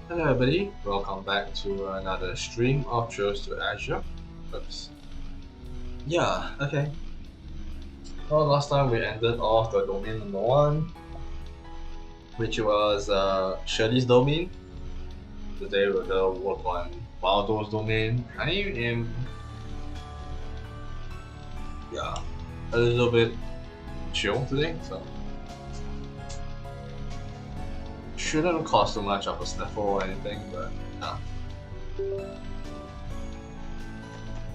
Hello everybody, welcome back to another stream of Trails to Azure. Oops. Yeah, okay. Well, last time we ended off the domain number 1, which was Shirley's domain. Today we're gonna work on Waldo's domain. I am a little bit chill today, so shouldn't cause too much of a sniffle or anything, but yeah.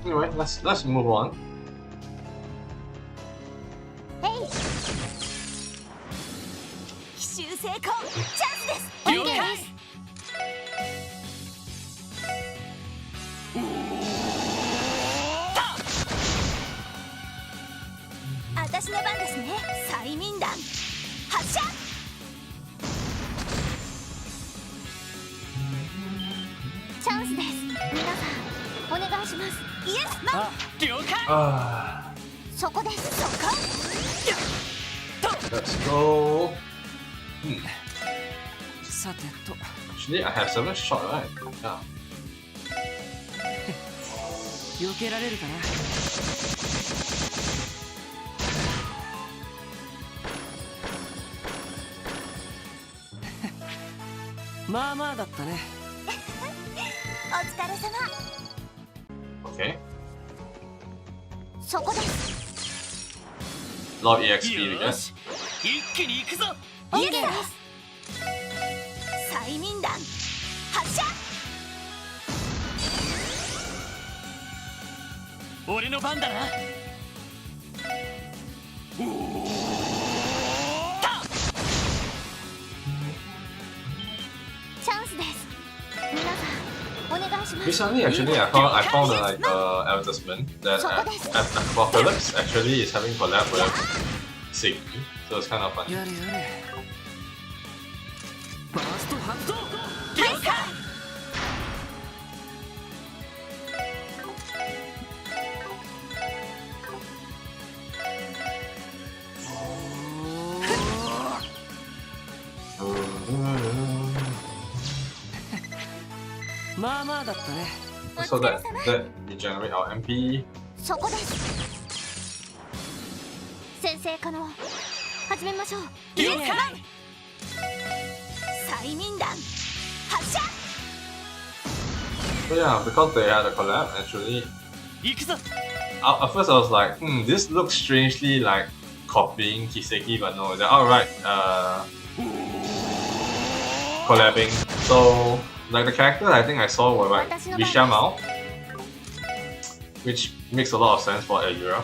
Anyway, let's move on. Hey. 奇襲成功チャンスです。了解です。私の番ですね。催眠弾発射。チャンスです。皆さんお願いします。イエスマン。了解。そこです。そこ。Let's go. さてと。Actually, I have 7 shot, right? Yeah. 避けられるかな。まあまあだったね。お疲れ様。Okay. そこです。 Lot of EXP, I guess. 一気に行くぞ。イエスです。催眠弾発射。俺の番だな。チャンスです。皆さんお願いします。 Recently, actually, I found like advertisement that Apocalypse actually is having collab with Sig, so it's kind of funny. やれやれ。バースト発動。了解。まあまあだったね。 So that regenerate our MP. そこです。先生可能始めましょう。イエスカマン。催眠弾発射。 So yeah, because they had a collab, actually, 行くぞ。 at first I was like, this looks strangely like copying Kiseki, but no, they're alright collabing. So, like the characters I think I saw were like Visha Mao, which makes a lot of sense for Azure.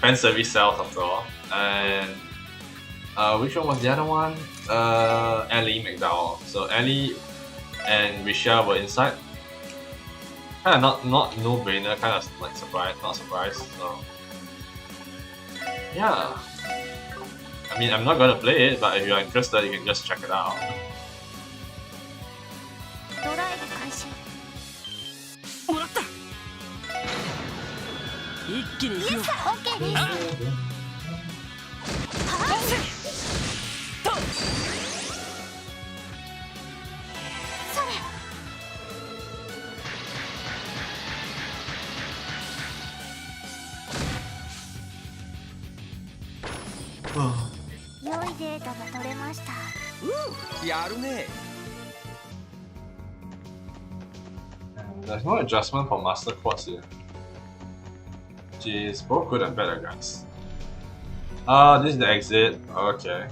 Fan service cells after all. And which one was the other one? Ellie McDowell. So Ellie and Visha were inside. Kind of not no-brainer, kind of like surprised, not surprised. So yeah. I mean, I'm not gonna play it, but if you're interested, you can just check it out. ドライブ開始。もらった。一気に行くよ。イエスオッケーです。はい。と。それ。 良いデータが取れました。やるね。 There's no adjustment for Master Quartz here, which is both good and bad, I guess. This is the exit. Okay.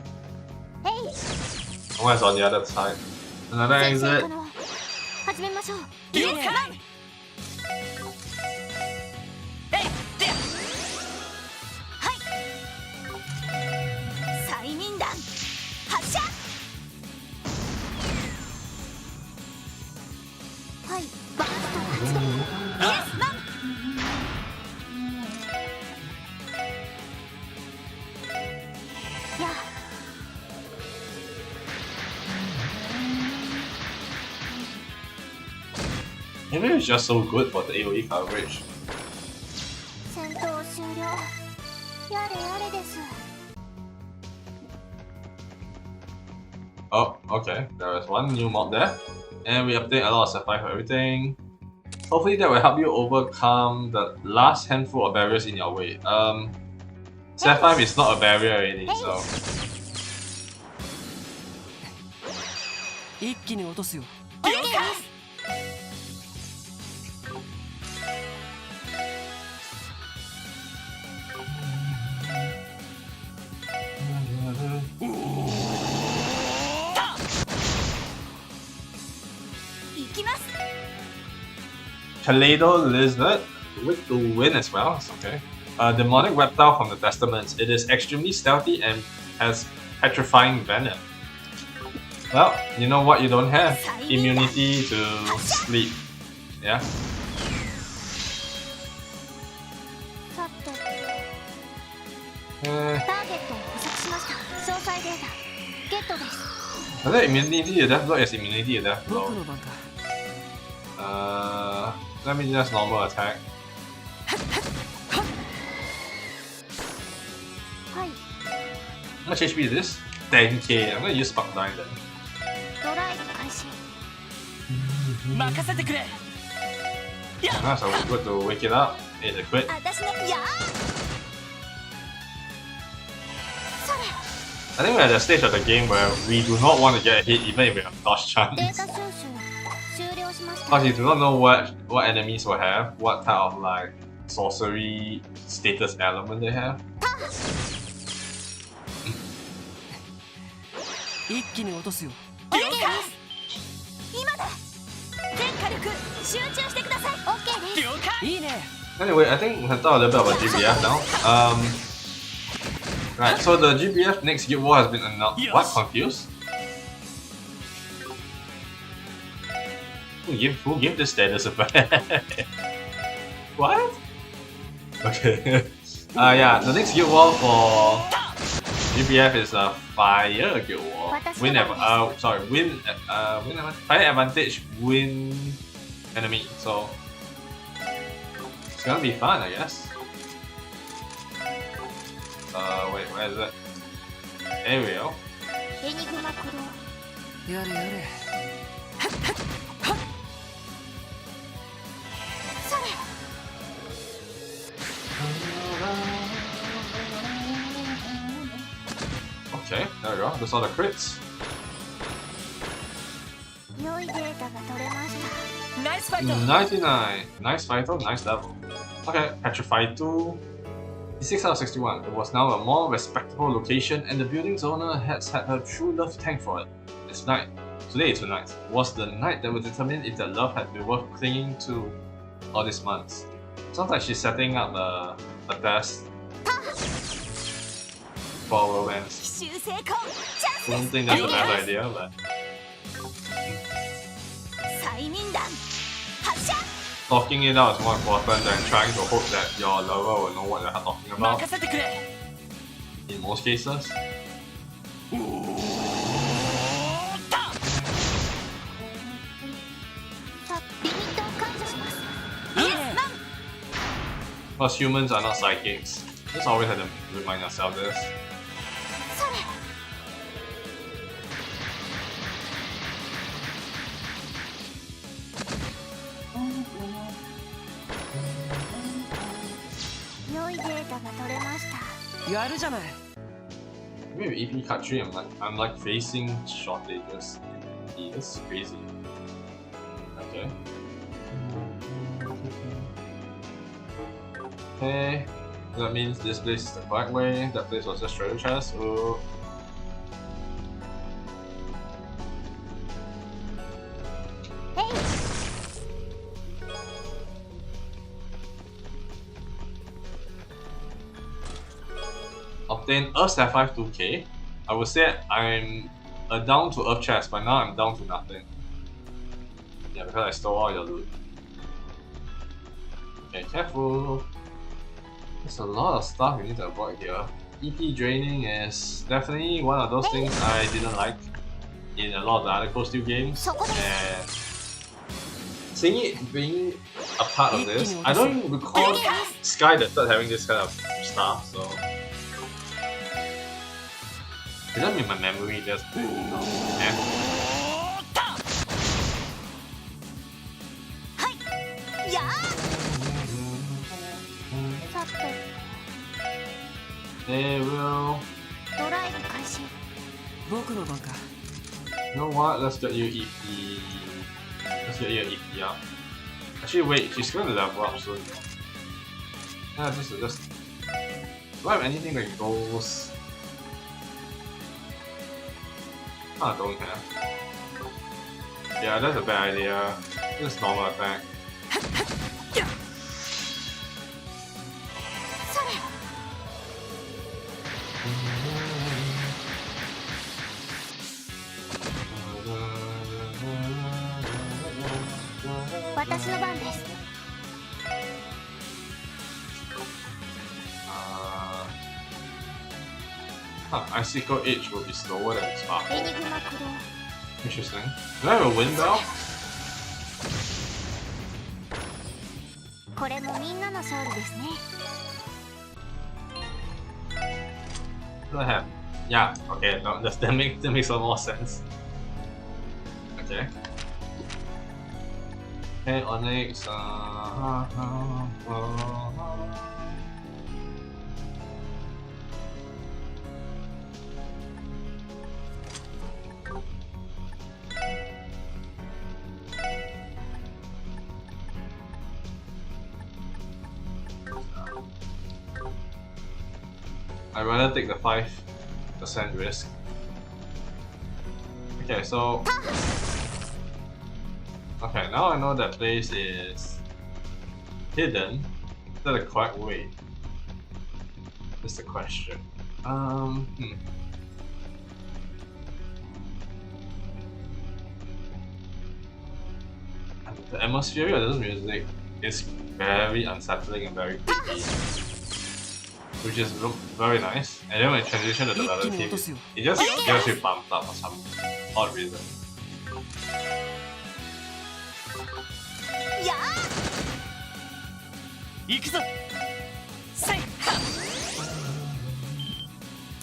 ヘイ。 One is on the other side. Another 先生 exit. 可能始めましょう。イエスカマン。はい。催眠弾発射。はい。バースト発動。イエスマン。や。 Maybe it's just so good for the AoE coverage. 戦闘終了。やれやれです。Oh, okay. There is one new mob there. And we update a lot of Sapphire for everything. Hopefully that will help you overcome the last handful of barriers in your way. Sapphire is not a barrier already, so... 一気に落とすよ。お願いします。行きます。 Toledo Lizard with the win as well, it's okay. Demonic reptile from the Testaments. It is extremely stealthy and has petrifying venom. Well, you know what you don't have? Immunity to sleep. Yeah? さて、 Uh, ターゲットを捕捉しました。詳細データゲットです。 is that immunity to death blow? Yes, immunity to death 僕 blow. の番か。Let me just normal attack. はい。 How much HP is this? 10k. I'm gonna use Spark Dine then. ドライブ開始。任せてくれ。 Nice, so good to wake it up. It's a crit. 私のやー。それ。 I think we're at the stage of the game where we do not want to get hit even if we have dodge デー chance. タ収集終了しました。 Because you do not know what enemies will have, what type of like sorcery status element they have. 一気に落とすよ。お願いします。今だ。全火力集中してください。オッケーです。了解。いいね。 Anyway, I think we can talk a little bit about GBF now. Right, so the GBF next Guild War has been announced. Yes. What? Confused? Who gave this status a What? Okay. Yeah, the next Guild War for GBF is a Fire Guild War. Win Fire advantage win enemy. So it's gonna be fun, I guess. Wait, where is it? There we go. エニグマ駆動。やれやれ。それ。 Okay, there we go. Those are the crits. 良いデータが取れました。ナイスファイト。 99. Nice fighter, nice level. Okay, Petrified 2. 6 out of 61. It was now a more respectable location, and the building's owner has had her true love thank for it. It's night. Today is tonight. Was the night that would determine if that love had been worth clinging to all these months. Sounds like she's setting up a test for romance. 奇襲成功。チャンス Don't です。 think that's a bad idea, but 催眠弾発射。 talking it out is more important than trying to hope that your lover will know what you're talking about. 任せてくれ。 In most cases. さリミットを解除します。いいね。 Because humans are not psychics. Just always have to remind yourself this. それ。良いデータが取れました。やるじゃない。 Maybe EP cut 3, I'm like facing shortages. That's crazy. Okay. Okay. That means this place is the correct way. That place was just treasure chest. Ooh. Obtain Earth Sapphire 2k. I would say I'm a down to Earth chest, but now I'm down to nothing. Yeah, because I stole all your loot. Okay, careful. There's a lot of stuff we need to avoid here. EP draining is definitely one of those things I didn't like in a lot of the other Cold Steel games. And seeing it being a part of this, I don't recall Sky the Third having this kind of stuff, so... It doesn't mean my memory just. Yeah. はいやあさて They will. ドライブ開始僕の番か You know what? Let's get you EP. Let's get you an EP up. Actually, wait. She's going to level up soon. Yeah, just. Do I have anything that goes? I don't have. Yeah, that's a bad idea. Just normal attack. それ私の番です Icicle Edge will be slower than Sparkle. エニグマ駆動 Interesting. Do I have a wind bell? これもみんなの勝利ですね What do I have? Yeah, okay, no, that makes some more sense. Okay. Okay, Onyx. I'd rather take the 5% risk. Okay, so. Okay, now I know that place is hidden. Is that the correct way? That's the question. The atmosphere of this music is very unsettling and very creepy. Which is very nice. And then when you transition to the other team, it just gets you pumped up for some odd reason. やあ行くぞせいは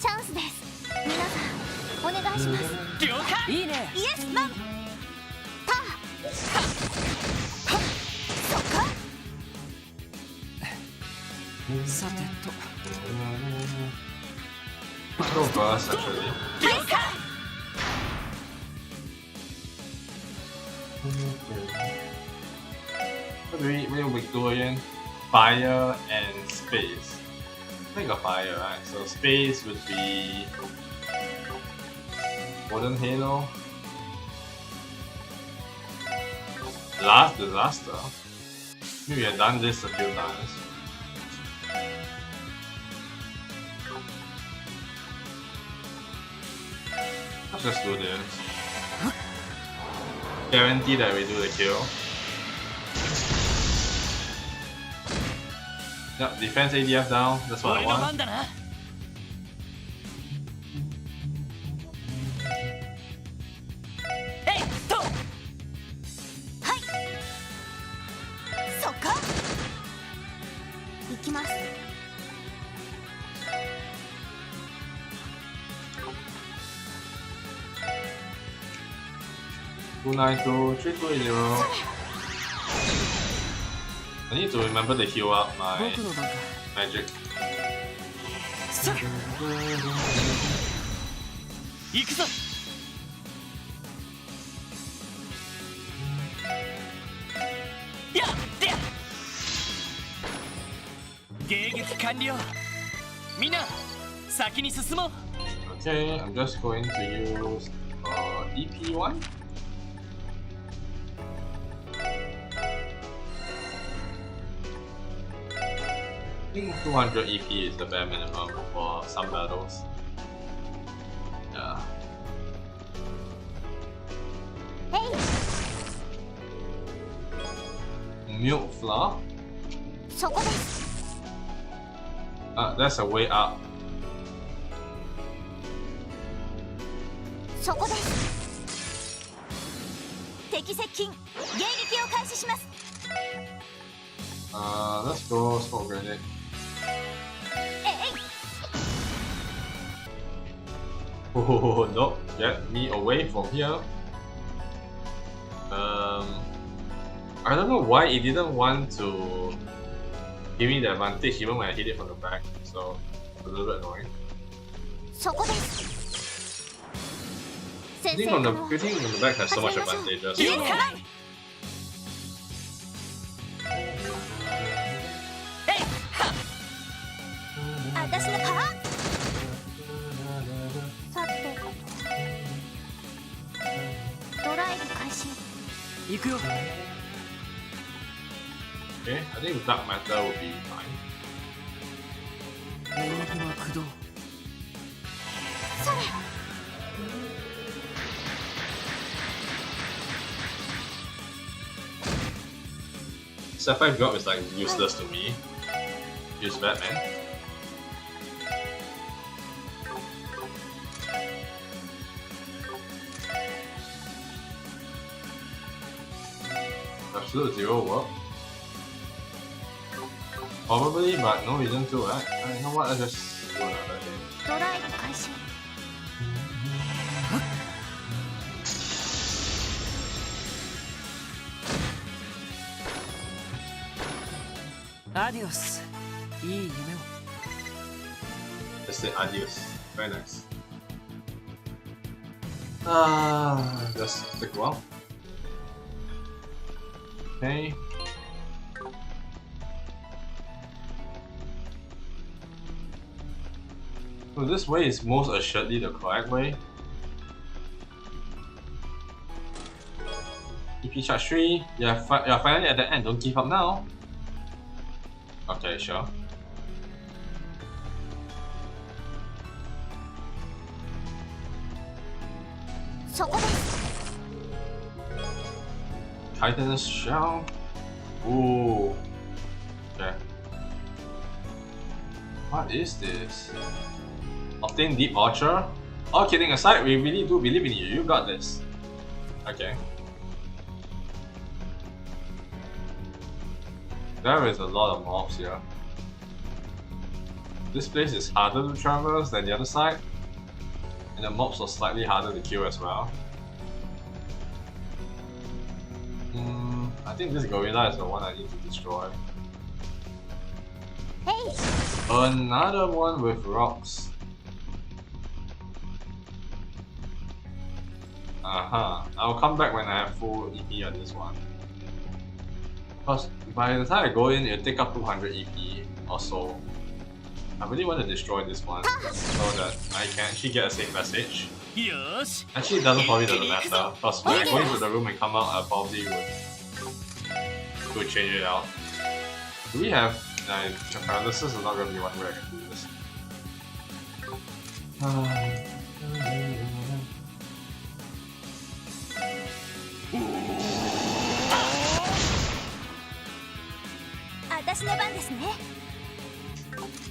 チャンスです皆さんお願いします了解いいねイエスマンタはっそっかさてと Let's go first, actually. 了解 What do we do again? Fire and space. I think of fire, right? So space would be Golden Halo. Last disaster. Maybe I've done this a few times. Let's just do this. Guarantee that we do the kill. Yep, defense ADF down, that's what I 俺の番 want. だなえいっとはいそっか行きます 292-320. I need to remember to heal up my 僕の番か magic. さあ行くぞやってや迎撃完了みんな先に進もう Okay, I'm just going to use EP1. I think 200 EP is the bare minimum for some battles. Yeah. えい Milk flour? そこです That's a way up. そこです敵接近迎撃を開始します Let's go smoke grenade. えい Oh no! Get me away from here. I don't know why it didn't want to give me the advantage even when I hit it from the back. So it's a little bit annoying. そこです。 Hitting from the back has so much advantages. 私のパワー。さてドライブ開始。行くよ。 Okay, I think dark matter will be fine. エニグマ駆動。それ。 Sapphire drop is like useless to me. Use Batman. Absolute zero work. Probably, but no reason to, right? You know what? Let's just do another game. ドライブ開始。 アディオス。いい夢を。 Let's say adios. Very nice. Just take a while. Okay. So this way is most assuredly the correct way. EP charge 3. You're finally at the end. Don't give up now. Okay, sure. Titan's Shell. Ooh. Okay. What is this? Obtain Deep Archer? All kidding aside, we really do believe in you. You got this. Okay. There is a lot of mobs here. This place is harder to traverse than the other side, and the mobs are slightly harder to kill as well. I think this gorilla is the one I need to destroy. Hey. Another one with rocks. I'll come back when I have full EP on this one. Because by the time I go in, it'll take up 200 EP or so. I really want to destroy this one so that I can actually get a safe message. Actually, it probably doesn't matter, because when I go into the room and come out, I probably would change it out. Do we have... paralysis is not going to be one way I can do this.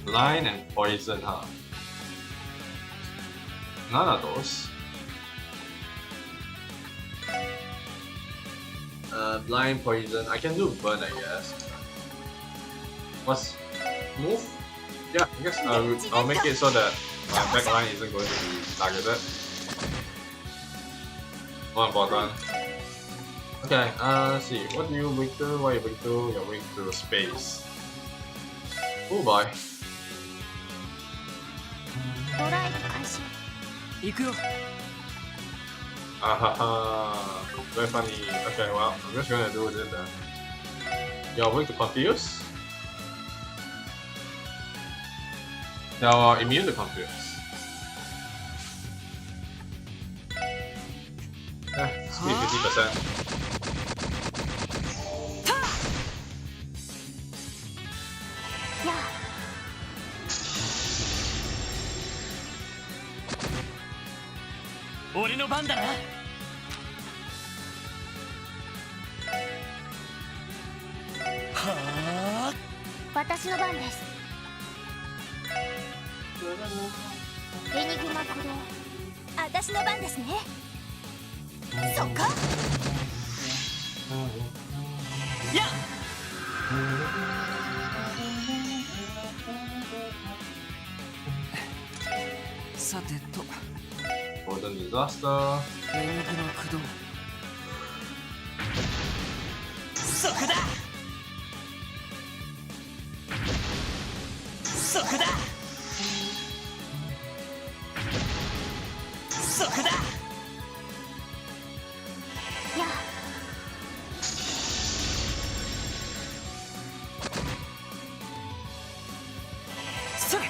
Line and poison, huh? None of those. Blind, poison. I can do burn, I guess. What's move? Yeah, I guess I'll make it so that my backline isn't going to be targeted. More important. Okay, let's see. What do you bring to? What you bring to? You're bring to space. Oh boy. Very funny. Okay, well, I'm just gonna do this then. You're going to confuse? You're immune to confuse. Speed 50%. Golden Disaster. 縁起の駆動そこだそこだそこだやそれ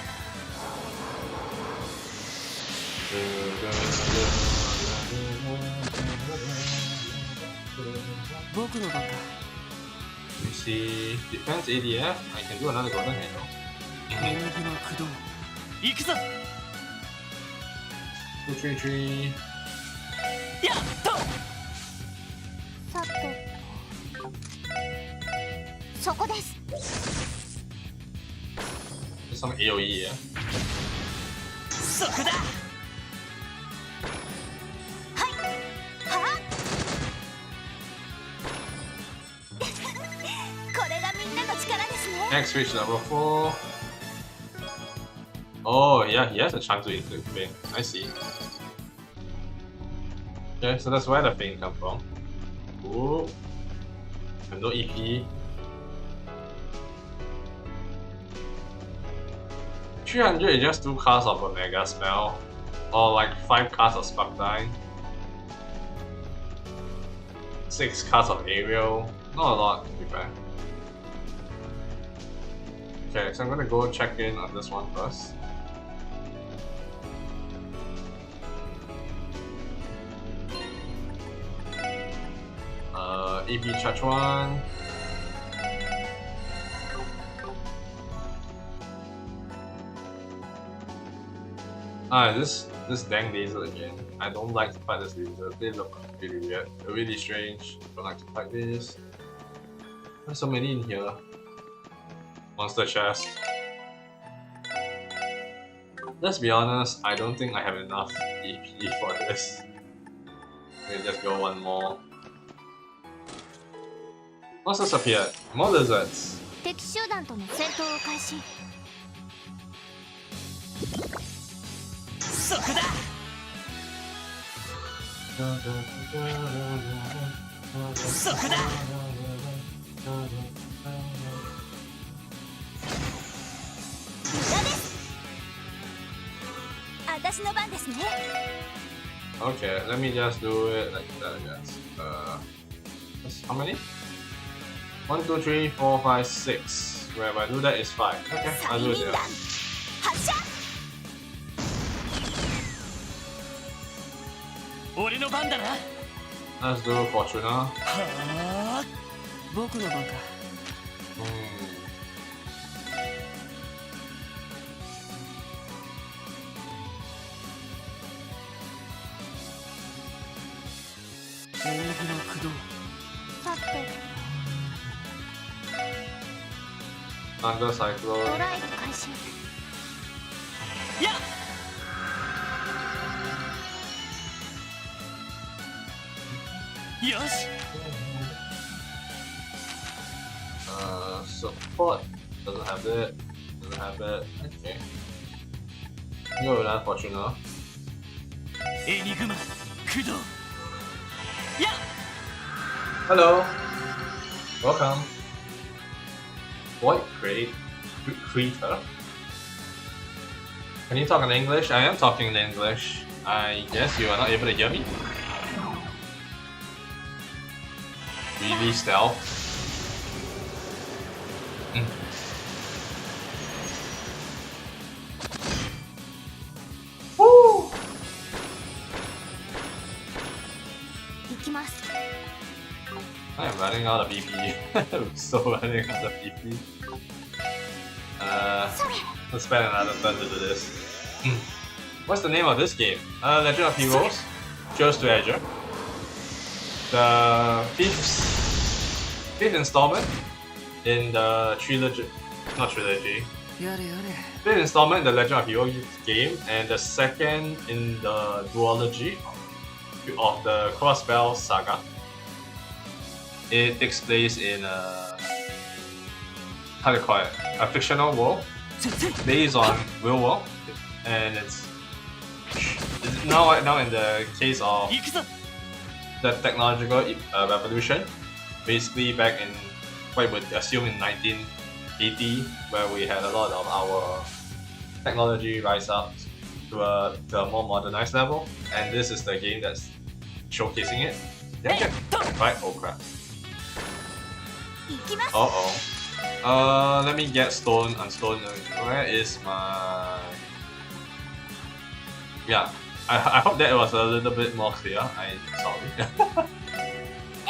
僕の番だ You see, defense ADF. I can do another golden handle. 縁起の駆動行くぞ 233. やっとさてそこです There's some AoE here. そこだはいはあこれがみんなの力ですね Next reach level 4. Oh, yeah, he has a chance to include Fang. I see. Okay, so that's where the Fang come from. Ooh. I have no EP. 300 is just 2 casts of a Mega Spell. Or like 5 casts of Spark Die. 6 casts of Aerial. Not a lot, to be fair. Okay, so I'm gonna go check in on this one first. EP charge 1. This dang laser again. I don't like to fight this laser. They look really weird. They're really strange. Don't like to fight this. There's so many in here. Monster chest. Let's be honest, I don't think I have enough EP for this. We'll just go one more. Monsters appeared. More lizards. 敵集団との戦闘を開始そこだそこだ無駄です私の番ですね Okay, let me just do it like that, I guess. How many? 1, 2, 3, 4, 5, 6. Where if I do that, it's 5. Okay, I'll do it 催眠 there. 弾発射俺の番だな Let's do Fortuna. はあ僕の番か 縁起の駆動さて Thunder ド Cyclone. ライブ開始やっよし Support. Doesn't have it. Doesn't have it. Okay. Go with that Fortuna. エニグマ駆動やっ Hello. Welcome. Void Creator. Can you talk in English? I am talking in English. I guess you are not able to hear me. Really stealth. Woo! 行きます I am running out of EP. I'm so running out of EP. Let's spend another turn to do this. What's the name of this game? Legend of Heroes. Chose to Azure. The fifth installment in the trilogy. Not trilogy. やれやれ Fifth installment in the Legend of Heroes game, and the second in the duology of the Crossbell Saga. It takes place in how do you call it? A fictional world based on real world, and it's now in the case of 行くぞ the technological revolution, basically back in what you would assume in 1980, where we had a lot of our technology rise up to a more modernized level, and this is the game that's showcasing it. Yeah. Right? Oh crap. 行きます Uh-oh. Let me get stone on stone. Where is my... Yeah. I hope that was a little bit more clear. I'm sorry.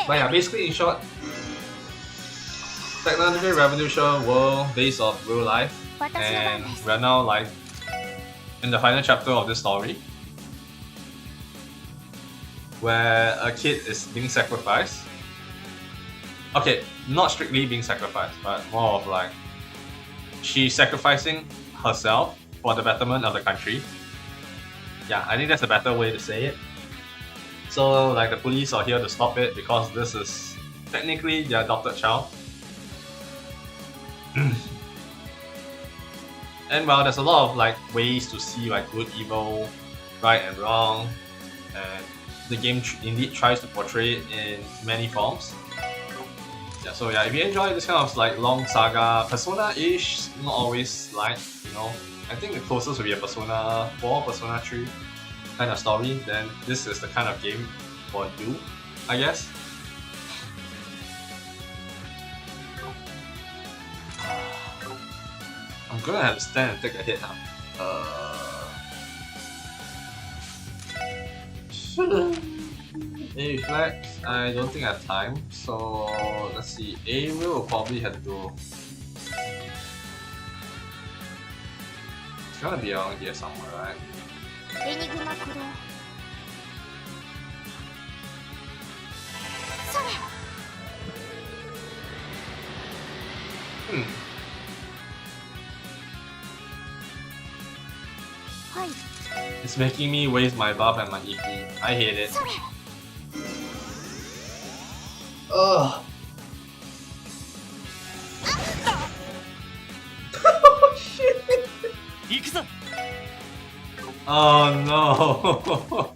But yeah, basically in short, technology revolution world based on real life, and we're now like in the final chapter of this story, where a kid is being sacrificed. Okay, not strictly being sacrificed, but more of like she's sacrificing herself for the betterment of the country. Yeah, I think that's a better way to say it. So like the police are here to stop it because this is technically their adopted child. And well, there's a lot of like ways to see like good, evil, right and wrong, and the game indeed tries to portray it in many forms. Yeah, so yeah, if you enjoy this kind of like long saga, Persona-ish, not always like, you know, I think the closest would be a Persona 4, Persona 3 kind of story, then this is the kind of game for you, I guess. I'm gonna have to stand and take a hit now. A reflex, I don't think I have time, so let's see. A will probably have to do. It's gonna be around here somewhere, right? エニグマ駆動それ はい It's making me waste my buff and my EP. I hate it. それ Ugh. Shit. 行くぞ Oh no.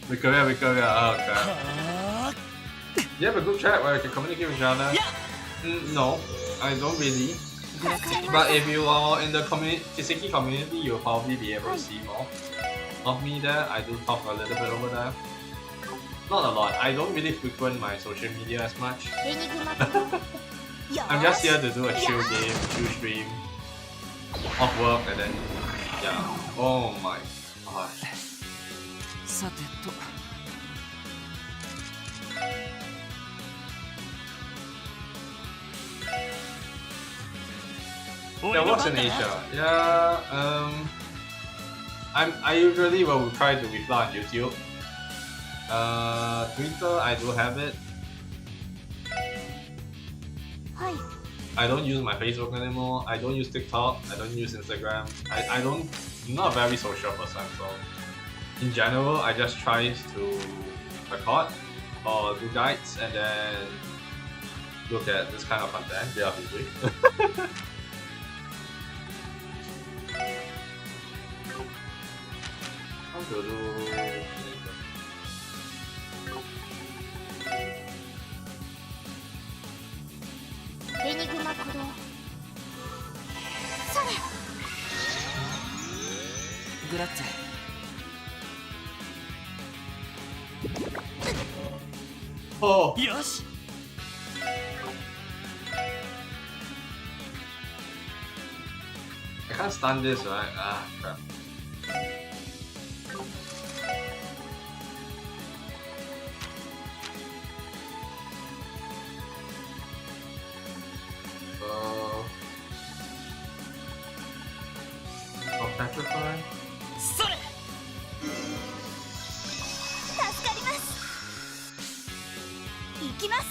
Victoria. Oh god. は You have a group chat where you can communicate with each other? ーや No, I don't really. 助かりま But す if you are in the Kiseki community, you'll probably be able to see more of me there. I do talk a little bit over there. Not a lot. I don't really frequent my social media as much. エニグマ駆動よ I'm just ー here to do a chill game, chill stream, off work, and then yeah. Oh my gosh. さてと Yeah, works in Asia. Yeah, I usually will try to reply on YouTube. Twitter, I do have it. はい I don't use my Facebook anymore. I don't use TikTok. I don't use Instagram. I don't. I'm not a very social person, so in general, I just try to record or do guides and then look at this kind of content. Yeah, obviously. How to do? エニグマ駆動それ グラッツェ Oh, よし I can't stand this, right? Ah, crap. Petrify? それ 助かります行きます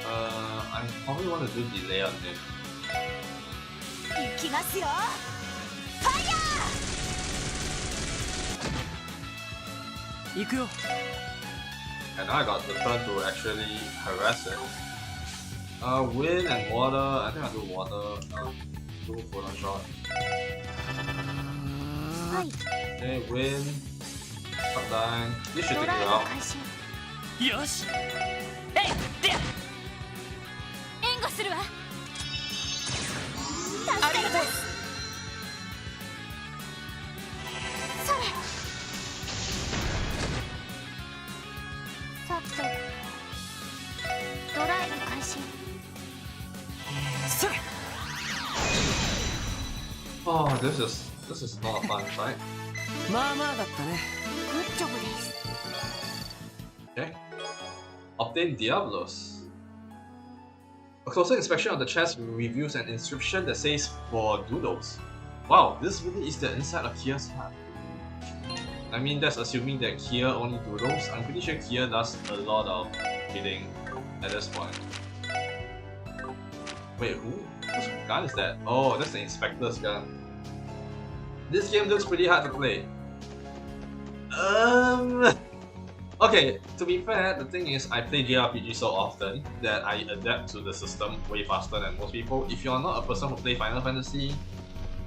I probably want to do delay on him. 行きますよファイヤー行くよ And now I got the turn to actually harass it. Wind and water. I think I'll do water. Do photo shot. はい Okay, win. Top line. This should take you out. よしえいでや援護するわ。ありがとうそれ。さてドライブ開始。それ Oh, this is not a fun fight. まあまあだったね。グッジョブです。 Okay. Obtain Diablos. A closer inspection of the chest reveals an inscription that says for doodles. Wow, this really is the inside of Kia's heart. I mean, that's assuming that Kia only doodles. I'm pretty sure Kia does a lot of bidding at this point. Wait, whose gun is that? Oh, that's the inspector's gun. This game looks pretty hard to play. Okay, to be fair, the thing is I play JRPG so often that I adapt to the system way faster than most people. If you're not a person who play Final Fantasy,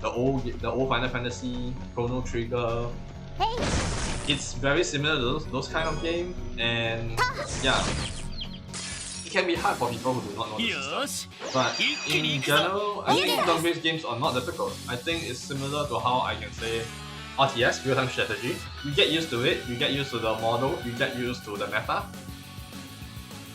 the old Final Fantasy, Chrono Trigger, it's very similar to those kind of game, and yeah, it can be hard for people who do not know the system. But in general, I think turn-based games are not difficult. I think it's similar to how I can say RTS, real-time strategy. You get used to it, you get used to the model, you get used to the meta,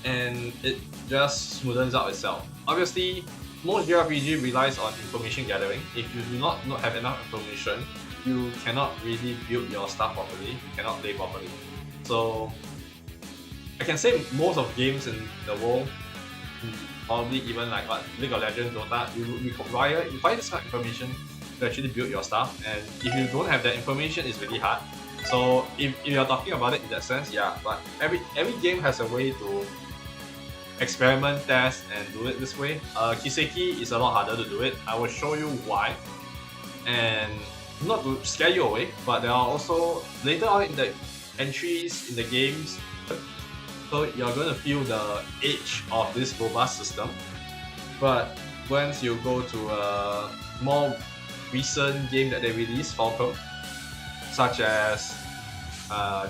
and it just smoothens out itself. Obviously, most JRPG relies on information gathering. If you do not have enough information, you cannot really build your stuff properly, you cannot play properly. So, I can say most of games in the world, probably even like what League of Legends, Dota, you require this kind of information to actually build your stuff, and if you don't have that information, it's really hard. So if you're talking about it in that sense, yeah, but every game has a way to experiment, test, and do it this way. Kiseki is a lot harder to do it. I will show you why, and not to scare you away, but there are also later on in the entries in the games, so you're going to feel the edge of this robust system. But once you go to a more recent game that they released, Falcon, such as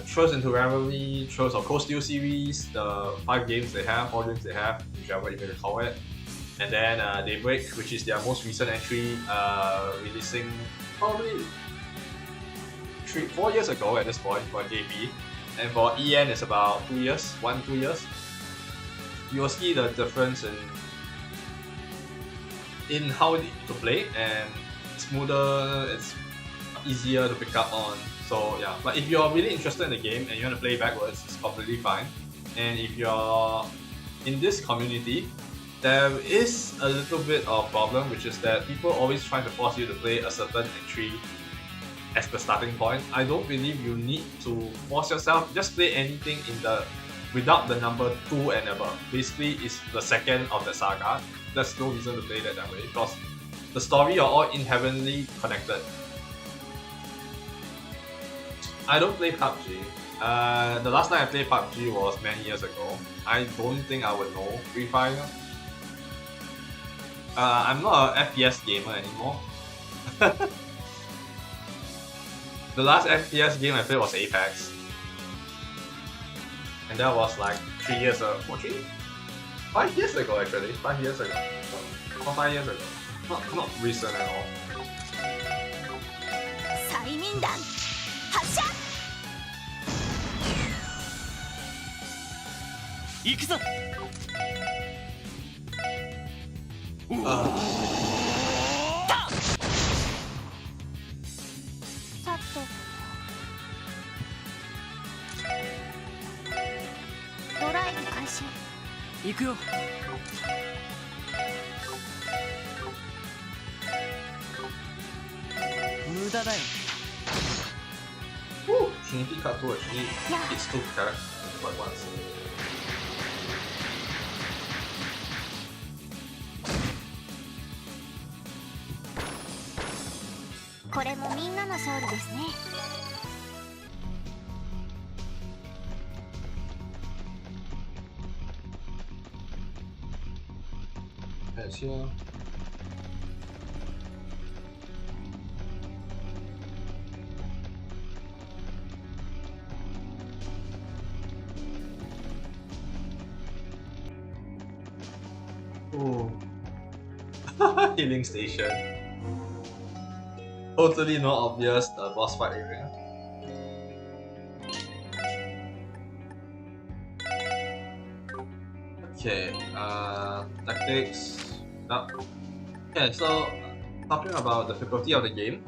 Trails into Reverie, Trails of Cold Steel series, the 4 games they have, whichever you may call it, and then Daybreak, which is their most recent entry, releasing probably 4 years ago at this point for JP, and for EN it's about 2 years, 2 years. You will see the difference in how to play, and smoother, it's easier to pick up on. So yeah, but if you're really interested in the game and you want to play backwards, it's completely fine. And if you're in this community, there is a little bit of problem, which is that people always try to force you to play a certain entry as the starting point. I don't believe you need to force yourself. Just play anything without the number 2 and above. Basically, it's the second of the saga. There's no reason to play that way, because the story are all inherently connected. I don't play PUBG. The last time I played PUBG was many years ago. I don't think I would know Free Fire. I'm not an FPS gamer anymore. The last FPS game I played was Apex. And that was like 3 years ago. 5 years ago actually. 5 years ago. Or 5 years ago. Not recent at all. 催眠弾発射。行くぞ。さてドライブ開始。行くよ。無駄だよ。Trinity cut to actually hits 2 characters at once. これもみんなの勝利ですね。Heads here. Healing station. Totally not obvious boss fight area. Okay, tactics. Okay, so talking about the difficulty of the game.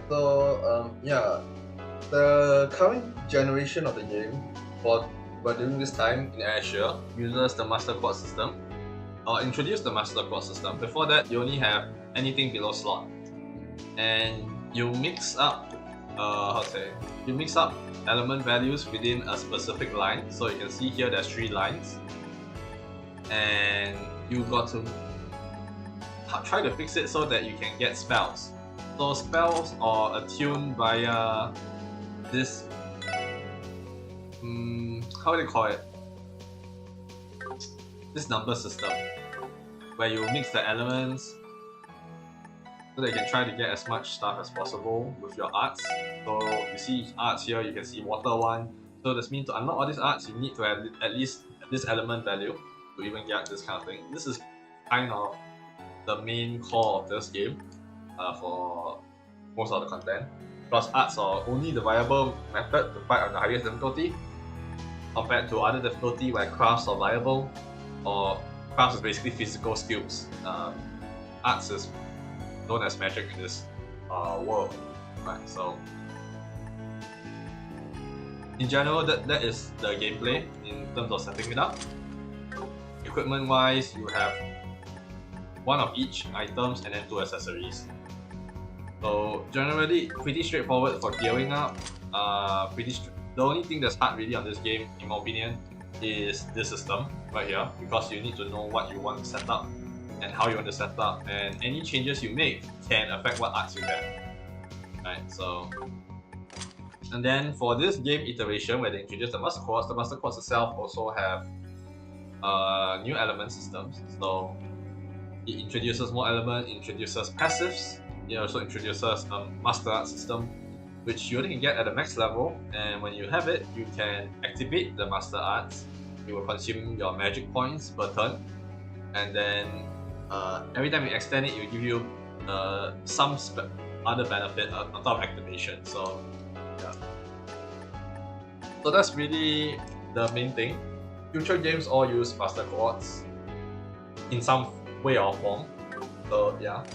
So yeah, the current generation of the game for during this time in Azure uses the master quad system, or introduced the master quad system. Before that, you only have anything below slot, and you mix up you mix up element values within a specific line. So you can see here there's 3 lines, and you got to try to fix it so that you can get spells. So spells are attuned via this how do you call it? This number system, where you mix the elements so that you can try to get as much stuff as possible with your arts. So you see arts here, you can see water one. So this means to unlock all these arts, you need to have at least this element value to even get this kind of thing. This is kind of the main core of this game for most of the content. Plus arts are only the viable method to fight on the highest difficulty, compared to other difficulty where crafts are viable, or crafts is basically physical skills. Arts is known as magic in this world, right? So in general, that is the gameplay in terms of setting it up. Equipment wise, you have 1 of each items and then 2 accessories. So generally pretty straightforward for gearing up. The only thing that's hard really on this game, in my opinion, is this system right here, because you need to know what you want to set up and how you want to set up, and any changes you make can affect what arts you get. Right, so and then for this game iteration where they introduce the master quads itself also have new element systems. So it introduces more elements, introduces passives. It also introduces a master art system, which you only can get at the max level, and when you have it, you can activate the master arts. You will consume your magic points per turn, and then every time you extend it, it will give you some other benefit on top of activation. So yeah, so that's really the main thing. Future games all use master quads in some way or form. So yeah.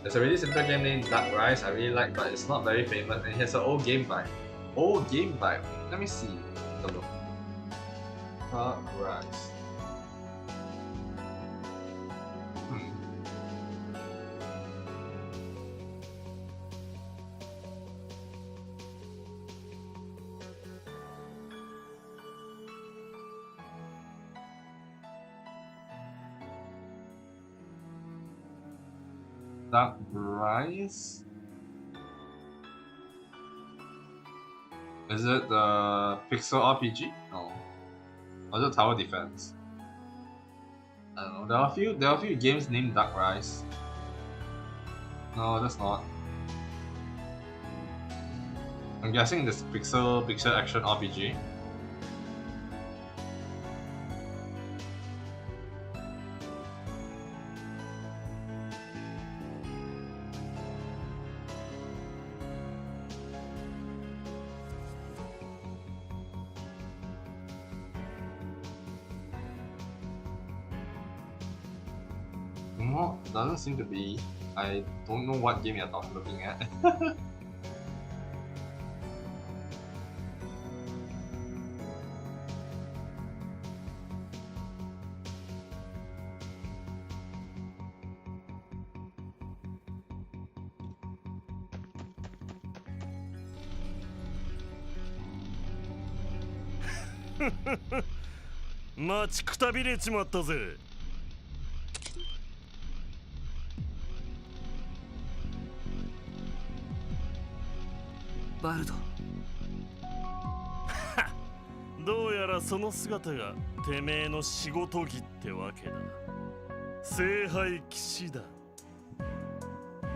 There's a really simple game named Dark Rise I really like, but it's not very famous, and it has an old game vibe. Let me see. Take a look. Dark Rise. Dark Rise? Is it the pixel RPG? No. Or is it Tower Defense? I don't know. There are a few games named Dark Rise. No, that's not. I'm guessing this pixel action RPG. No, doesn't seem to be. I don't know what game you're looking at.待ちくたびれちまったぜ。バルド。どうやらその姿がてめえの仕事着ってわけだ。聖杯騎士団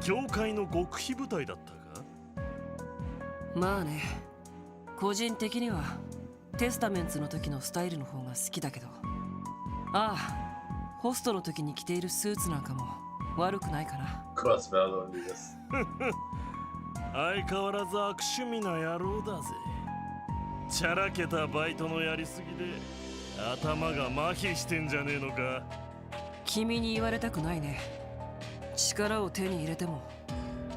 教会の極秘部隊だったか？まあね、個人的にはテスタメンツの時のスタイルの方が好きだけど、ああ、ホストの時に着ているスーツなんかも悪くないかな。Crossbow only です。相変わらず悪趣味な野郎だぜ。チャラけたバイトのやりすぎで頭が麻痺してんじゃねえのか？君に言われたくないね。力を手に入れても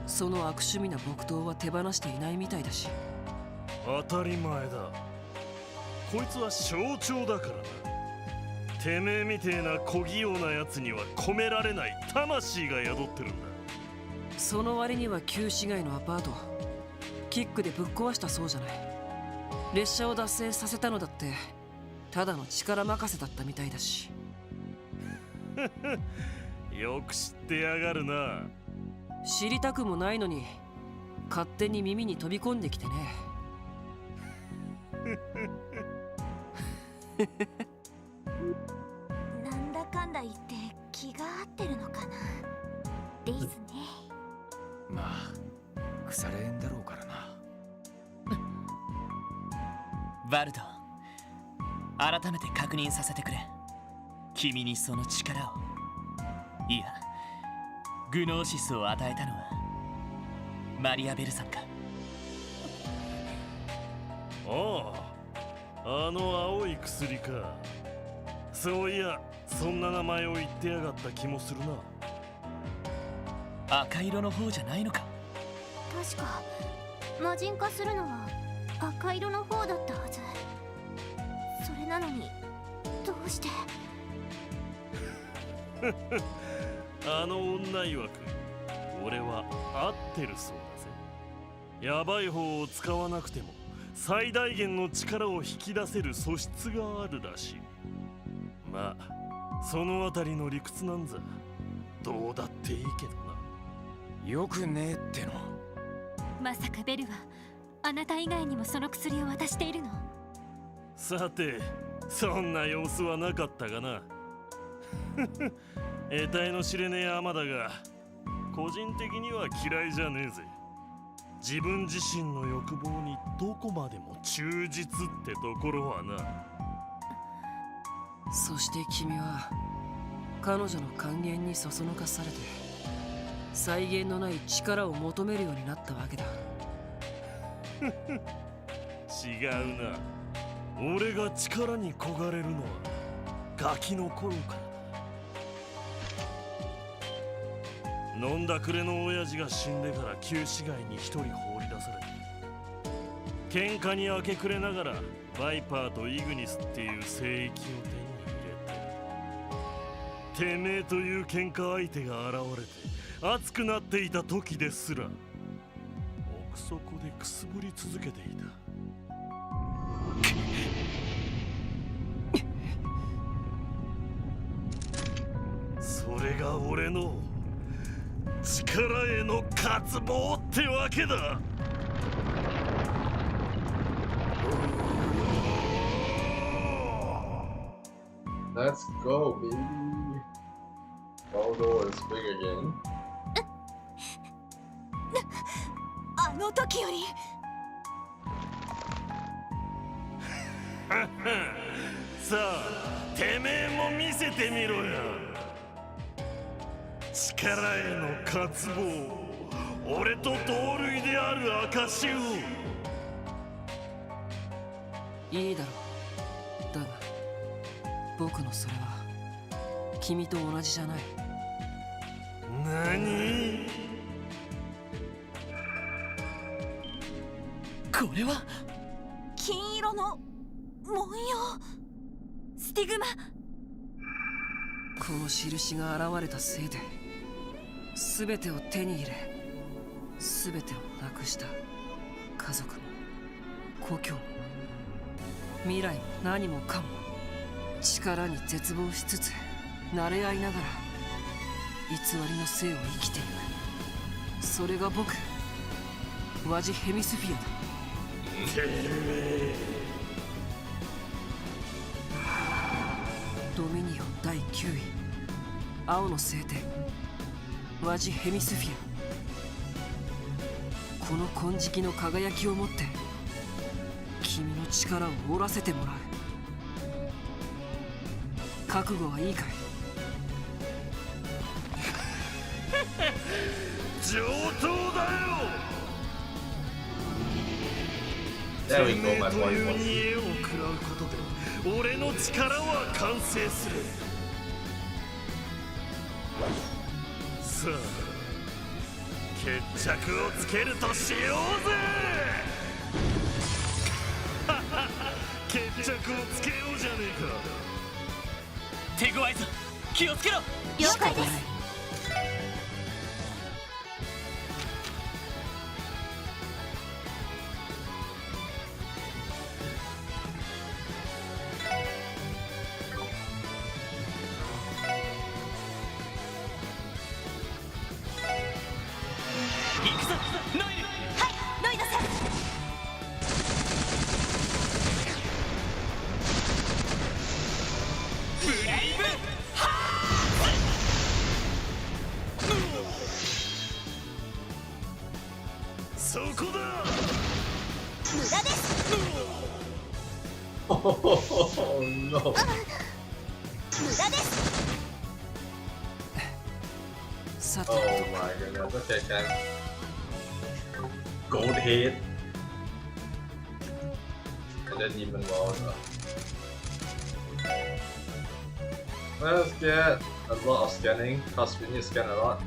その悪趣味な木刀は手放していないみたいだし。当たり前だ。こいつは象徴だからな。てめえみてえな小器用なやつには込められない魂が宿ってるんだ。その割には旧市街のアパートキックでぶっ壊したそうじゃない。列車を脱線させたのだってただの力任せだったみたいだし。よく知ってやがるな。知りたくもないのに勝手に耳に飛び込んできてね。なんだかんだ言って気が合ってるのかなですね。まあ腐れ縁だろうからな。ワルド、改めて確認させてくれ。君にその力を、いやグノーシスを与えたのはマリアベルさんか？ああ、あの青い薬か。そういや、そんな名前を言ってやがった気もするな。赤色の方じゃないのか？確か魔人化するのは赤色の方だったはず。それなのにどうして？あの女曰く俺は合ってるそうだぜ。ヤバい方を使わなくても最大限の力を引き出せる素質があるらしい。まあそのあたりの理屈なんざどうだっていいけどな。よくねえっての。まさかベルはあなた以外にもその薬を渡しているの？さて、そんな様子はなかったかな。得体の知れねえアマだが個人的には嫌いじゃねえぜ。自分自身の欲望にどこまでも忠実ってところはな。そして君は彼女の還元にそそのかされて際限のない力を求めるようになったわけだ。違うな。俺が力に焦がれるのはガキの頃からだ。飲んだくれの親父が死んでから旧市街に一人放り出され喧嘩に明け暮れながらバイパーとイグニスっていう聖域を手に入れて、てめえという喧嘩相手が現れて熱くなっていた時ですら奥底でくすぶり続けていた。それが俺の力への渇望ってわけだ。Let's go, baby. Waldo is big again. あの時より。さあ、てめえも見せてみろよ。力への渇望、俺と同類である証を。いいだろう。だが僕のそれは君と同じじゃない。何？これは金色の文様。スティグマ。この印が現れたせいで全てを手に入れ全てをなくした家族も故郷も未来も何もかも力に絶望しつつ慣れ合いながら偽りの生を生きている。それが僕ワジ・ヘミスフィアだ。ドミニオン第9位青の聖典ワジ・ヘミスフィアこの金色の輝きを持って君の力を折らせてもらう。覚悟はいいかい？上等だよ。 There we go, my と boy. いう煮えを食らうことで俺の力は完成する。さあ決着をつけるとしようぜ。決着をつけようじゃねえか。手強いぞ、気をつけろ。了解です。行くぞノイル。はい、ロイドさん。ブレイブハそこだ。無駄です。Oh no. 無駄です。さて Oh my goodness. Okay, Ken. Gold head. And then even Wald. Let's get a lot of scanning, because we need to scan a lot.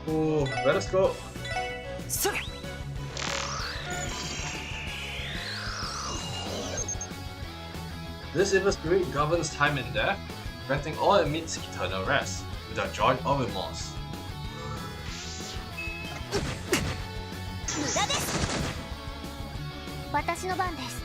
Ooh, let us go. それ。 This evil spirit governs time and death, granting all it meets eternal rest, without joy or remorse. 無駄です。私の番です。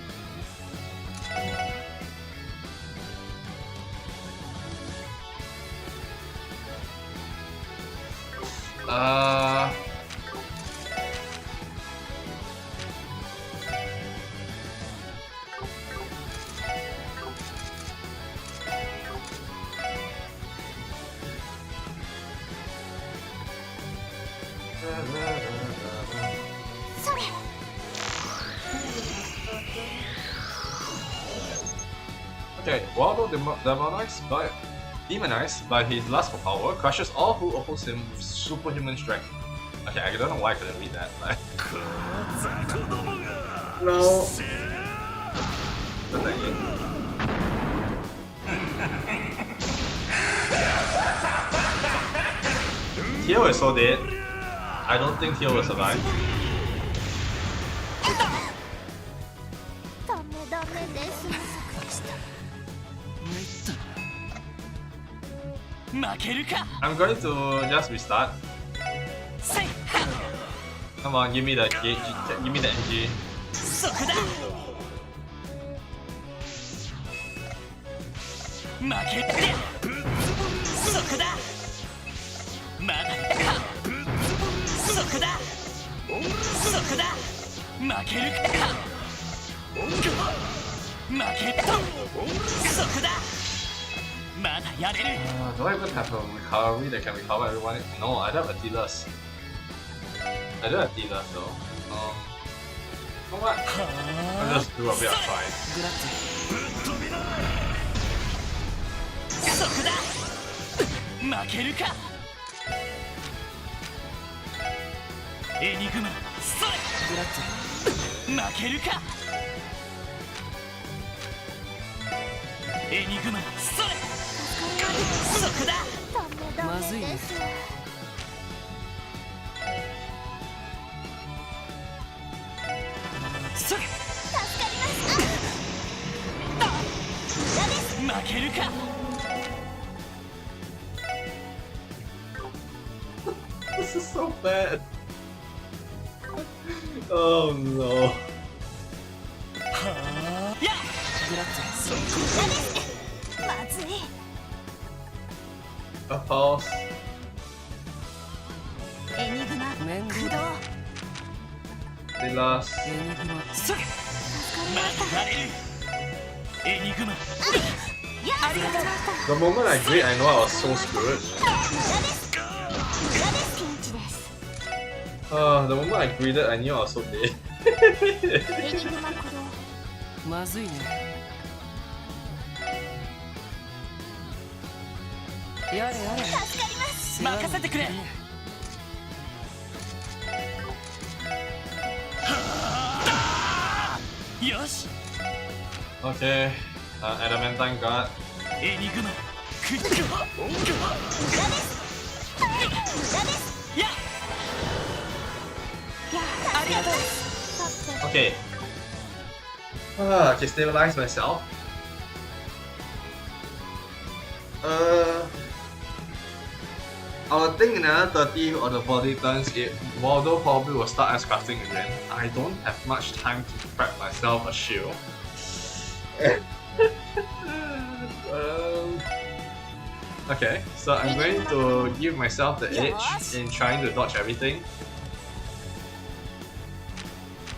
それ。 Okay, Wald demonized by his lust for power, crushes all who oppose him with superhuman strength. Okay, I don't know why I couldn't read that. But... この雑魚どもが No. せー But thank you. Theo is so dead. I don't think Theo will survive. ダメダメです。負けるか。 I'm going to just restart. せい。 Come on, give me the give me the NG. そこだ。負けて。そこだ。まだか。そこだ。そこだ。負けるか。負けた。そこだ。まだやれる。 Do I even have a recovery that can recover everyone? No, I don't have a T-Lus. I don't have T-Lus though. You know what? I'll just do a bit of try. グラッツェ。そこだ。負けるか。エニグマ、それ。グラッツェ。負けるか。エニグマ、それ。そこだ。ダメダまずいねメです。それ。助かります。無駄です。負けるか。 This is so bad. Oh no. や。グラッツェ。無駄です。まずい。 A pulse. エニグマ面駆動。 T-Lus. エニグマ。それ。助かりまました。だやれる。エニグマ。いや、ありがとう。 The moment I agreed, I know I was so screwed. 無駄です。無駄です。ピンチです。The moment I greeted, I knew I was so dead. エニグマ駆動。まずいね。やれやれ。助かります。任せてくれ。よし。Okay, Adamantine Guard. エニグマ駆動。無駄です。はい、無駄です。やありがとう。さて Okay. Okay, stabilize myself. I would think in another 30 or the 40 turns, Waldo probably will start ice crafting again. I don't have much time to prep myself a shield. Okay, so I'm going to give myself the edge in trying to dodge everything.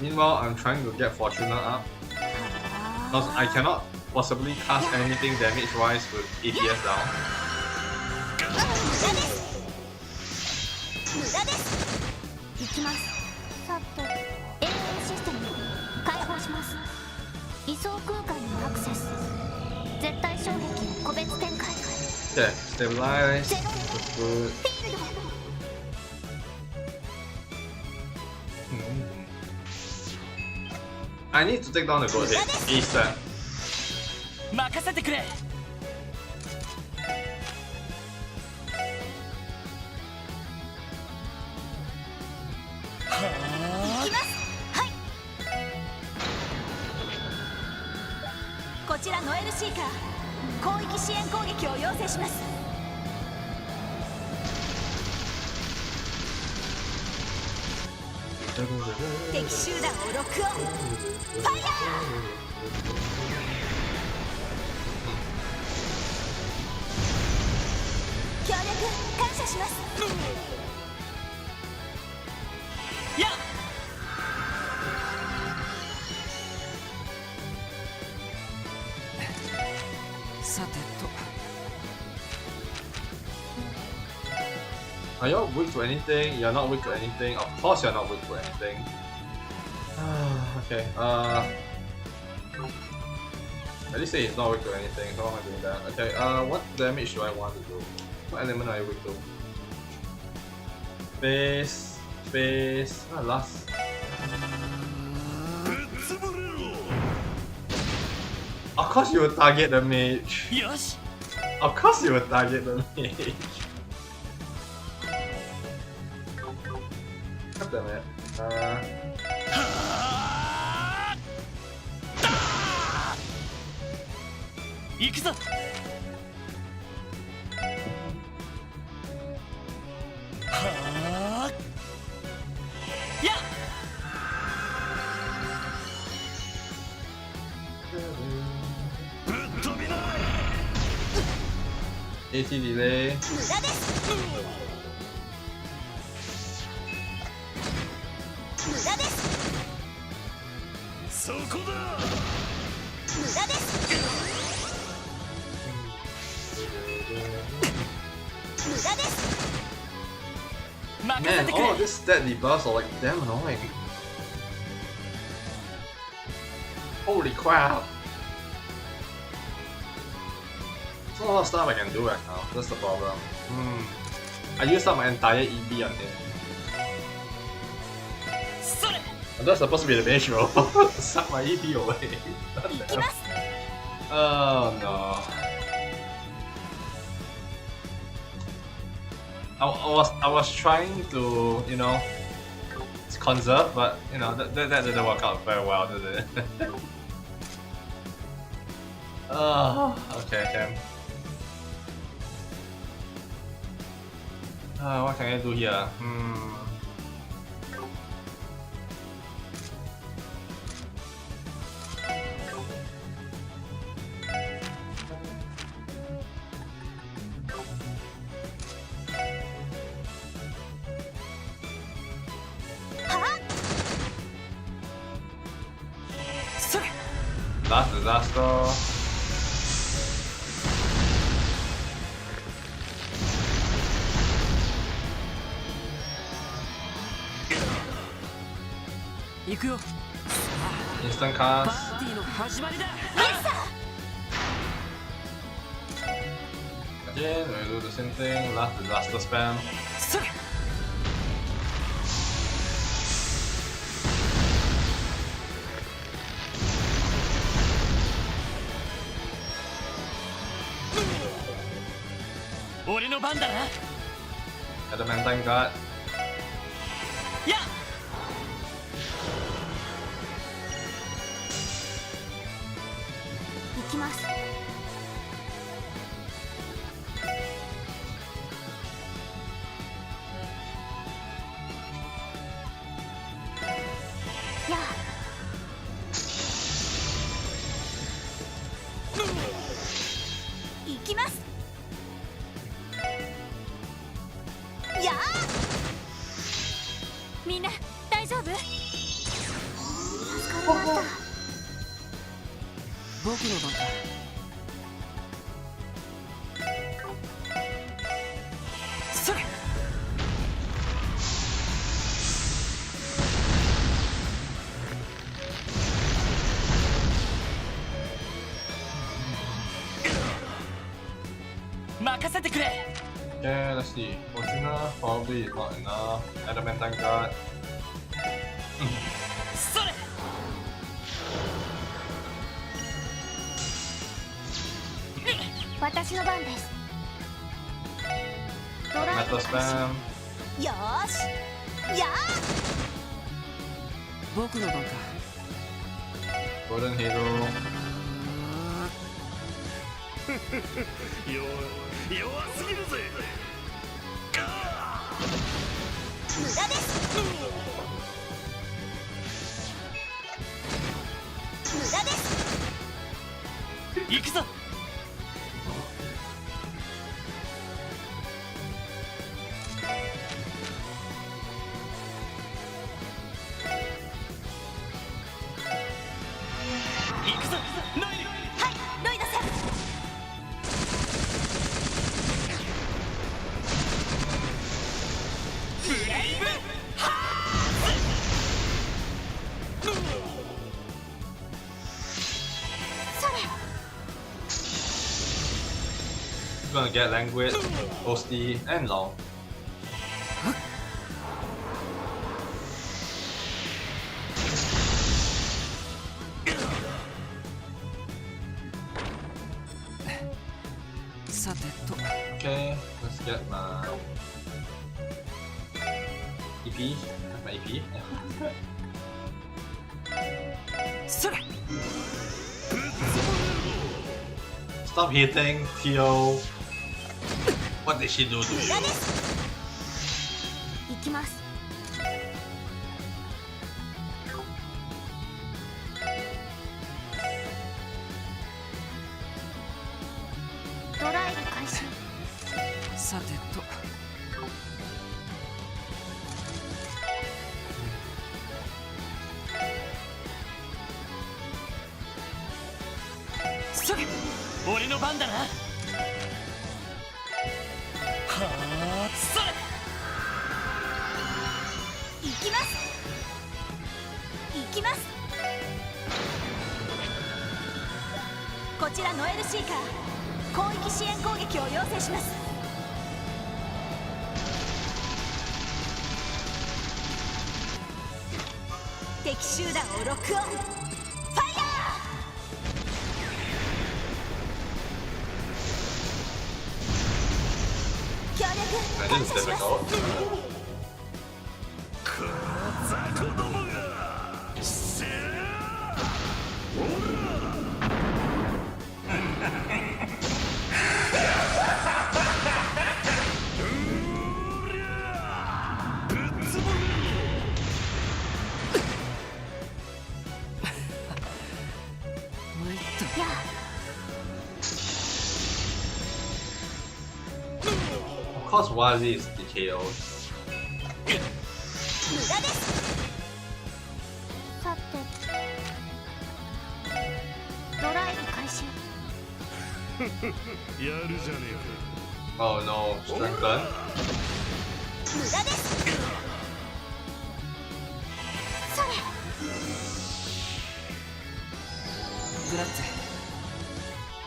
Meanwhile, I'm trying to get Fortuna up. Because I cannot possibly cast anything damage-wise with ATS down. 無駄です行きますさて AI システム開放します位相空間のアクセス絶対衝撃個別展開 Okay, stabilize. ゼロ That's good. フィールド I need to take down the goat head ASAP. 任せてくれ。行きますはいこちらノエルシーカー広域支援攻撃を要請します敵集団をロックオンファイヤー協力感謝しますやさてと Are you weak to anything? You're not weak to anything. Of course you're not weak to anything. Okay, at least say he's not weak to anything, so how am I doing that? Okay, what damage do I want to do? What element are you weak to? Space, space, last. Of course you would target the mage. よし。 Of course you would target the mage. God damn it. 行くぞ。はあ。や。ぶっ飛びな。 AT delay. 無駄です無駄ですそこだ。無駄です無駄です 任せ Man, てく all れ。 of these stat debuffs are like damn annoying. Holy crap! There's not a lot of stuff I can do right now. That's the problem. I used up my entire EB on him. それ。 And that's supposed to be the base roll. Suck my EP away. What the 行き hell? ます Oh no. I was trying to, you know, conserve, but you know that didn't work out very well, did it? Oh, okay. What can I do here? Last disaster. 行くよ。 Instant パ cast. ーティーの始まりだ。 Again, we'll do the same thing. Last disaster spam. それ。俺の番だな。 Adamantine guard. やっ。行きます。やあ。行きます。やあ。みんな大丈夫？助かりました。僕の番だ。それ。任せてくれ。 Okay, let's see. Fortuna probably is not enough. Adamantine guard. それ。私の番です。ドライ Metal ブ開始。 spam. よーし。やあ。僕の番か。 Golden Halo. 弱すぎるぜ。無駄です。無駄です。行くぞ。行くぞノイル。はい、ロイドさん。ブレイブハそれ。 Gonna get languid, toasty, and long. さてと。 Okay, let's get my EP. My EP. それ。 Stop hitting Tio. What did she do to 無 you? 駄です。行きます。ドライブ開始。さてと。それ。俺の番だな。はあ。それ。行きます。行きます。こちらノエルシーカー、広域支援攻撃を要請します。敵集団をロックオン。ファイヤー。協力 That 感 is 謝します。 difficult. この雑魚どもが。せー。ほら。ぶっつぼれ。 参った。やあ。 Of course, Wazzy is the KO. 無駄です。さて、ドライブ開始。やるじゃねえ Oh no, strength gun. 無駄です。それ。グラッツェ。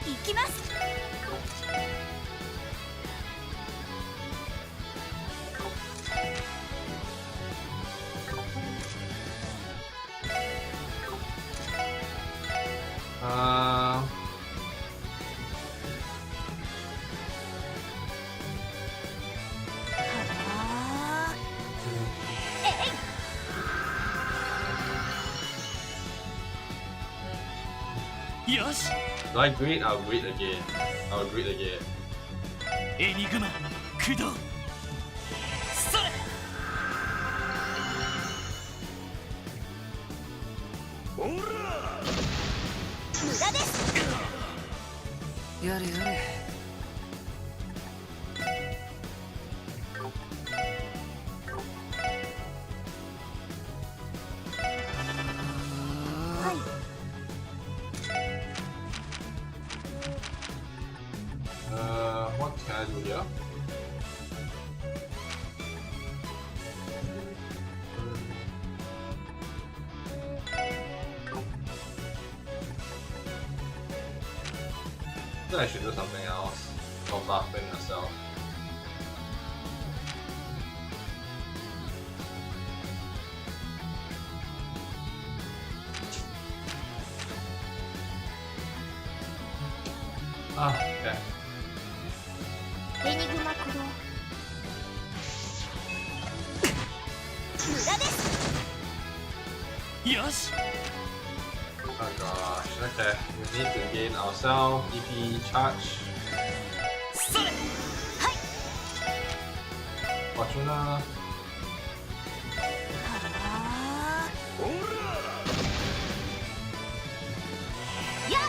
行きます。よし。 Do I greet? I'll greet again. I'll greet again. エニグマ駆動。それ。ほら無駄です。やれやれ。はい。What can I do here? Then I should do something else. Or buffing myself. Ah, okay. エニグマ駆動。無駄です。よし。 Oh gosh, okay. We need to gain ourselves EP charge. それ。 Fortuna. ほらやっ。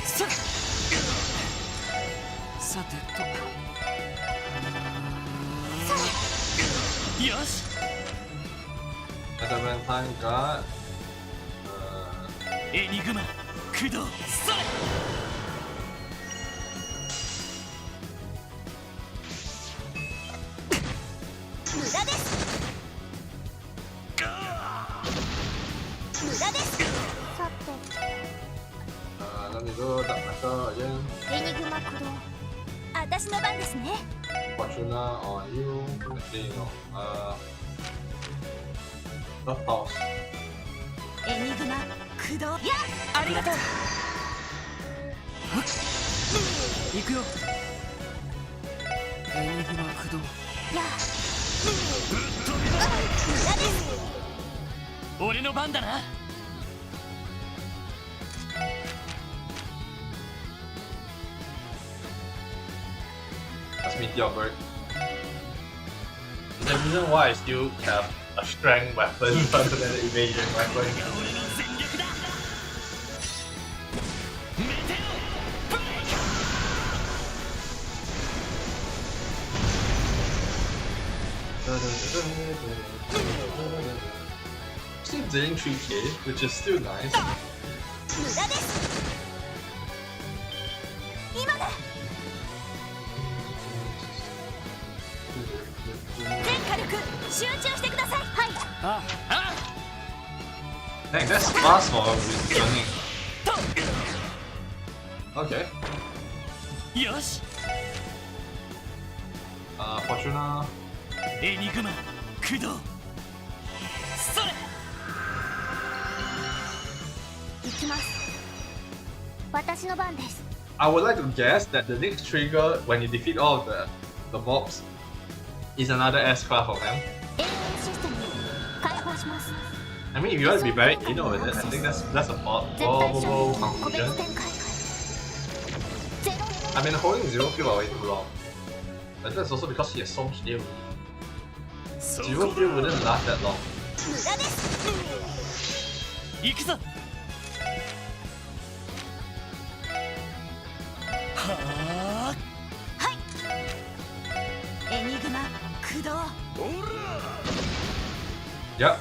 それ。さてと。よし。 Adamantine guard. エニグマ駆動。それ。無駄です。無駄です。さて、 Let me do that metal again. エニグマ駆動。私の番ですね。 Fortuna on you. Actually, no. The pulse. エニグマ駆動。やっ。ありがとう。行くよ。エニグマ駆動。やっ。無駄です。俺の番だな。 That's Meteor Bird. The reason why I still have a strength weapon rather than an evasion weapon. 俺の全力だ。メテオブレイク。 Still doing 3k, which is still nice. 無駄です。今だ。全火力集中してください。はい。ああ Dang, that's fast for running. Okay. よし。 Fortuna. エニグマ駆動。それ。行きます。私の番です。 I would like to guess that the next trigger when you defeat all of the mobs is another S-Craft of them. 永遠システム開放します。 I mean, if you want to be very in with it, I think that's a 絶対 plausible 衝撃の個別 conclusion. 展開。ゼロ。 I mean, holding zero kill away too long. But that's also because he has so much deal. そ Zero こ kill だ wouldn't last that long. 無駄です。行くぞ。はあ。はい。エニグマ駆動。ほら Yep.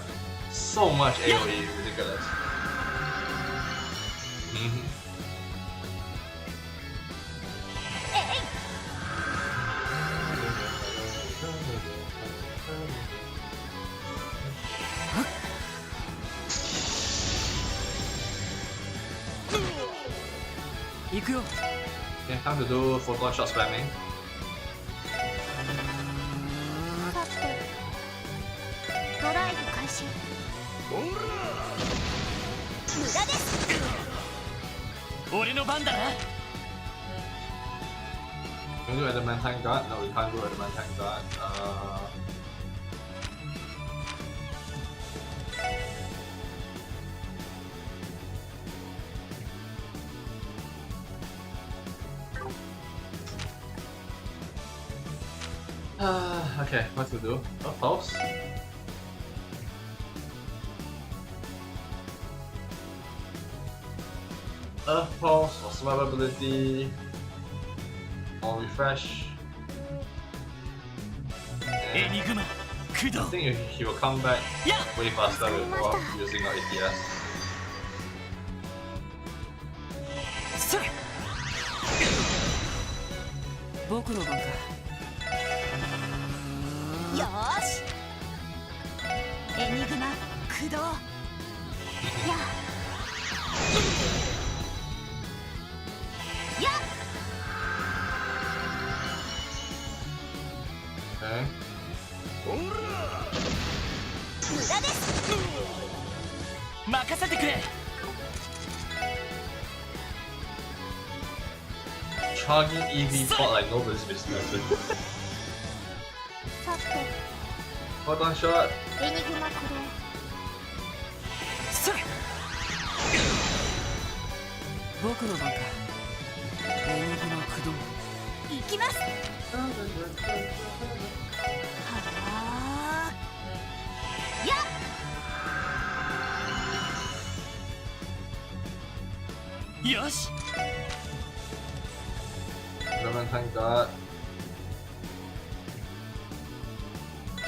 So much AoE, ridiculous. Mhm. えい。行くよ。 Okay, time to do photon shot spamming. さてドライブ開始。無駄です。俺の番だな。 Can we do adamantine guard? No, we can't do adamantine guard. Okay, what to do? A pulse? A pulse or survivability or refresh. エ And ニグマ駆動 I think he will come back Yeah. way faster without using our ATS. それ僕の番か。よーしエニグマ駆動。やや Okay. 無駄です。任せてくれ。 Charging EV pot like nobody's business. さて Photon shot. エニグマ駆動。それ僕の番か。エニグマ駆動。行きます。はあ。やっ。よし Adamantine guard. は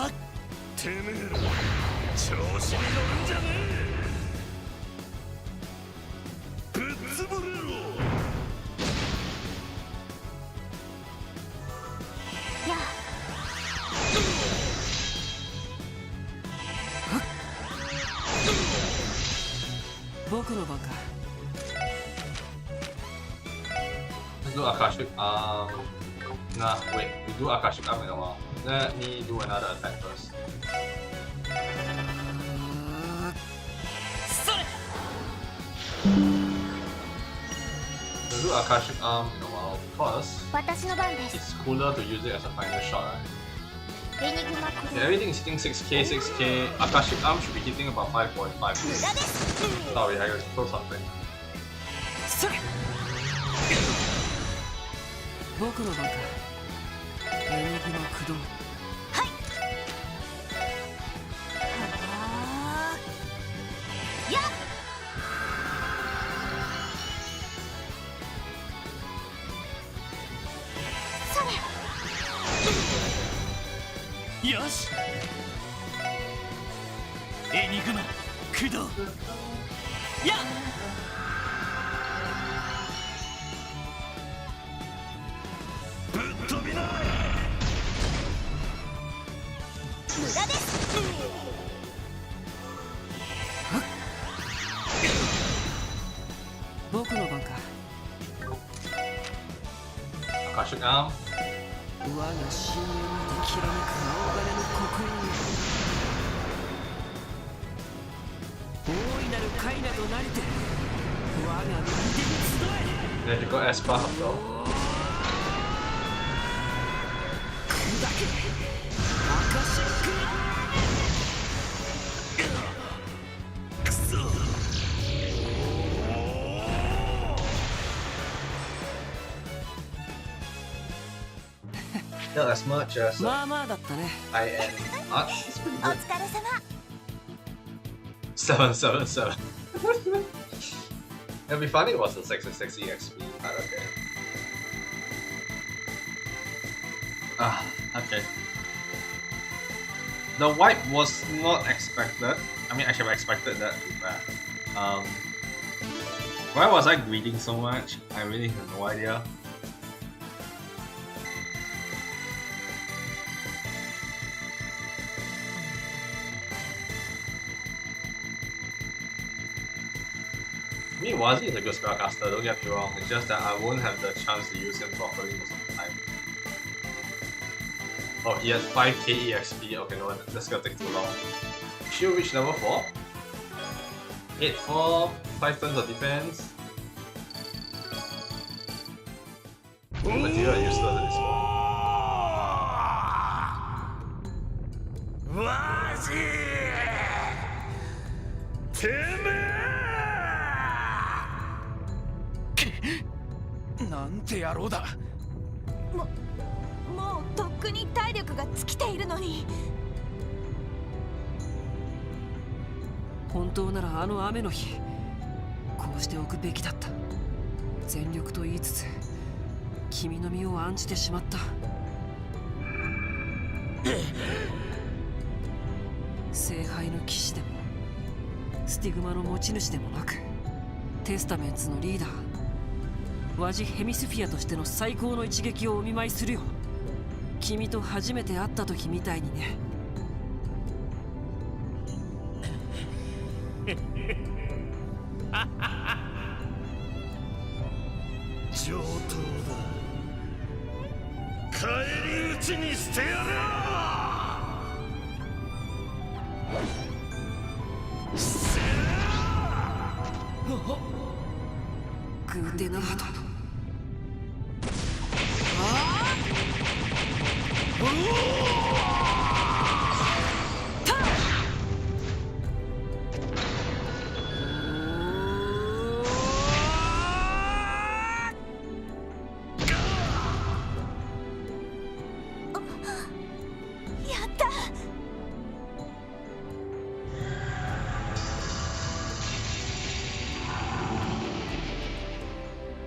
あてめえら調子に乗るんじゃねえ。ぶっ潰れろ。や僕の番か。 Let's do Akashic Arm. Nah, wait. We do Akashic Arm in a while. Let me do another attack first. それ We'll do Akashic Arm in a while because 私の番です。 it's cooler to use it as a final shot, right? エニグマ駆 Okay, 動。 everything is hitting 6k, 6k. Akashic Arm should be hitting about 5.5. 無駄です。 Sorry, I throw something. それ僕の番か。エニグマ駆動。はあ。やっ。それよしエニグマ駆動やっぶっ飛びな。無駄です。僕の番か。 Akashic Arm. 我が深淵にてきらめく青金の刻印よ。大いなる貝などなりて我が右手に集え。 Magical Esper though. 砕けアカシック。くそ。 Not as much as まあまあだったね。 I am. It's pretty お good. 疲れ様。 777. It'd be funny if it was a 66 EXP, but okay. Okay. The wipe was not expected. I mean, I should have expected that too bad. Why was I greeting so much? I really have no idea. I mean, Wazi is a good spellcaster, don't get me wrong. It's just that I won't have the chance to use him properly most of the time. Oh, he has 5k EXP. Okay, no, that's gonna take too long. Shield reach level 4. 8-4, 5 turns of defense. Material useless at this point. わしてめえなんて野郎だ。もうとっくに体力が尽きているのに。本当ならあの雨の日こうしておくべきだった。全力と言いつつ君の身を案じてしまった。聖杯の騎士でもスティグマの持ち主でもなく、テスタメンツのリーダーワジ・ヘミスフィアとしての最高の一撃をお見舞いするよ。君と初めて会った時みたいにね。上等だ。返り討ちにしてやる。せグーテナード。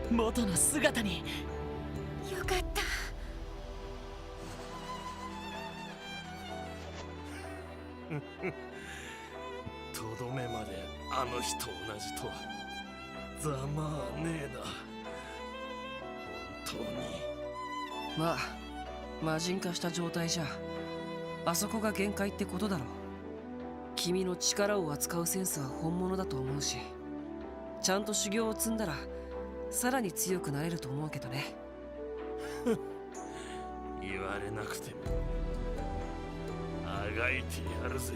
元の姿に。よかった。とどめまであの日と同じとはざまあねえな。本当に。まあ魔人化した状態じゃあそこが限界ってことだろう。君の力を扱うセンスは本物だと思うし、ちゃんと修行を積んだらさらに強くなれると思うけどね。言われなくてもあがいてやるぜ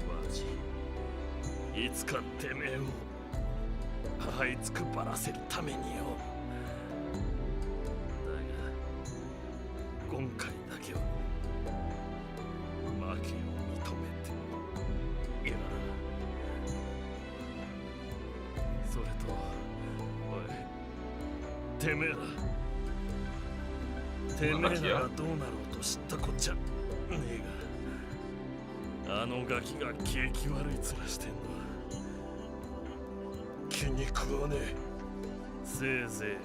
マジ。いつかてめえを這いつくばらせるためによ。だが今回だけは負けを認めてやる。それとおいてめえらがどうなろうと知ったこっちゃねえが、あのガキが景気悪い面してんのは気に食わねえ。せいぜい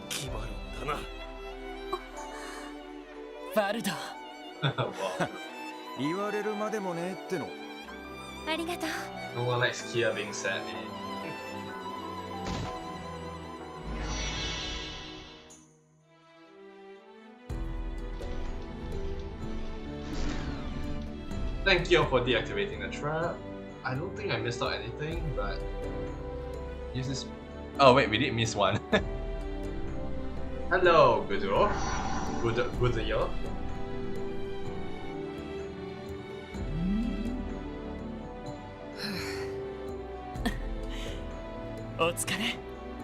決まるんだな。バルド。言われるまでもねっての。ありがとう。 No one likes Kia being sad, man. Thank you for deactivating the trap. I don't think I missed out anything, but use this. Oh wait, we did miss one. Hello, Gudro. Gudro. お疲れ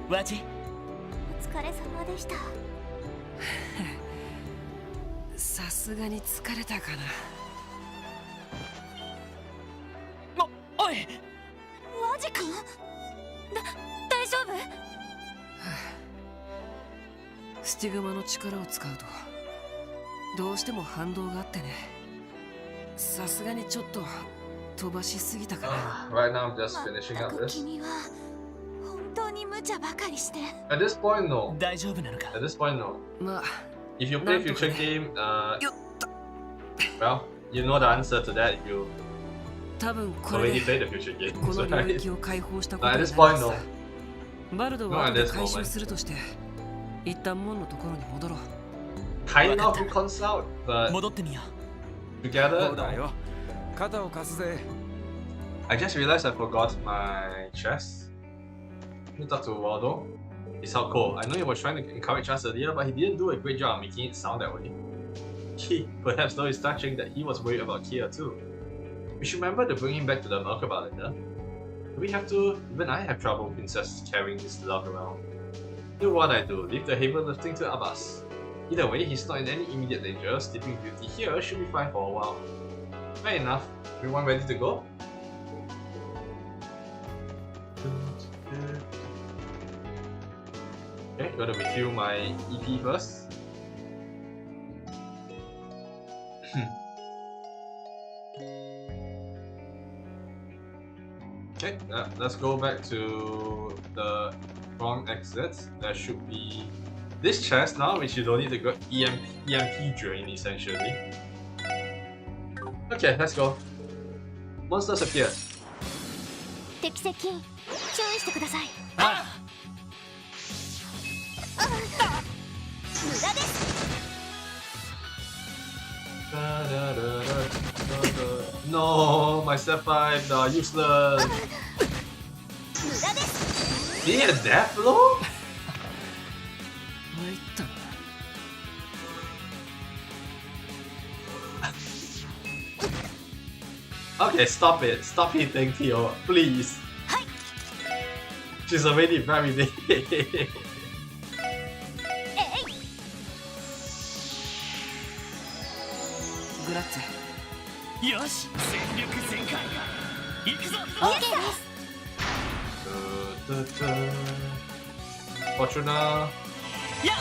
ワジ。お疲れ様でした。さすがに疲れたかな。おいワジ君、大丈夫？スティグマの力を使うとどうしても反動があってね。さすがにちょっと飛ばしすぎたかな。 Right now I'm just finishing up this. 君は本当に無茶ばかりして。 At this point, no. 大丈夫なのか。 At this point, no. まあ If you play future game, よっと。 well, you know the answer to that if you 多分これ already で played the future こ games, の領 right? 域を解放したこと At にな this り point, ます no. さ。バルド No, は at 後で this 回収 moment. するとして一旦門のところに戻ろう。 Kind of reconciled, but 戻ってみよ together, そうだ no. よ。肩を貸すぜ。 I just realized I forgot my chest. Let me talk to Waldo. It's how cool. I know he was trying to encourage us earlier, but he didn't do a great job of making it sound that way. Perhaps though it's touching that he was worried about Kia too. We should remember to bring him back to the Merkaba later. Do we have to? Even I have trouble Princess carrying this log around. Do what I do, leave the heavy lifting to Abbas. Either way, he's not in any immediate danger. Sleeping Beauty here should be fine for a while. Fair enough. Everyone ready to go? Okay, gotta refill my EP first. Okay, let's go back to the wrong exit. There should be this chest now, which you don't need to go EMP drain essentially. Okay, let's go. Monsters appear. 敵接近注意してください。あ無駄です。 No, my step 5 are useless. 無駄です。 Did he have that blow? 参ったな。 Okay, stop it. Stop hitting Theo, please. She's already very big. グラッツェ。よし全力全開行くぞ OK です。 Fortuna. や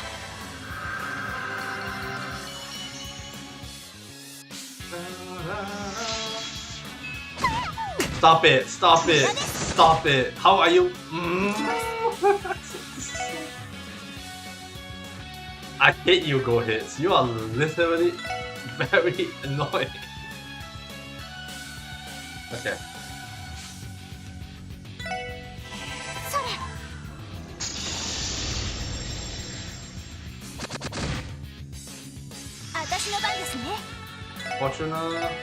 Stop it! Stop it! Stop it! How are you? I hate you, go hits. You are literally very annoying. Okay. それ。私の番ですね。 Fortuna. やっ。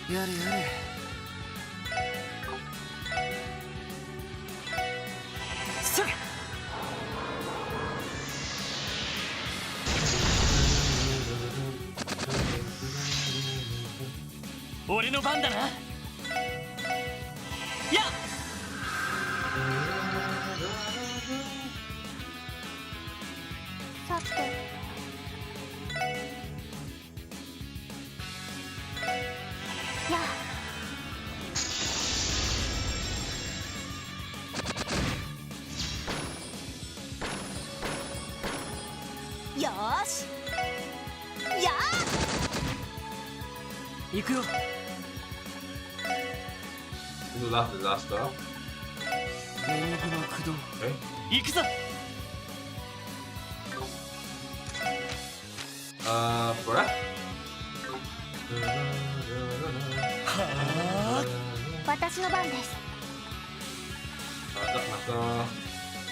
やれやれ。それ 俺の番だなやっ さて。やあ。 よーし。やあ。 行くよ。 This is the last disaster. エニグマ駆動。 Okay. 行くぞ Breath. 私の番です。 Dark Matter.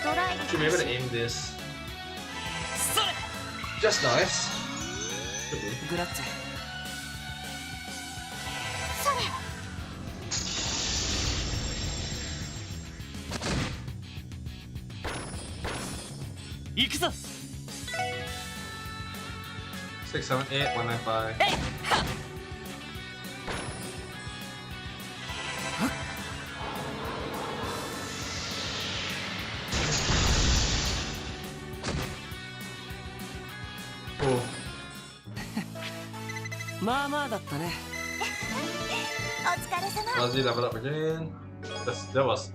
ドライ Should be able to aim this. それ Just nice. Could be. グラッツェ。それ。 行くぞ 6, 7, 8, 195. えいはっ Oh. まあまあだったね。お疲れ様。 Ozzy level up again. That was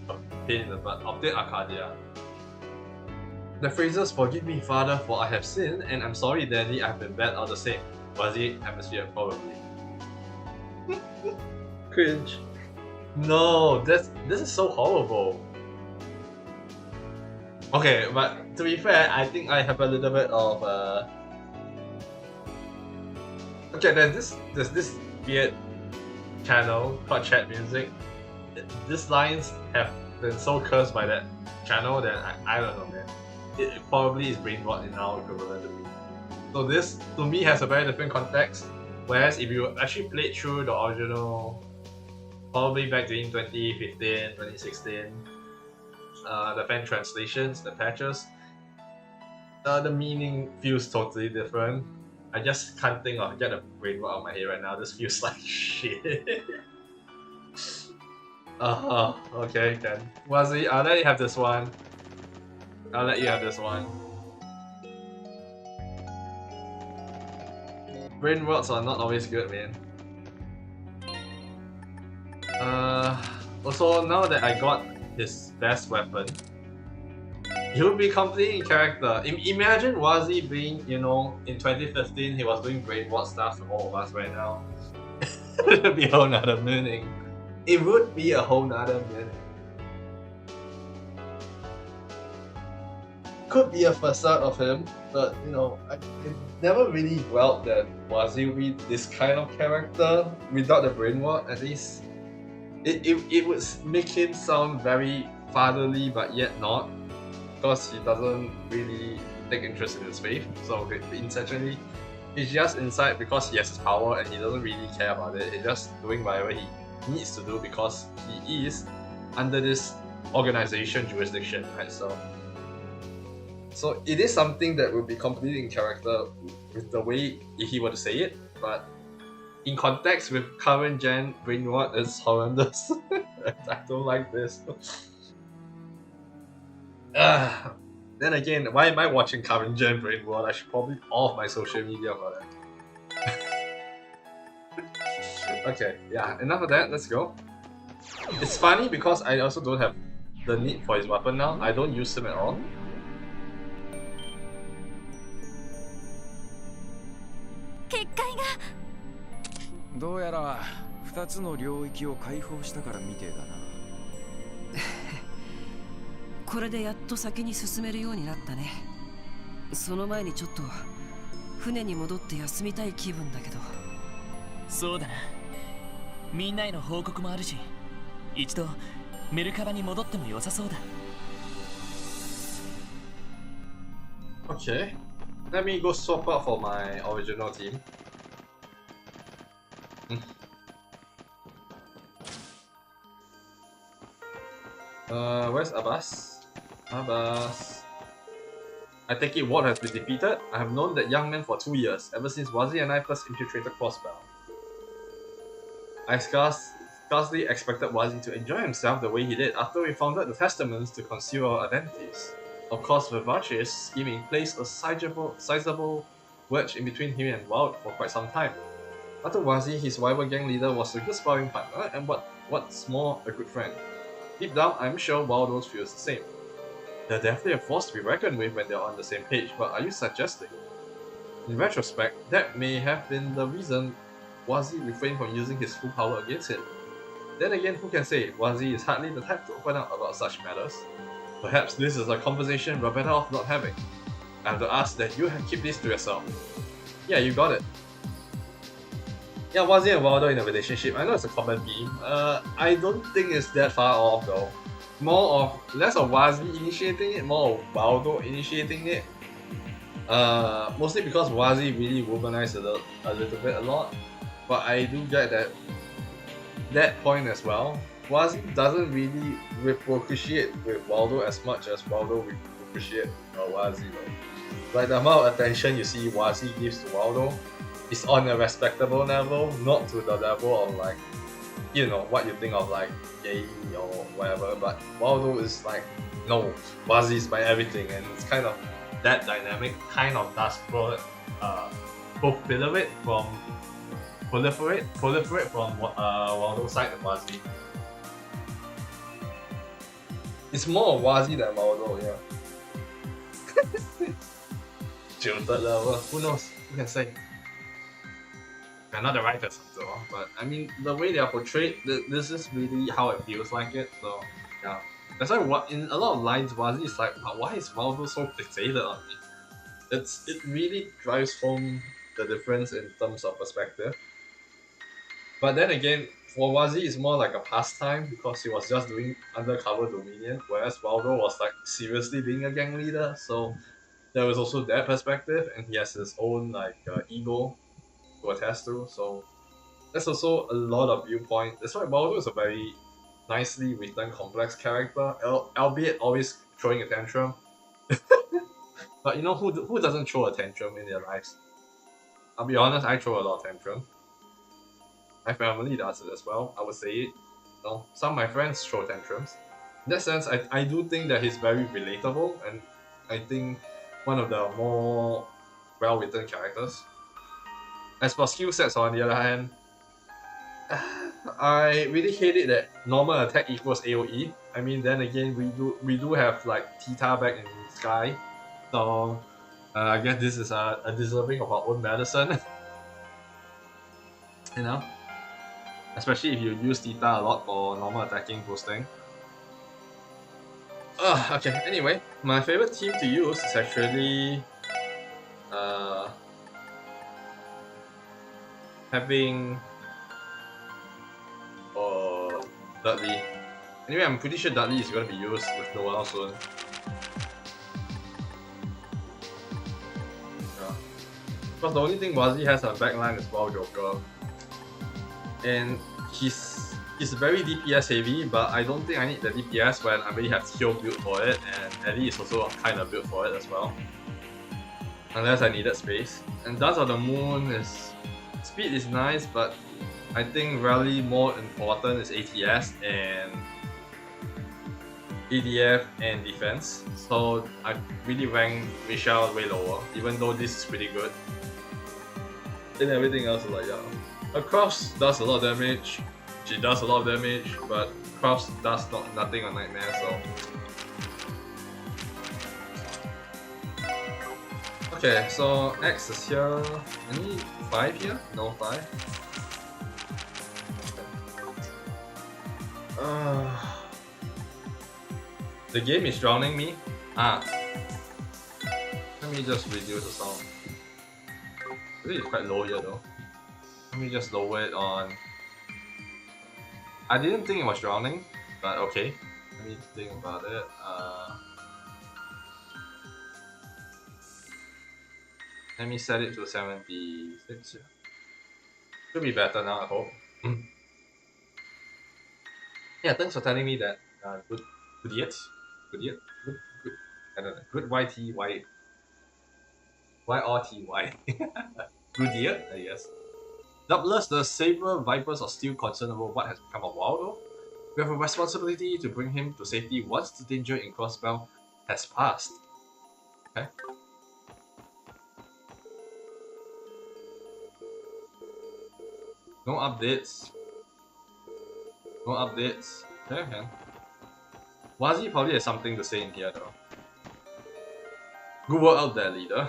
a pain in the butt. Update Arcadia. The phrases "Forgive me, Father, for I have sinned," and "I'm sorry, Daddy, I've been bad" are the same. Fuzzy atmosphere, probably. Cringe. No, this is so horrible. Okay, but to be fair, I think I have a little bit of okay, there's this weird channel called Chat Music. These lines have been so cursed by that channel that I don't know, man. It probably is brain rot in our equivalent to me. So this, to me, has a very different context. Whereas if you actually played through the original, probably back in 2015, 2016, the fan translations, the patches, the meaning feels totally different. I just can't get a brain out of my head right now. This feels like shit. Okay then. Wazi, I'll let you have this one. Brain rots are not always good, man. Also, now that I got his best weapon, he would be completely in character. Imagine Wazi being, in 2015, he was doing brain rot stuff to all of us right now. It would be a whole nother meaning. It would be a whole nother meaning. Could be a facade of him, but I never really felt that Wazi would be this kind of character without the brain rot. At least it would make him sound very fatherly, but yet not, because he doesn't really take interest in his faith. So essentially, he's just inside because he has his power and he doesn't really care about it. He's just doing whatever he needs to do because he is under this organization jurisdiction, right? So it is something that would be completely in character with the way he were to say it, but in context with current gen brain rot is horrendous. I don't like this. Then again, why am I watching current gen brain rot? I should probably off my social media for that. Okay, yeah, enough of that, let's go. It's funny because I also don't have the need for his weapon now. I don't use him at all. 結界がどうやら2つの領域を解放したからみてえだな。これでやっと先に進めるようになったね。その前にちょっと船に戻って休みたい気分だけど。そうだな。みんなへの報告もあるし、一度メルカバに戻っても良さそうだ。Okay, let me go swap out for my original team. Where's Abbas? Abbas. I take it Wald has been defeated. I have known that young man for 2 years, ever since Wazi and I first infiltrated Crossbow. I scarcely expected Wazi to enjoy himself the way he did after we found out the testaments to conceal our identities. Of course, Vivace's scheming placed a sizable wedge in between him and Wald for quite some time. After Wazi, his rival gang leader, was a good sparring partner and what's more, a good friend. Deep down, I'm sure Waldo feels the same. They're definitely a force to be reckoned with when they're on the same page, but are you suggesting? In retrospect, that may have been the reason Wazi refrained from using his full power against him. Then again, who can say? Wazi is hardly the type to open up about such matters. Perhaps this is a conversation we're better off not having. I have to ask that you keep this to yourself. Yeah, you got it. Yeah, Wazi and Waldo in a relationship. I know it's a common theme. I don't think it's that far off though. Less of Wazi initiating it, more of Waldo initiating it. Mostly because Wazi really womanized a little bit a lot. But I do get that point as well. Wazi doesn't really reciprocate with Waldo as much as Waldo reciprocate Wazi though. Like the amount of attention you see Wazi gives to Waldo is on a respectable level, not to the level of like, what you think of like gay or whatever, but Waldo is like, no, Wazi is my everything, and it's kind of that dynamic kind of does both proliferate from Waldo's side and Wazi. It's more of Wazi than Waldo, yeah. Jilted lover, who knows? Who can say? They're not the writers after all, but I mean, the way they are portrayed, this is really how it feels like it, so yeah. That's why in a lot of lines, Wazi is like, why is Waldo so fixated on me? It really drives home the difference in terms of perspective. But then again, for Wazi, it's more like a pastime because he was just doing undercover dominion, whereas Waldo was like seriously being a gang leader. So there was also that perspective, and he has his own like ego to attest to. So there's also a lot of viewpoint. That's why Waldo is a very nicely written, complex character, albeit always throwing a tantrum. But you know who doesn't throw a tantrum in their lives? I'll be honest, I throw a lot of tantrum. My family does it as well. I would say it. You know, some of my friends throw tantrums. In that sense, I do think that he's very relatable, and I think one of the more well-written characters. As for skill sets, on the other hand, I really hate it that normal attack equals AoE. I mean, then again, we do have like Tita back in Sky, so I guess this is a deserving of our own medicine. You know, especially if you use Tita a lot for normal attacking boosting. Okay. Anyway, my favorite team to use is actually having Dudley. Anyway, I'm pretty sure Dudley is going to be used with Noel soon. Yeah. Because the only thing Wazzy has on backline is Wild Joker. And he's very DPS heavy, but I don't think I need the DPS when I already have Teal built for it, and Ellie is also kind of built for it as well. Unless I needed space. And Dance of the Moon is... Speed is nice, but I think really more important is ATS and ADF and defense. So I really rank Michelle way lower, even though this is pretty good. And everything else is like, yeah. Cross does a lot of damage, she does a lot of damage, but Cross does nothing on Nightmare, so... Okay, so X is here. Any 5 here? No 5. The game is drowning me. Let me just reduce the sound. I think it's quite low here though. Let me just lower it on. I didn't think it was drowning, but okay. Let me think about it. Let me set it to 76. Should be better now, I hope. Yeah, thanks for telling me that. Good idiot. Good. I don't know. Good YTY. YRTY. Good idiot, I guess. Doubtless, the Saber Vipers are still concerned about what has become of Waldo. We have a responsibility to bring him to safety once the danger in Crossbell has passed. Okay. No updates. No updates. Okay, man. Wazzy probably has something to say in here though. Good work out there, leader.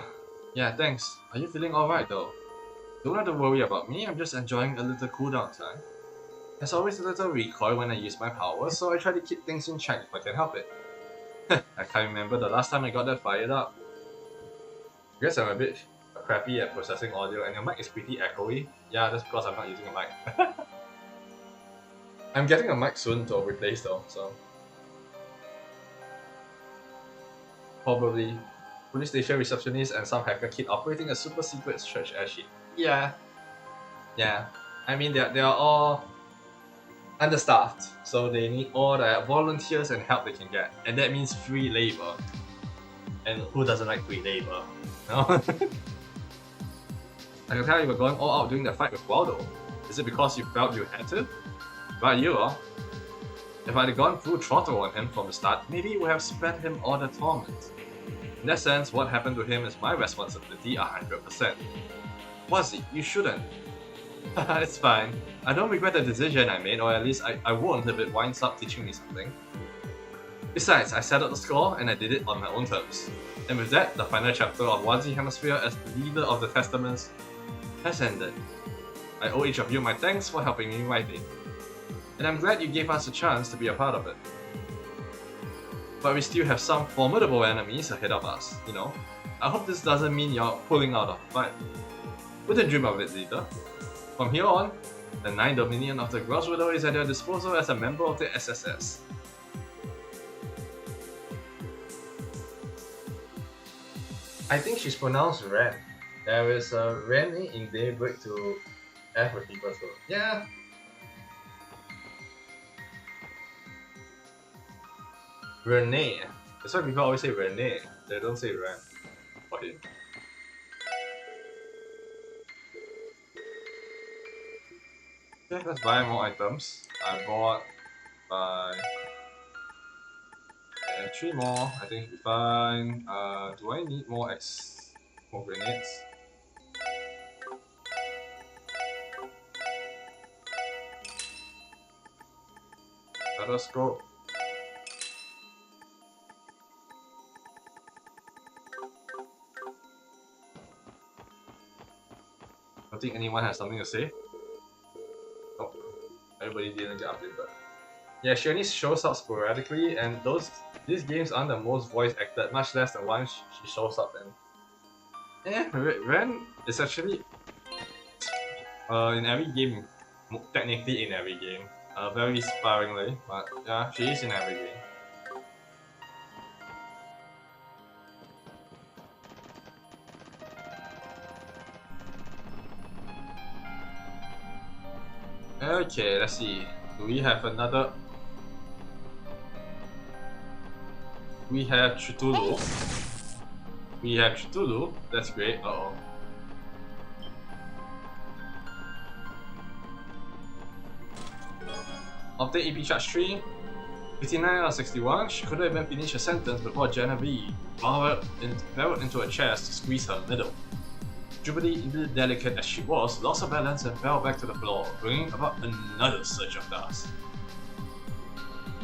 Yeah, thanks. Are you feeling alright though? Don't have to worry about me, I'm just enjoying a little cooldown time. There's always a little recoil when I use my powers, so I try to keep things in check if I can help it. I can't remember the last time I got that fired up. I guess I'm a bit crappy at processing audio and your mic is pretty echoey. Yeah, that's because I'm not using a mic. I'm getting a mic soon to replace though, so... Probably. Police station receptionist and some hacker kid operating a super secret church airship. Yeah. I mean, they are all understaffed, so they need all the volunteers and help they can get, and that means free labor. And who doesn't like free labor? No? I can tell you were going all out during the fight with Waldo. Is it because you felt you had to? But you are. If I had gone full throttle on him from the start, maybe it would have spared him all the torment. In that sense, what happened to him is my responsibility 100%. Wazzy, you shouldn't. It's fine. I don't regret the decision I made, or at least I won't if it winds up teaching me something. Besides, I settled the score and I did it on my own terms. And with that, the final chapter of Wazzy Hemisphere as the leader of the Testaments has ended. I owe each of you my thanks for helping me write it. And I'm glad you gave us a chance to be a part of it. But we still have some formidable enemies ahead of us, you know. I hope this doesn't mean you're pulling out of the fight. Wouldn't dream of it, leader. From here on, the 9th Dominion of the Gross Widow is at your disposal as a member of the SSS. I think she's pronounced Ren. There is a Rennie in Daybreak to F with people, so yeah. Renee. That's why people always say Renee. They don't say Ren for him. Okay, let's buy more items. I bought and 3 more. I think should be fine. Do I need more more grenades? Stethoscope. I don't think anyone has something to say. Oh, everybody didn't get updated. Yeah, she only shows up sporadically, and these games aren't the most voice acted, much less the one she shows up in. Yeah, Ren is actually in every game, technically in every game, very sparingly, but yeah, she is in every game. Okay, let's see. Do we have another? We have Cthulhu. We have Cthulhu. That's great. Uh-oh. After EP charge 3, 59 out of 61, she couldn't even finish a sentence before Genevieve barreled into a chest to squeeze her middle. Jubilee, delicate as she was, lost her balance and fell back to the floor, bringing about another surge of dust.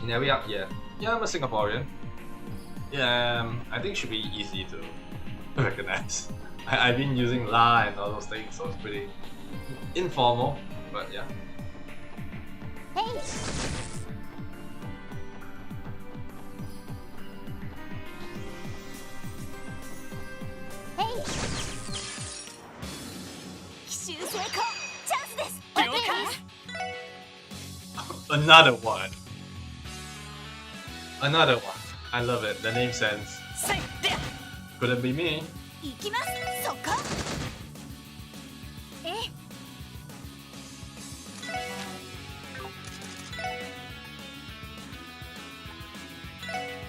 In every up, yeah, I'm a Singaporean. Yeah, I think it should be easy to recognize. I've been using la and all those things, so it's pretty informal, but yeah. Hey! Hey! 奇襲成功！チャンスです！ Another one. Another one. I love it. The name sense. Couldn't be me. 行きます！そこ！え？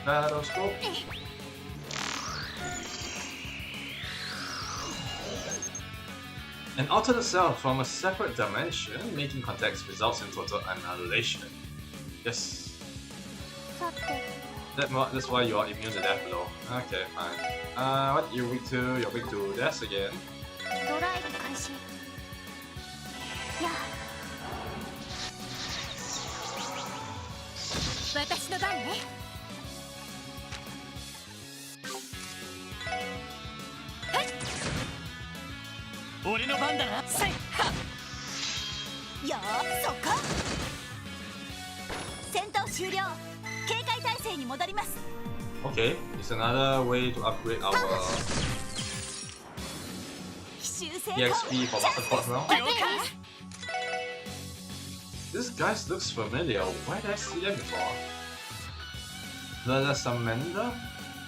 Stethoscope. An alternate self from a separate dimension, making contacts results in total annihilation. Yes. さて。 That's why you are immune to death blow. Okay, fine. What you weak to? You're weak to death again. ドライブ開始。やあ。私の番ね。はい。俺の番だな。せいは。よー、そこ。戦闘終了。警戒態勢に戻ります。 Okay, it's another way to upgrade our 奇襲成功。 EXP for Master Quartz now. 了解。 This guy looks familiar. Where did I see them before? Versamender?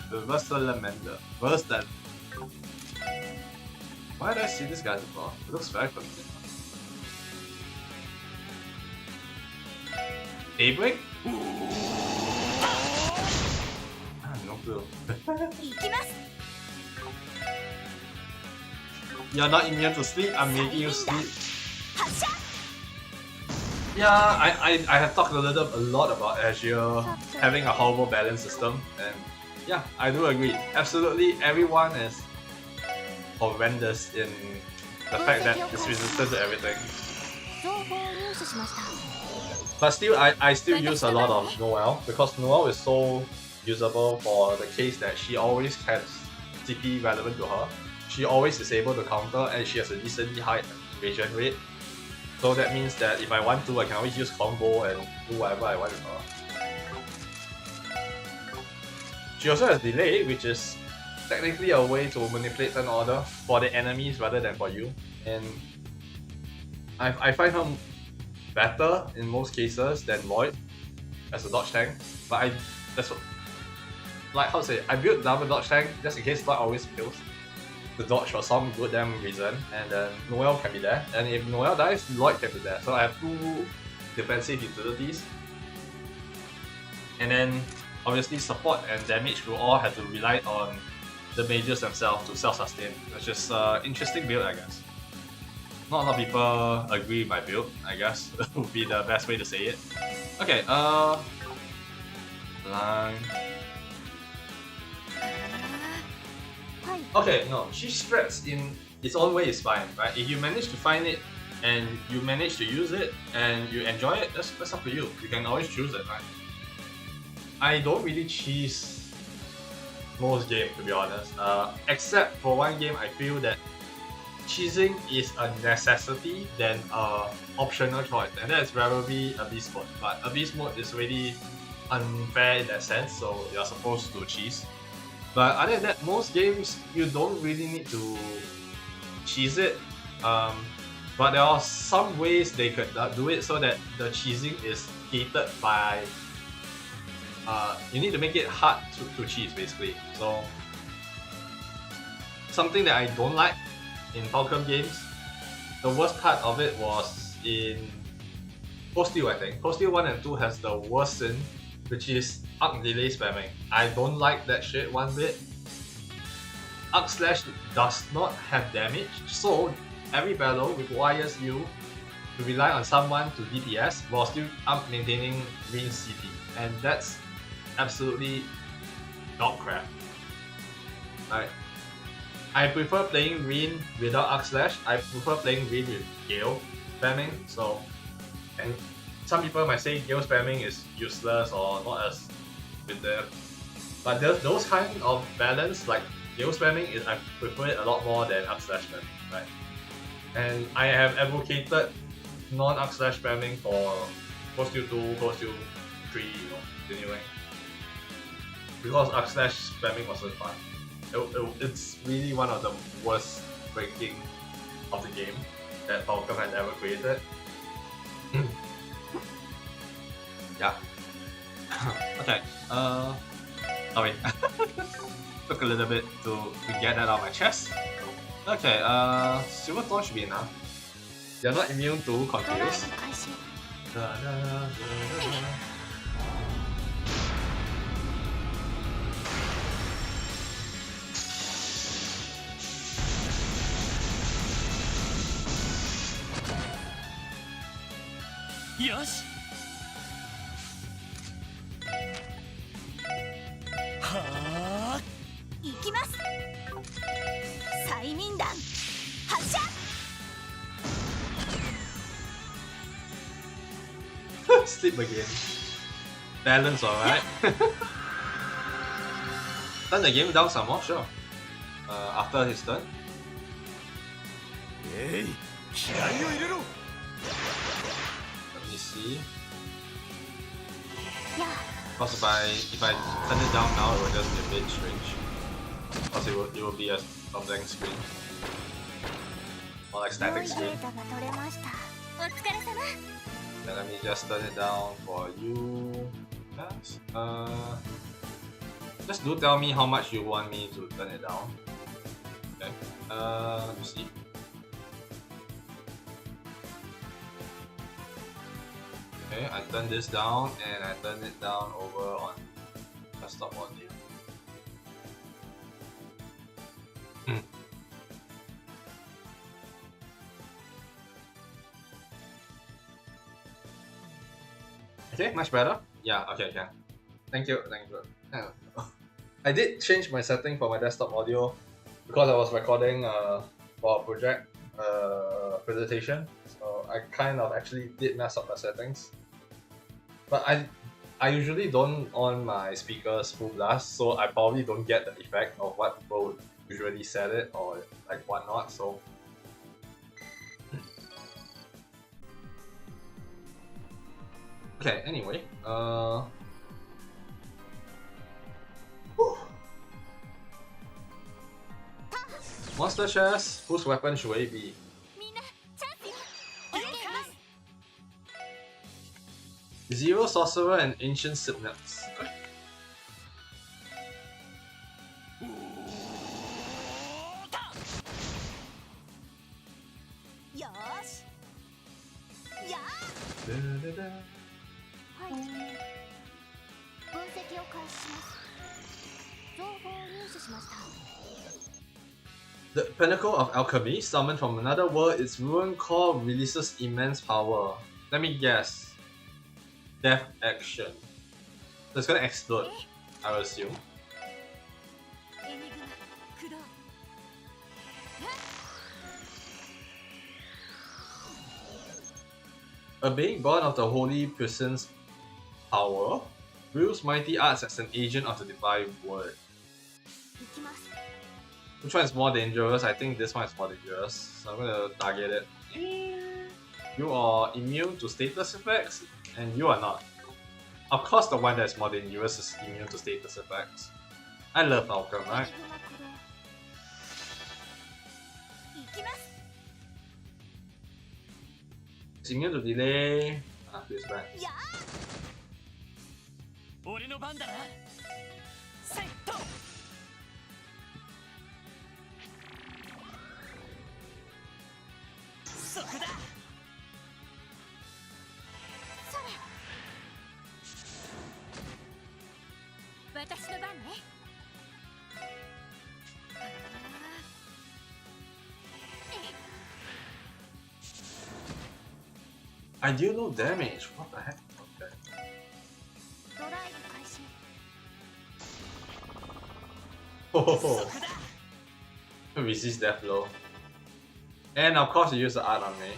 Versalamender. Versal. Why did I see this guy before? It looks very familiar. Daybreak? No clue. 行きます。 You're not immune to sleep, I'm making you sleep. 発射。 Yeah, I have talked a lot about Azure having a horrible balance system, and yeah, I do agree. Absolutely, everyone is horrendous in the fact that it's resistant to everything. 情報を入手しました。 But still, I still use a lot of Noelle because Noelle is so usable for the case that she always has TP relevant to her. She always is able to counter, and she has a decently high evasion rate. So that means that if I want to, I can always use combo and do whatever I want with her. She also has delay, which is technically a way to manipulate turn order for the enemies rather than for you. And I find her better in most cases than Lloyd as a dodge tank. But that's what, like how to say, I built double dodge tank just in case Lloyd always fails. to dodge for some good damn reason, and then Noel can be there. And if Noel dies, Lloyd can be there. So I have two defensive utilities. And then obviously support and damage will all have to rely on the mages themselves to self-sustain, which is an interesting build, I guess. Not a lot of people agree with my build, I guess. Would be the best way to say it. Okay, line. Okay, no, cheese strats in its own way is fine, right? If you manage to find it and you manage to use it and you enjoy it, that's up to you. You can always choose it, right? I don't really cheese most games, to be honest. Except for one game, I feel that cheesing is a necessity than a optional choice, and that's probably Abyss mode. But Abyss mode is really unfair in that sense, so you're supposed to cheese. But other than that, most games you don't really need to cheese it. But there are some ways they could do it so that the cheesing is gated by. You need to make it hard to cheese, basically. So something that I don't like in Falcon games, the worst part of it was in Cold Steel, I think. Cold Steel 1 and 2 has the worst sin, which is arc delay spamming. I don't like that shit one bit. Arc slash does not have damage, so every battle requires you to rely on someone to DPS while still maintaining green CP, and that's absolutely dog crap. Right. I prefer playing Green without Arc Slash. I prefer playing Green with Gale spamming. So, and some people might say Gale spamming is useless or not as with them. But those kind of balance, like Gale spamming, I prefer it a lot more than Arc Slash spamming, right? And I have advocated non-Arc Slash spamming for Cold Steel 2, Cold Steel 3, anyway. Because Arc Slash spamming wasn't fun. It's really one of the worst breaking of the game that Falcon had ever created. Yeah. Okay. Sorry. Took a little bit to get that out of my chest. Okay, Silver Thorn should be enough. They're not immune to confuse. Yosh! はあ行きます。催眠弾発射。Sleep again. Balance, alright. Turn the game down some more, sure. After his turn. えい、気合を入れろ。 Let me see. や Because if I turn it down now, it will just be a bit strange. Because it will be a blank screen. Or like 良 static いデ screen. ータが取れました。お疲れ様。 Then let me just turn it down for you guys. Just do tell me how much you want me to turn it down. Okay. Let me see. Okay, I turn this down and I turn it down over on desktop audio. Okay, much better. Yeah, okay. Thank you. I did change my setting for my desktop audio because I was recording for a project presentation. So I kind of actually did mess up my settings. But I usually don't on my speakers full blast, so I probably don't get the effect of what people would usually set it or like whatnot. So okay, anyway, Monster chest, whose weapon should it be? みんなチャンスよ。お願いします。 Zero Sorcerer and Ancient Synapse. よーしやー Da-da-da. はい分析を開始します情報を入手しました The pinnacle of alchemy, summoned from another world, its ruined core releases immense power. Let me guess. Death action. So it's gonna explode, I would assume. エニグマ駆動 A being born of the holy person's power, wields mighty arts as an agent of the divine word. いきます Which one is more dangerous? I think this one is more dangerous. So I'm gonna target it. You are immune to status effects, and you are not. Of course, the one that's more dangerous is immune to status effects. I love Falcon, エ right? ニグマ駆動いきます It's immune to delay. Ah, feels bad. や俺の番だなセットそこだそれ私の番ね I deal no damage. What the heck? Okay. ドライブ開始 Oh, resist death blow. And of course, you use the art on me.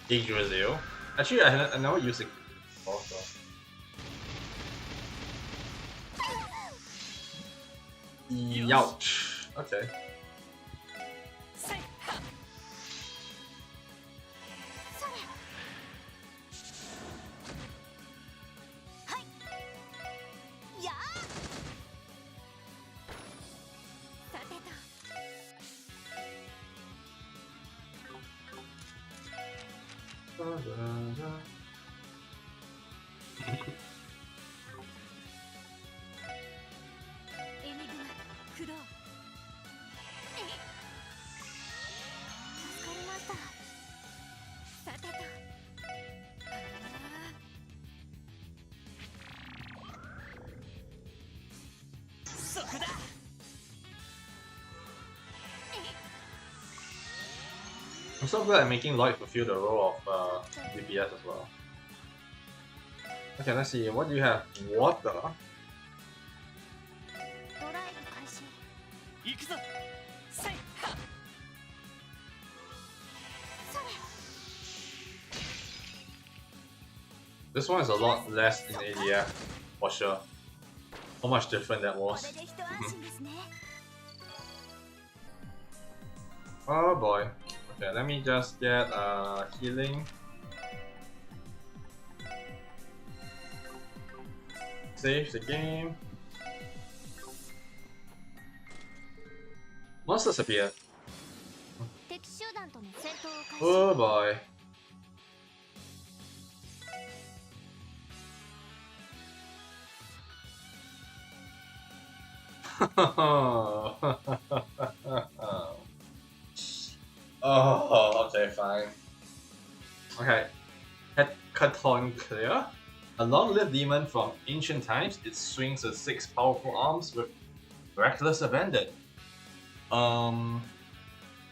Yggdrasil. Actually, I never used it before, so. Youch. Okay. セッハそれはいやーさてと エニグマ駆動助かりましたさてとそこだ I'm so good at making Lloyd fulfill the role of DPS as well. Okay, let's see. What do you have? Water. ドライブ開始行くぞセッハそれ This one is a lot less in ADF, for sure. How much different that こ was. れで一安心ですね Oh boy. Okay, let me just get healing. Save the game. Monsters appear. 敵集団との戦闘を開始 Oh boy. Oh, okay, fine. Okay. Hecaton Clear. A long-lived demon from ancient times, it swings its 6 powerful arms with reckless abandon.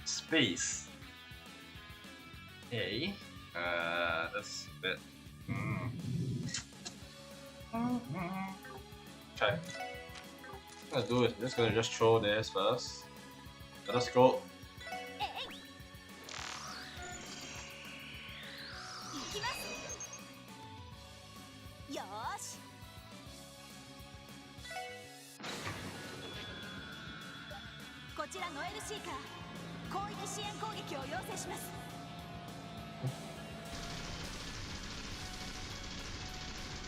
Space. A. That's a bit. Okay. What I'm gonna do is I'm just gonna throw this first. Let us go. 行きますよーしこちらノエルシーカー広域支援攻撃を要請します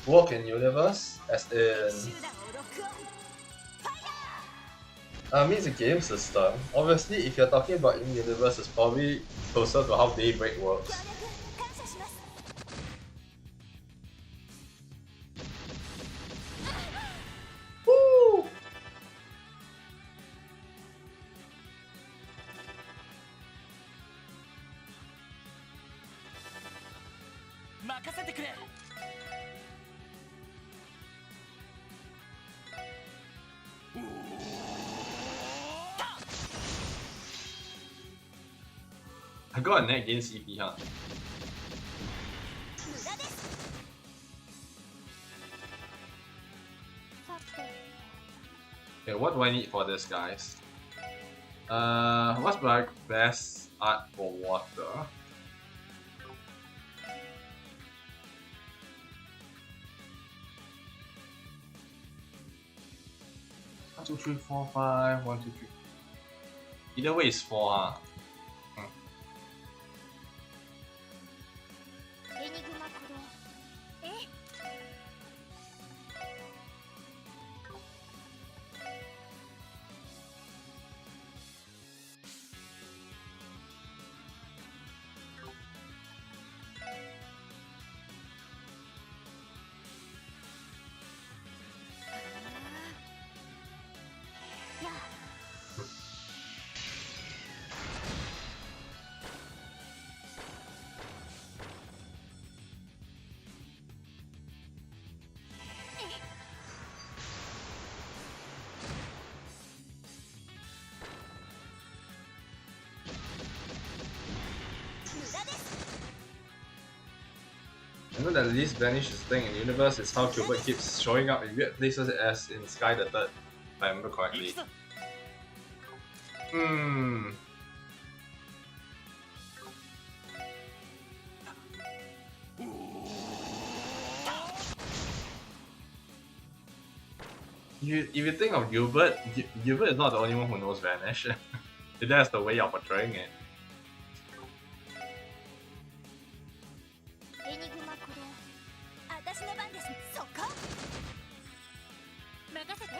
Walk in universe, as in 集団をロックオンファイヤ means a game system. Obviously, if you're talking about in-universe, it's probably closer to how Daybreak ー works. 協力感謝します Woo! 任せてくれ。 I got a net gain CP, huh? 無駄です。さて Okay, what do I need for this, guys? What's my best art for water? One, two, three, four, five. 1, 2, 3. Either way is 4, huh? エニグマ鼓動。え、やあ I know that the least vanished thing in the universe is how Gilbert keeps showing up in weird places as in Sky the Third, if I remember correctly. Hmm. If you think of Gilbert, Gilbert is not the only one who knows Vanish. That's the way you're portraying it. エニグマ鼓動。私の番です。そこ。任せて。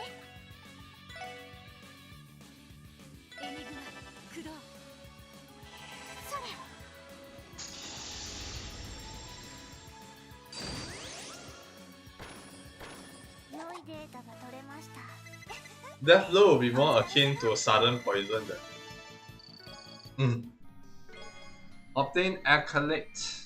エニグマ駆動。それ。良いデータが取れました。 Death blow will be more akin to a sudden poison than. Obtain Acolyte.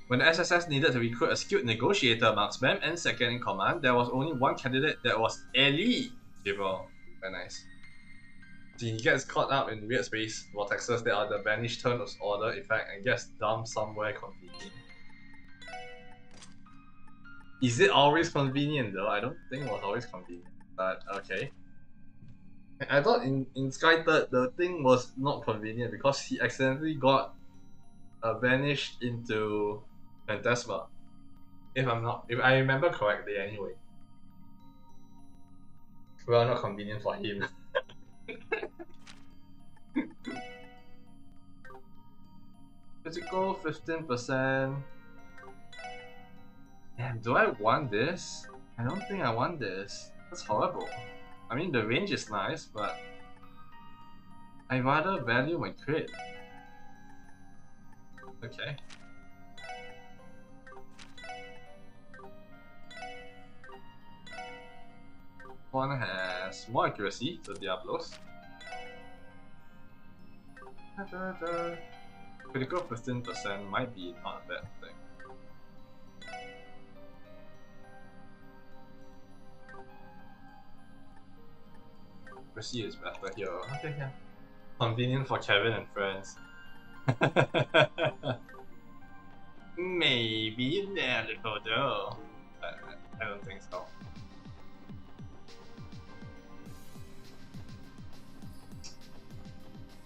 When the SSS needed to recruit a skilled negotiator amongst MEM and second in command, there was only one candidate that was elite. Very nice. So he gets caught up in weird space vortexes that are the banished turn of order effect and gets dumped somewhere convenient. Is it always convenient though? I don't think it was always convenient, but okay. I thought in Sky Third the thing was not convenient because he accidentally got vanished into Phantasma. If I remember correctly anyway. Well, not convenient for him. Physical 15%. Damn, do I want this? I don't think I want this. That's horrible. I mean, the range is nice, but I rather value my crit. Okay. One has more accuracy, so Diablos. Critical 15% might be not a bad thing. Accuracy is better here. Okay, yeah. Convenient for Kevin and friends. Maybe a little though. I don't think so.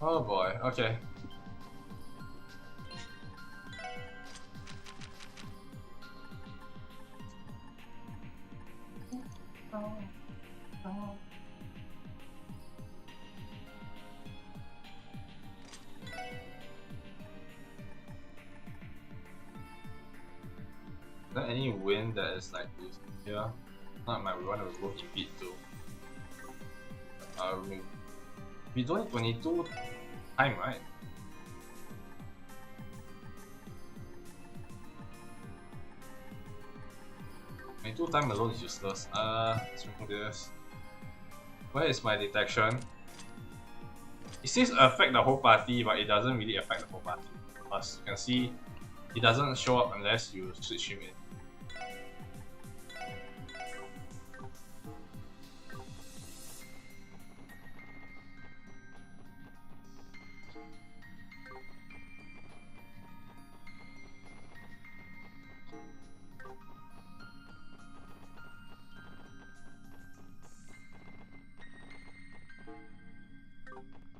Oh boy, okay. Is there any wind that is like this? Yeah. Not my we want to remove Impede too. We don't need 22 time, right? My 2 time alone is useless. Let's remove this. Where is my detection? It seems to affect the whole party, but it doesn't really affect the whole party. As you can see, He doesn't show up unless you switch him in.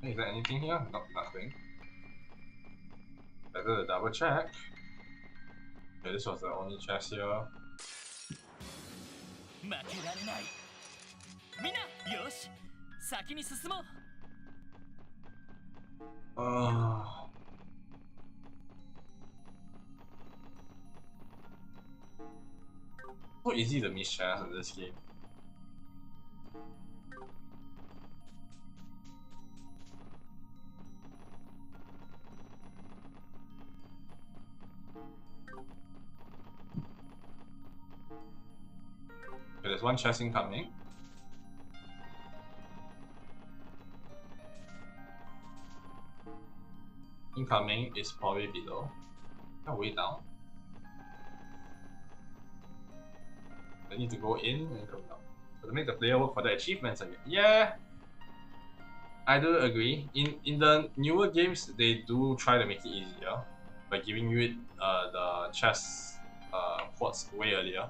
Is there anything here? Nope, nothing. Better to double check. Okay, this was the only chest here. 負けられない。みんな、よし、先に進もう。So easy to miss chance in this game. Okay, there's one chest incoming. Incoming is probably below. Oh, way down. I need to go in and come down. But to make the player work for the achievements again. Yeah, I do agree. In the newer games, they do try to make it easier by giving you the chest ports way earlier.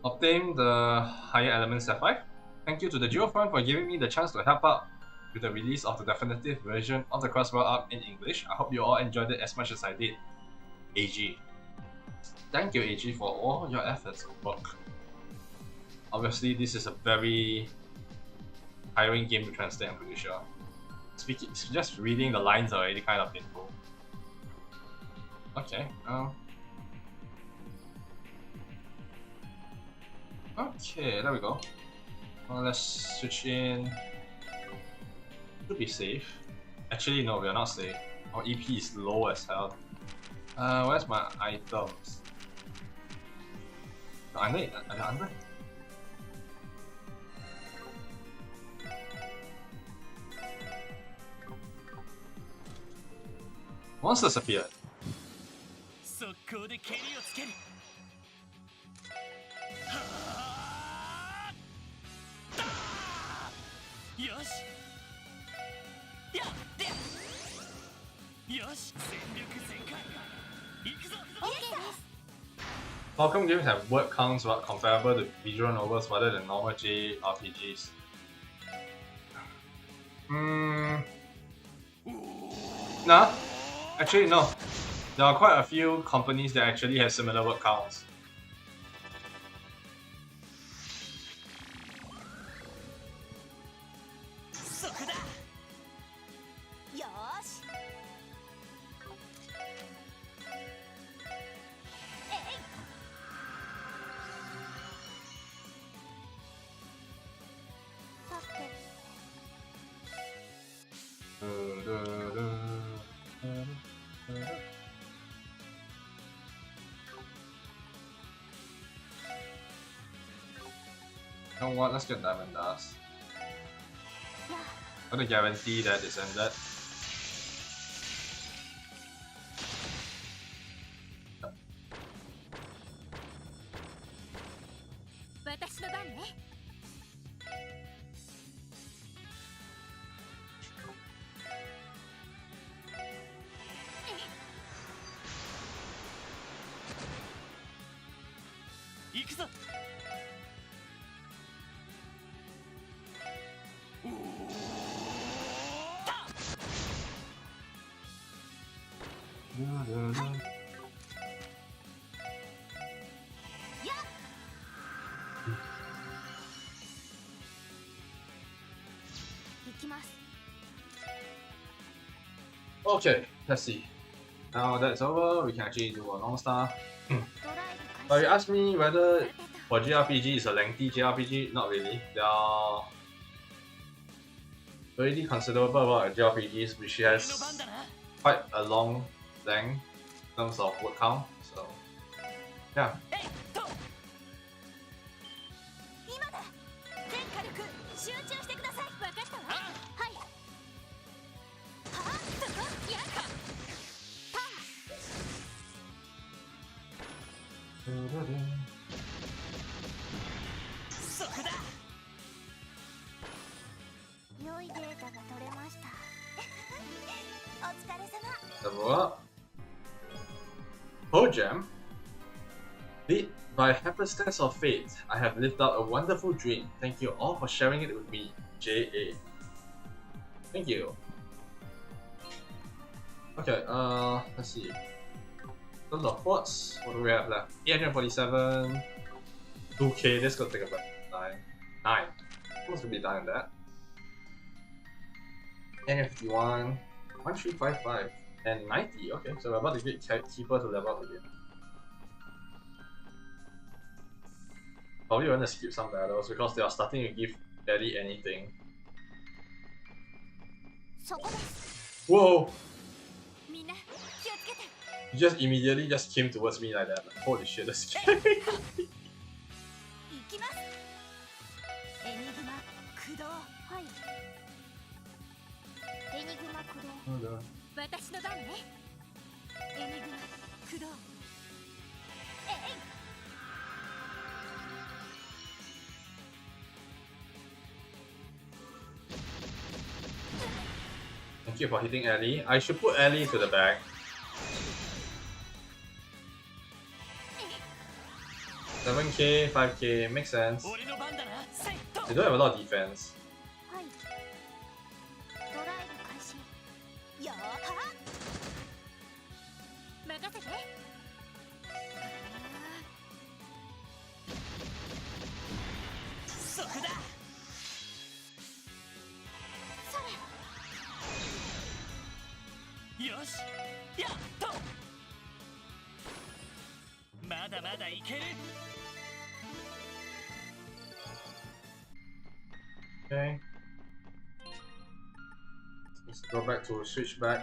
Obtain the higher element Sapphire. Thank you to the Geofront for giving me the chance to help out with the release of the definitive version of the Crossbar Up in English. I hope you all enjoyed it as much as I did. AG. Thank you, AG, for all your efforts and work. Obviously, this is a very tiring game to translate, I'm pretty sure. Just reading the lines are already kind of painful. Okay, okay, there we go. Well, let's switch in. Should be safe. Actually, no, we are not safe. Our EP is low as hell. Where's my items? Under it? Under? Monsters appeared. 速攻で蹴りをつける。よし。やってよし、全力全開。行くぞ。Welcome games have word counts but comparable to visual novels rather than normal JRPGs. Nah, actually no. There are quite a few companies that actually have similar word counts. You know what? Let's get Diamond Dust. I'm gonna guarantee that it's ended. Okay, let's see. Now that's over, we can actually do a long star. But you asked me whether for JRPG is a lengthy JRPG, not really. There are already considerable amount of JRPGs which has quite a long length in terms of word count, so yeah. 集中してください。分かったわ。はい。はあ、そこやっパそこだ。ー。良いデータが取れました。お疲れ様。Level up. Oh, gem. By happenstance of fate, I have lived out a wonderful dream. Thank you all for sharing it with me, J.A. Thank you. Okay, let's see. In terms of pots, what do we have left? 847. 2k, this could take about 9. Supposed to be done in that. 51. 1355. And 90. Okay, so we're about to get Keeper to level up again. Probably want to skip some battles because they are starting to give barely anything. そこです。 Whoa! みんな気をつけて。 He just immediately just came towards me like that. Like, holy shit, that's scary. 行きます。エニグマ駆動。はい。エニグマ駆動。Hold on. 私の番ね。エニグマ駆動。えい。 Thank you for hitting Ellie. I should put Ellie to the back. 7k, 5k, makes sense. 俺の番だな。セット。 They don't have a lot of defense. はい。ドライブ開始。よーは。任せて。そこだ。それ。よし。やっと。まだまだいける。 Okay. Let's go back to switch back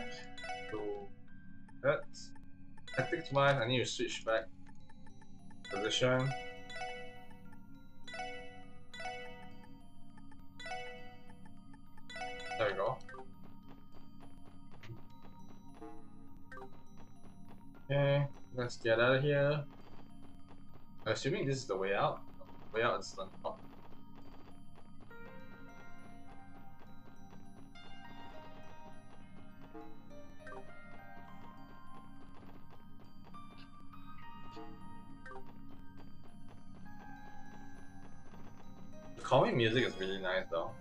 to that. Tactics one, I need to switch back position. There we go. Okay, let's get out of here. Assuming this is the way out. Way out is the top. The calming music is really nice though.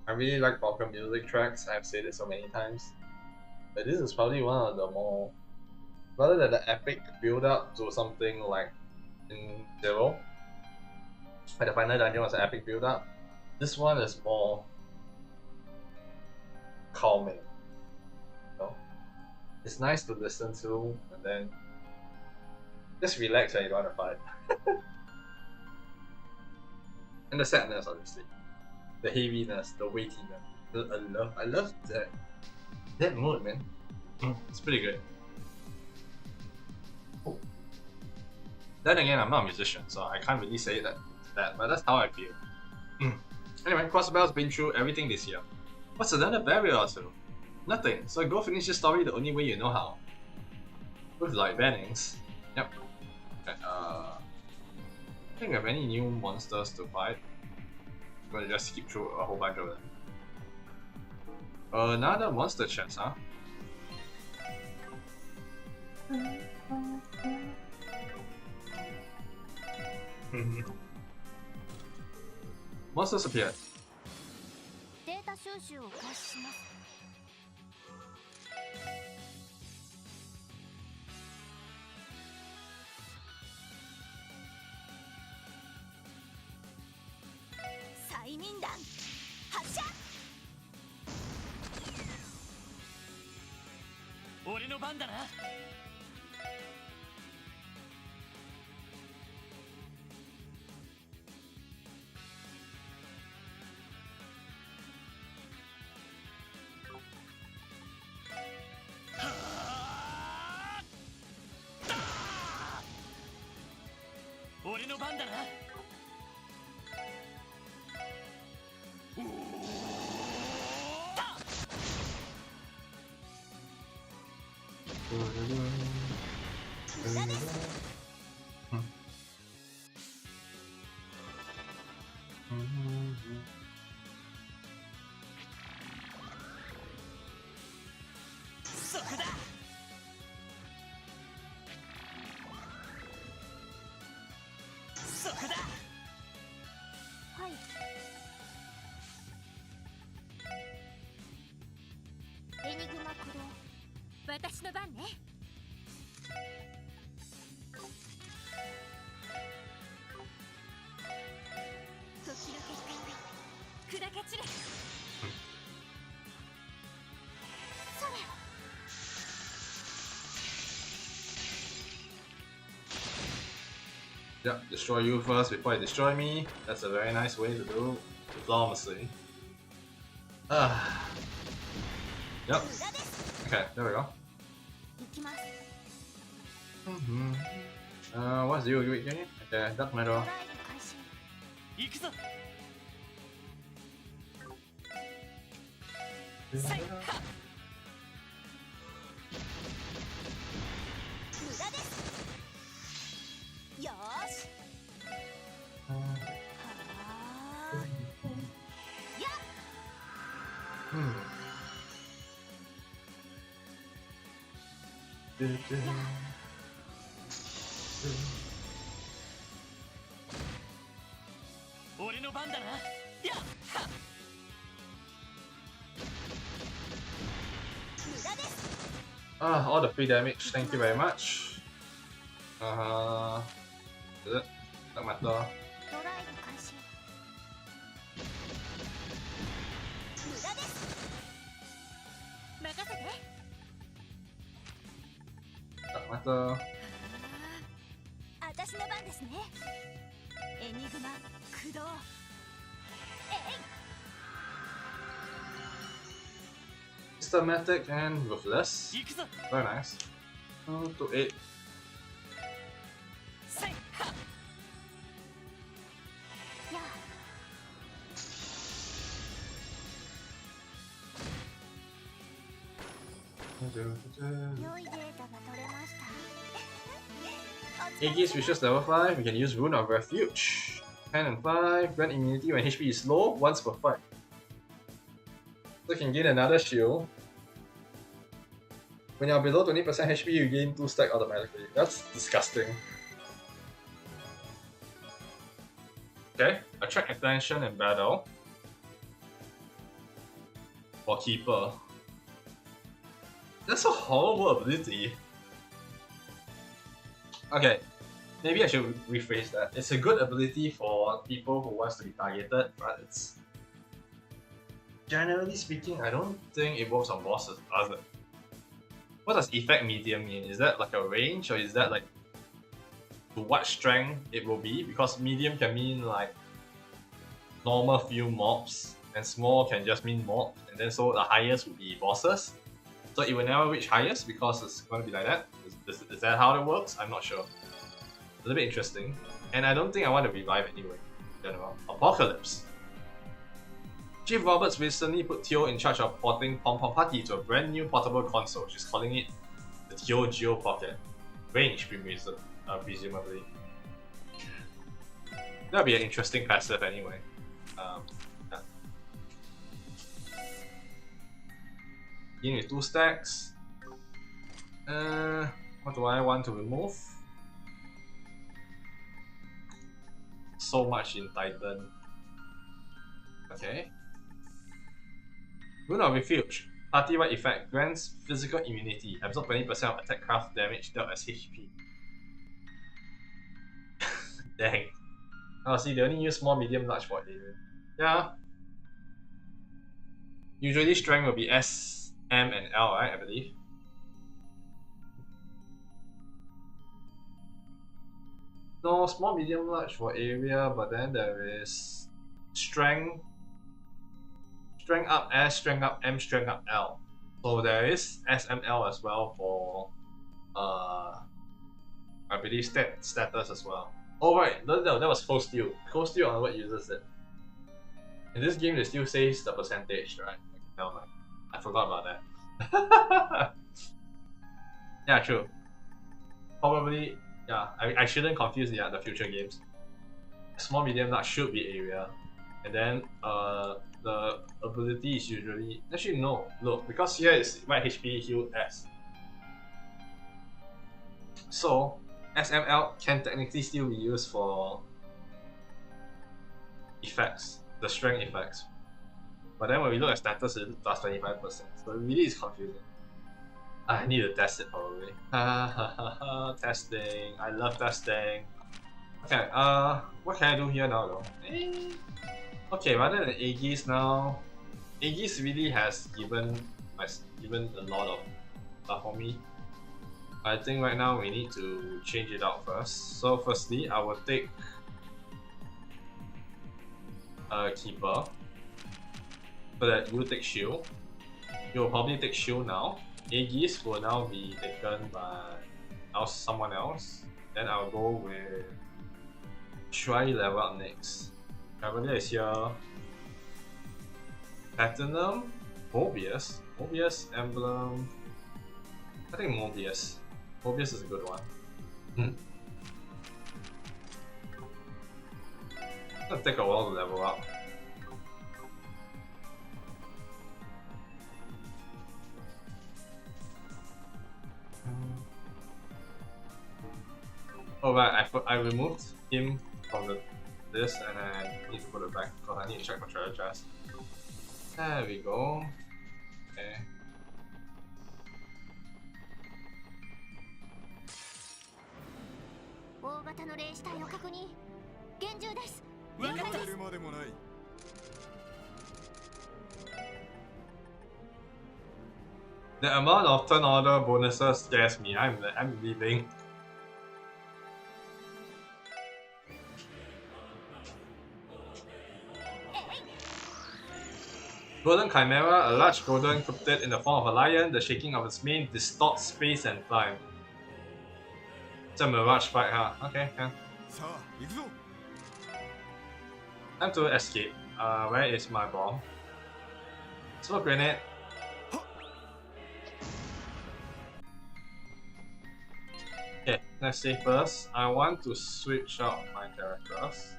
I really like Falcon music tracks, I've said it so many times. But this is probably one of the more, rather than the epic build up to something like in Zero, where the final dungeon was an epic build up, this one is more calming. You know? It's nice to listen to and then just relax when you don't want to fight. And the sadness, obviously, the heaviness, the weightiness. I love that mood, man. It's pretty good. Oh. Then again, I'm not a musician, so I can't really say that, but that's how I feel. Anyway, Crossbell's been through everything this year. What's another barrier or two? Nothing. So go finish the story the only way you know how. With light bannings. Yep. Okay, I think we have any new monsters to fight. I'm gonna just skip through a whole bunch of them. Another monster chest, huh? Monsters appeared. データ収集を開始します。催眠弾発射。俺の番だな。俺の番だな。そこだ。そこだ。はい。エニグマ駆動。私の番ね。時の結果より砕け散れ。それ。Yeah, destroy you first before you destroy me. That's a very nice way to do diplomacy. Ah. Yep. Okay, there we go. 行きます。 What's you again? Okay, dark ド matter. ライブ開始。行くぞ。無駄です。よーし。はあ。やっ。 俺の番だな。やっ。 無駄です。 All the free damage, thank you very much. Is it? Dark matter. ドライブ開始。無駄です。任せて。 Dark matter. 私の番ですね。エニグマ駆動。えい。 Systematic and ruthless. 行くぞ。 Very nice. 2 to 8. せい。やあ。 良いデータが取れました。 Iggy's Vicious level 5, we can use Rune of Refuge. 10 and 5, grant immunity when HP is low, once per fight. So you can gain another shield. When you're below 20% HP, you gain 2 stack automatically. That's disgusting. Okay, attract attention in battle. For Keeper. That's a horrible ability. Okay, maybe I should rephrase that. It's a good ability for people who wants to be targeted, but it's... Generally speaking, I don't think it works on bosses, does it? What does effect medium mean? Is that like a range, or is that like to what strength it will be? Because medium can mean like normal few mobs, and small can just mean mobs, and then so the highest would be bosses. So it will never reach highest because it's going to be like that. Is that how it works? I'm not sure. A little bit interesting. And I don't think I want to revive anyway. In general. Apocalypse. Chief Roberts recently put Teo in charge of porting Pom Pom Party to a brand new portable console. She's calling it the Teo Geo Pocket. Range, presumably. That'll be an interesting passive anyway. Yeah. In with 2 stacks. What do I want to remove? So much in Titan. Okay. Rune of Refuge. Party-wide effect. Grants physical immunity. Absorb 20% of attack craft damage dealt as HP. Dang. Oh, see, they only use small, medium, large for area. Yeah. Usually strength will be S, M, and L, right? I believe. No, small, medium, large for area, but then there is strength. Strength up S, strength up M, strength up L. So there is SML as well for I believe status as well. Oh right, that was Cold Steel. Cold Steel on what uses it. In this game, it still says the percentage, right? Never mind. I forgot about that. Yeah, true. Probably, yeah. I shouldn't confuse the future games. Small medium large should be area, and then the ability is usually actually no look because here is my HP heal S. So SML can technically still be used for effects, the strength effects. But then when we look at status, it does 25%. So it really is confusing. I need to test it probably. Testing. I love testing. Okay, what can I do here now though? Okay, rather than Aegis now, Aegis really has given a lot of stuff for me. I think right now we need to change it out first. So firstly, I will take Keeper, so that you take Shield. You'll probably take Shield now. Aegis will now be taken by someone else. Then I'll go with try level up next. Cavalier is here. Platinum, Mobius, Emblem. I think Mobius. Mobius is a good one. It's gonna take a while to level up. Oh right, I removed him from this and I need to put it back because I need to check my treasure chest. There we go. Okay. 大型の霊視体を確認。厳重です。わかった。言うまでもない。The amount of turn order bonuses scares me. I'm leaving. Golden Chimera, a large golden cryptid in the form of a lion. The shaking of its mane distorts space and time. It's a mirage fight, huh? Okay, yeah. さあ、行くぞ。 Time to escape. Where is my bomb? Smoke grenade. Okay, let's see first. I want to switch out my characters.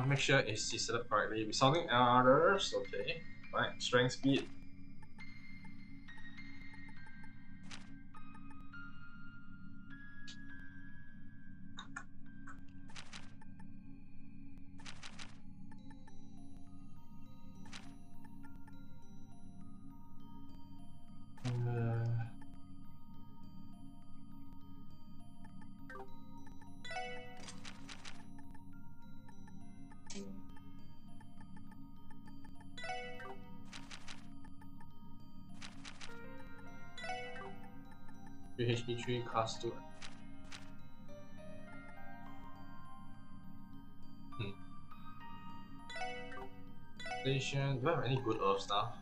Make sure it's set up correctly. Resolving errors, okay. Right, strength, speed. HP 3 class 2. Station. Do I have any good earth stuff?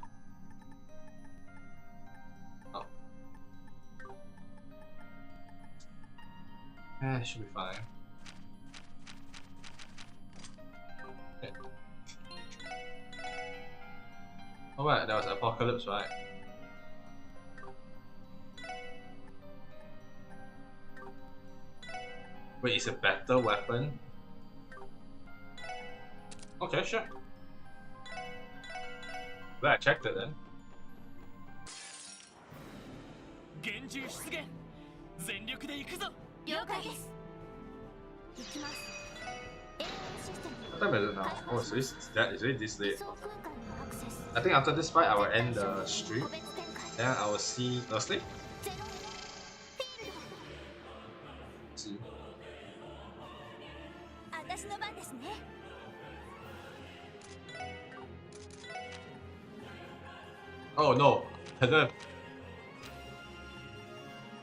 Oh. Should be fine. Okay. Oh right, that was Apocalypse, right? Wait, it's a better weapon? Okay, sure. Well, I checked it then. 厳重出現。全力で行くぞ。了解です。行きます。AI システム。 What time is it now? Oh, so it's already this 仮 late. 想空間にアクセス。 I think after this fight, I will end the 個 stream. 別展開。 Then I will see Thursday. ゼロフィールド。 See. 私の番ですね。 Oh no, I don't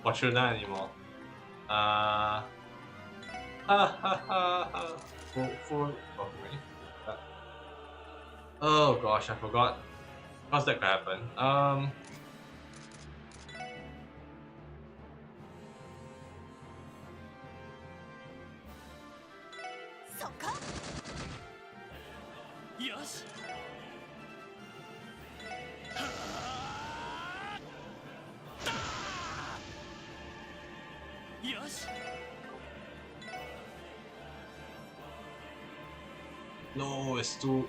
watch that anymore. Full okay. Oh gosh, I forgot. How's that gonna happen? よし。よし。No, it's too.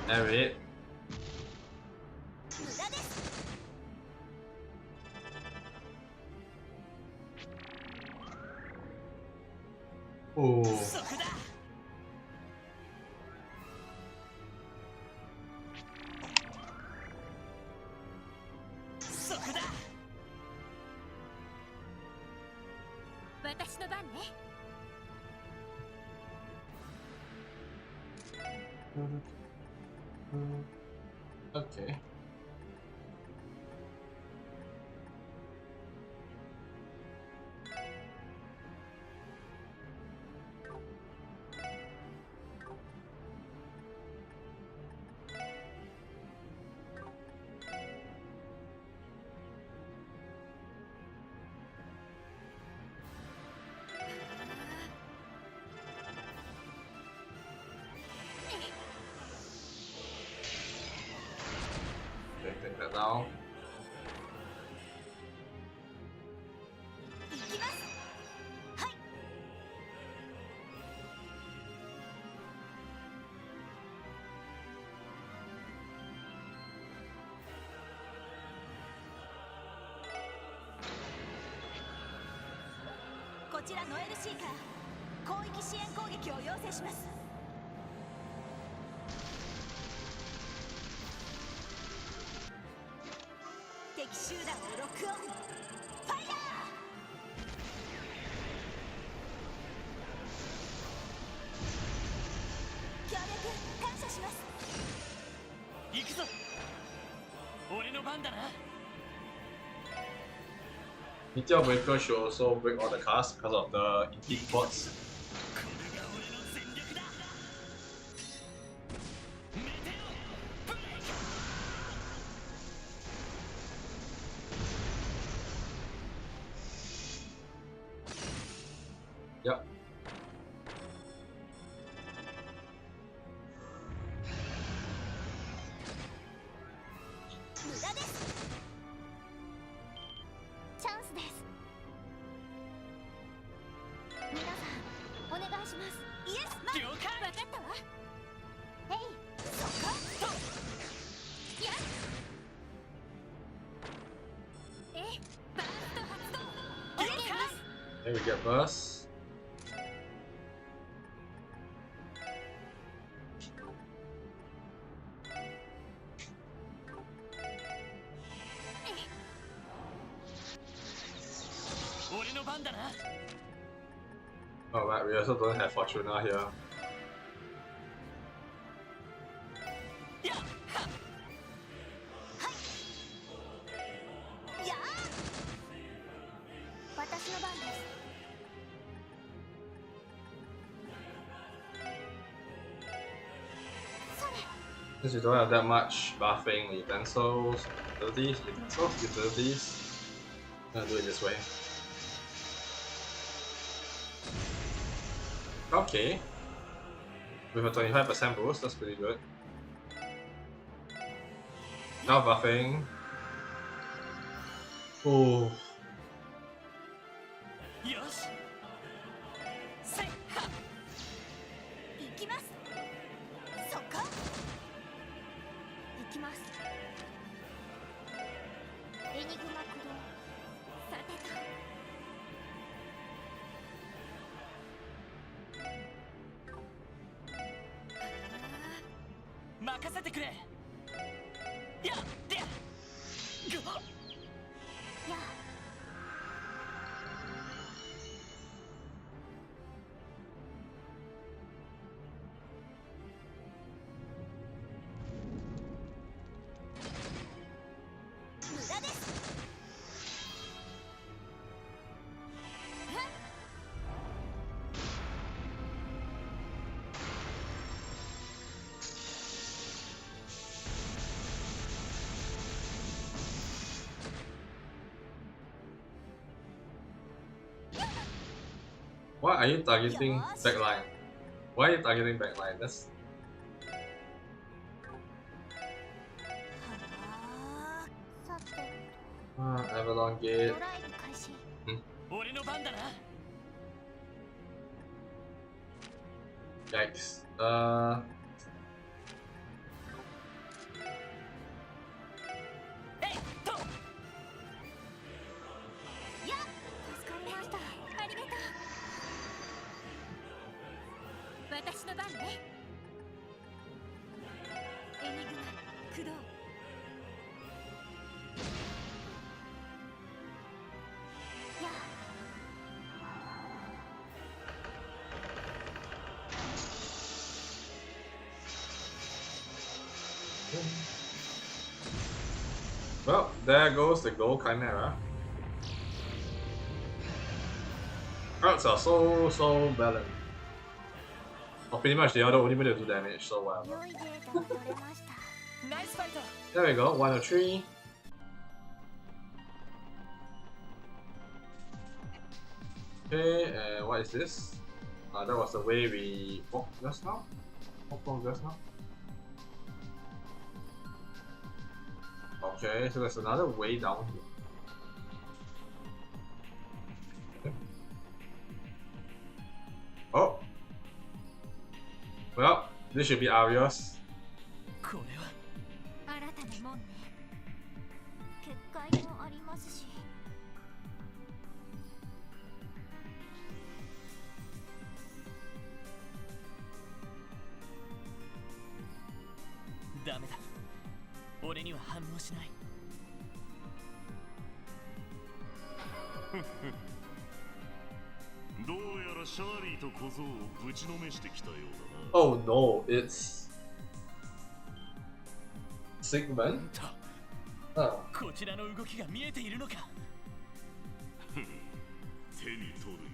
Damn it. 無駄です。 Oh. そこだ。そこだ。私の番ね。 Okay. Okay, take that down. 行きます。はい。 こちらノエルシーから広域支援攻撃を要請します。敵集団をロックオン。ファイヤー。協力感謝します。行くぞ。俺の番だな。 Meteor Breaker should also break all the cars because of the indeed bots. これが俺の全力だ。メテオブレイク。 Yep. 無駄です。チャンスです。皆さんお願いします。イエスマン。了解。分かったわ。えい、そこ。やっ。バースト発動。お願いします。 Then we get burst. 俺の番だな。 Alright, we also don't have Fortuna here. やっはやあ。私の番です。 Since you don't have that much buffing utensils, utilities, I'm gonna do it this way. Okay. With a 25% boost, that's pretty good. Now buffing. Oh. よし。せっは。行きます。そこ。行きます。エニグマ駆動。さてと。 任せてくれ。やっで。やあ。 無駄です。Why are you targeting backline? Why are you targeting backline? That's さて Avalon Gate. ドライブ開始。俺の番だな。 Yikes. えいっと。やっ助かりました。ありがとう。私の番ね。エニグマ駆動。やっ Well, there goes the gold chimera. Crowds are so balanced. Well, pretty much the other only to do damage, so whatever. 良いデータが取れました。ナイスファイト。 There we go, 103. Okay, and what is this? That was the way we walked just now? Walked from just now? Okay, so there's another way down here. Okay. Oh! Well, this should be Arios. これは。新たなもんね。結界もありますし。ダメだ。俺には反応しない。どうやらシャーリーと小僧をぶちのめしてきたようだな。 Oh no, it's Sigmund. Oh. こちらの動きが見えているのか。手に取るよ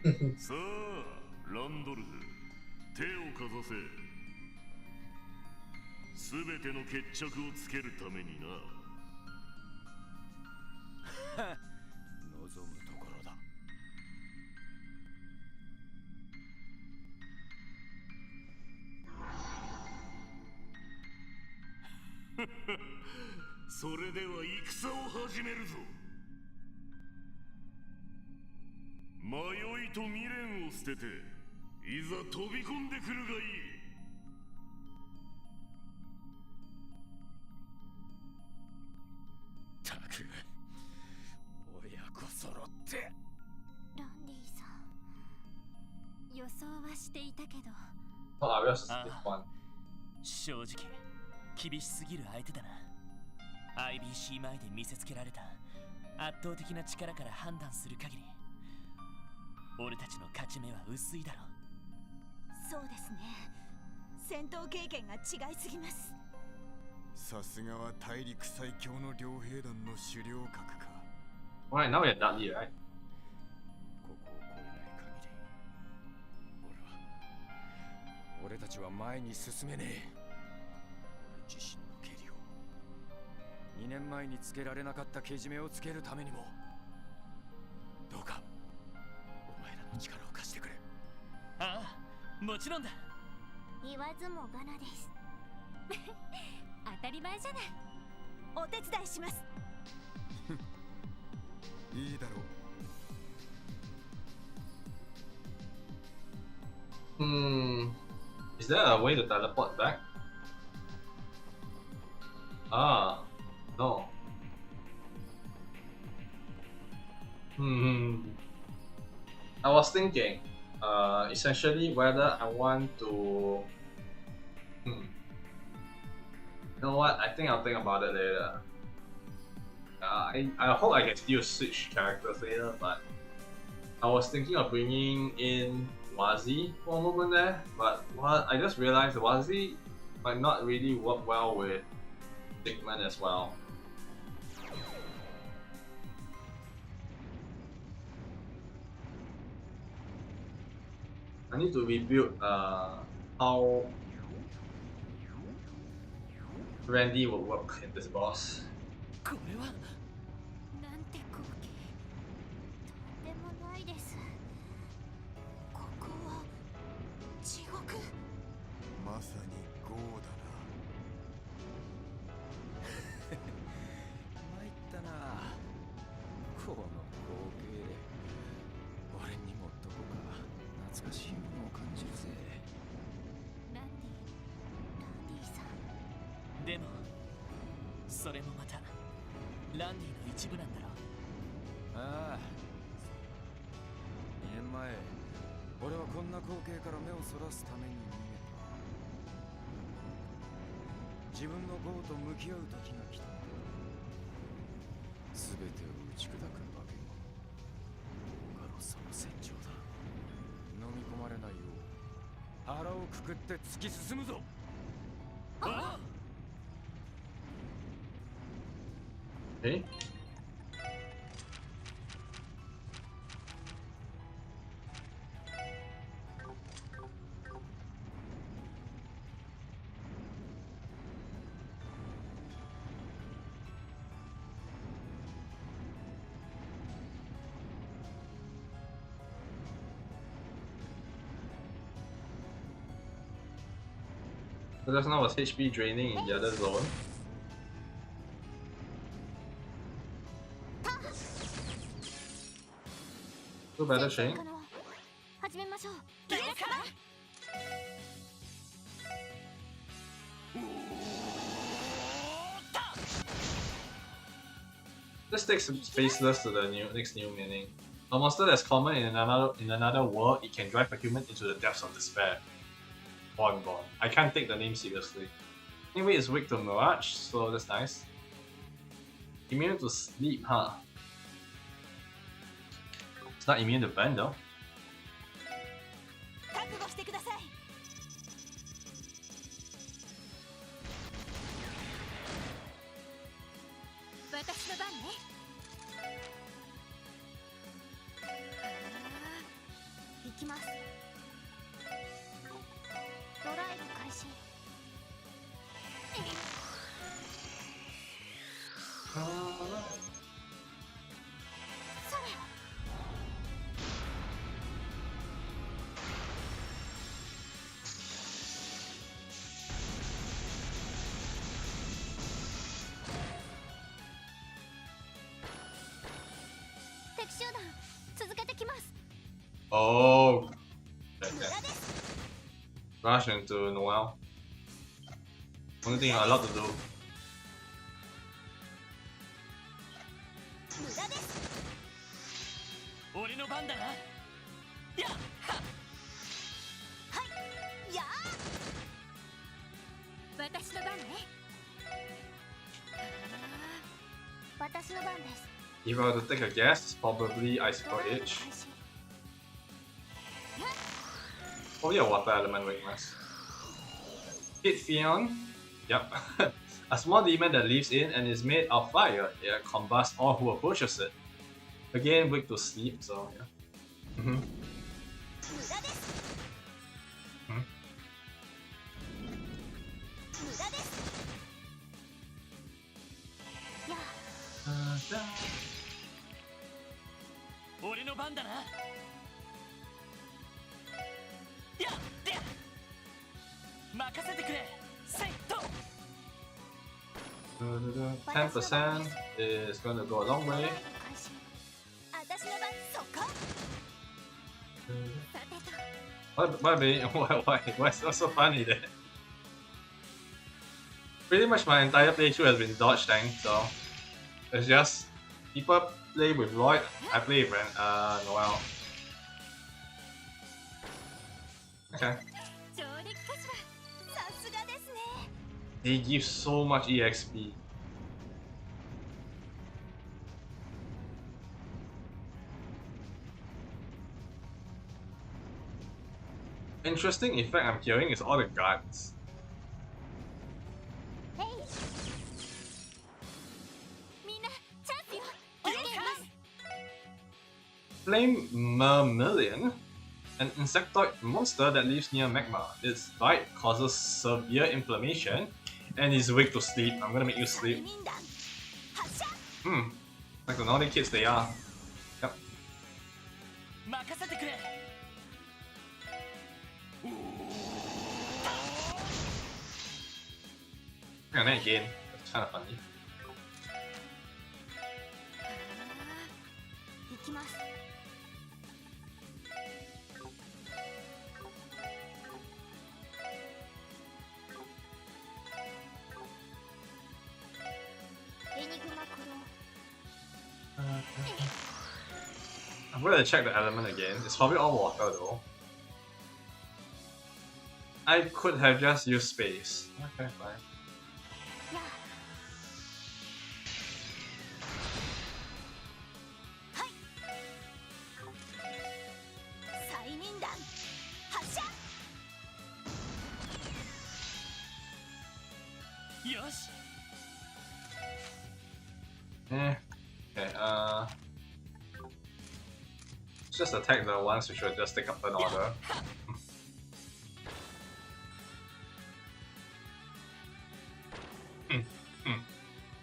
うにな。さあ、ランドルフ、手をかざせ。すべての決着をつけるためにな。望むところだ。それでは戦を始めるぞ。迷いと未練を捨てて、いざ飛び込んでくるがいい。たく、親子揃って。ランディさん。予想はしていたけど。 Oh, Arios is a big one. 正直厳しすぎる相手だな。 IBC 前で見せつけられた圧倒的な力から判断する限り、俺たちの勝ち目は薄いだろう。そうですね。戦闘経験が違いすぎます。さすがは大陸最強の両兵団の首領格か。 Alright, now we're Dudley, right? ここを越えない限り、俺たちは前に進めねえ。俺自身のけりを、2年前につけられなかったけじめをつけるためにも、どうかお前らの力を貸してくれ。ああ、もちろんだ。言わずもがなです。当たり前じゃない。お手伝いします。いいだろう。Is there a way to teleport back? Ah, no. I was thinking, essentially whether I want to. You know what? I think I'll think about it later. I hope I can still switch characters later, but I was thinking of bringing in Wazi for a moment there, but what I just realized Wazi might not really work well with Sigmund as well. I need to rebuild how Randy will work in this boss. これはなんて光景。でもそれもまたランディの一部なんだろう。ああ、2年前俺はこんな光景から目をそらすために逃げた。自分の業と向き合う時が来た。全てを打ち砕く化け物ガロサの戦場だ。飲み込まれないよう腹をくくって突き進むぞ。あっOkay. So just now was HP draining in the other zone. So better Shane. 始めましょう。 This takes Faceless to the next new meaning. A monster that's common in another world, it can drive a human into the depths of despair. Gone. I can't take the name seriously. Anyway, it's weak to Mirage, so that's nice. Immune to sleep, huh? It's not immune to burn though. 覚悟してください。私の番ね。行きます。ドライブ開始。それ。敵集団続けてきます。 Oh. 無駄です。 Rush into Noel. Only thing I'm allowed to do. 無駄です。俺の番だな。やっはいやー。私の番ね。私の番です。 If I were to take a guess, probably Ice ドライブ H. 開始。 Probably a water element weakness. Hit Fion. Yep. A small demon that lives in and is made of fire. It combusts all who approaches it. Again, weak to sleep, so yeah. 無駄です。うん無駄です。や俺の番だな。やっ任せてくれ。セット。 10% is gonna go a long ドライ way. ブ開始。私の番そこ。さてと。 Why is that so funny there? Pretty much my entire playthrough has been dodge tank, so it's just people play with Lloyd, I play with Noel. Okay. 上陸かしら。さすがですね。 They give so much EXP. Interesting effect I'm hearing is all the guards. へい。みんなチャンスよ。OK です。 Flame Mermillion, an insectoid monster that lives near magma. Its bite causes severe inflammation and is weak to sleep. I'm gonna make you 責 sleep. 任弾。発射。 Like the naughty kids they are. Yep. 任せてくれ。 And then again, it's kind of funny. 行きます。I'm gonna check the element again. It's probably all water though. I could have just used space. Okay, fine. やあはい催眠弾発射よし Okay, let's just attack the ones which will just take up an order.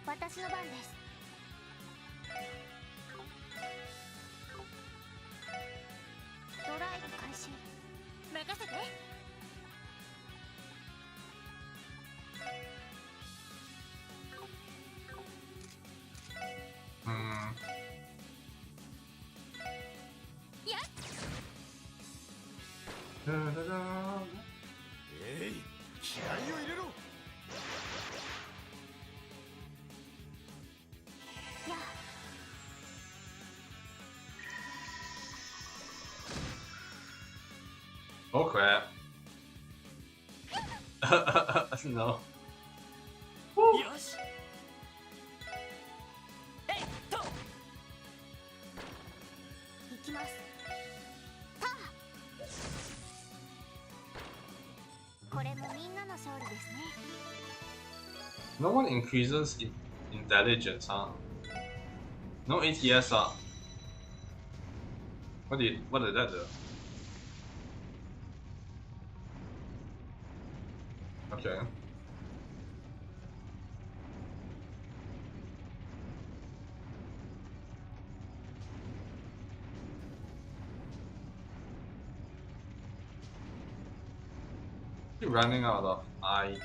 私の番ですドライブ開始任せて Hmm. やっ えい気合を入れろ や Oh crap. No. よしえいっと行きますターこれもみんなの勝利ですね No one increases intelligence, huh? No ATS, huh? What did that do? Okay. Keep running out of eye.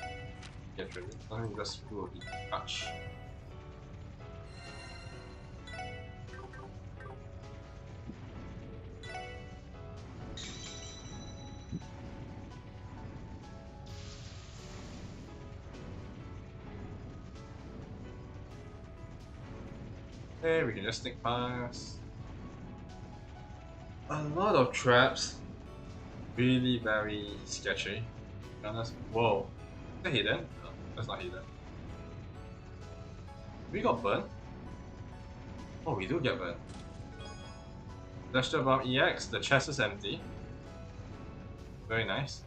Get rid of it. I think this will be touch. Okay, we can just sneak past. A lot of traps. Really very sketchy. To be honest. Whoa. Is that hidden? No, that's not hidden. We got burnt? Oh, we do get burnt. Industrial Bomb EX, the chest is empty. Very nice.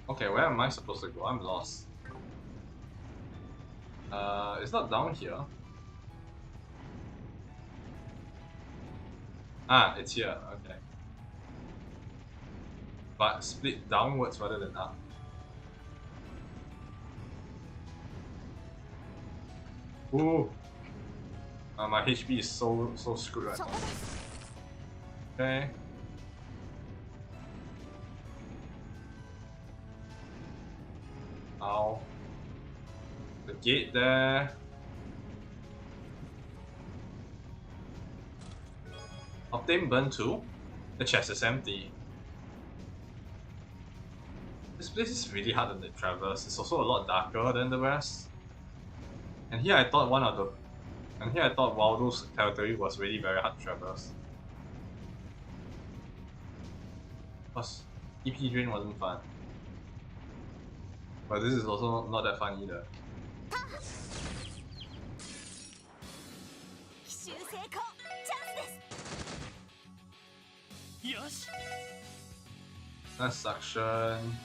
Okay, where am I supposed to go? I'm lost. It's not down here. Ah, it's here, okay. But split downwards rather than up. Ooh! My HP is so screwed right そ now. こです Okay. Ow. The gate there. Obtain burn 2. The chest is empty. This place is really hard to traverse. It's also a lot darker than the rest. And here I thought Waldo's territory was really very hard to traverse. Plus, EP drain wasn't fun. But this is also not that fun either. 奇襲成功チャンスですよし That's suction.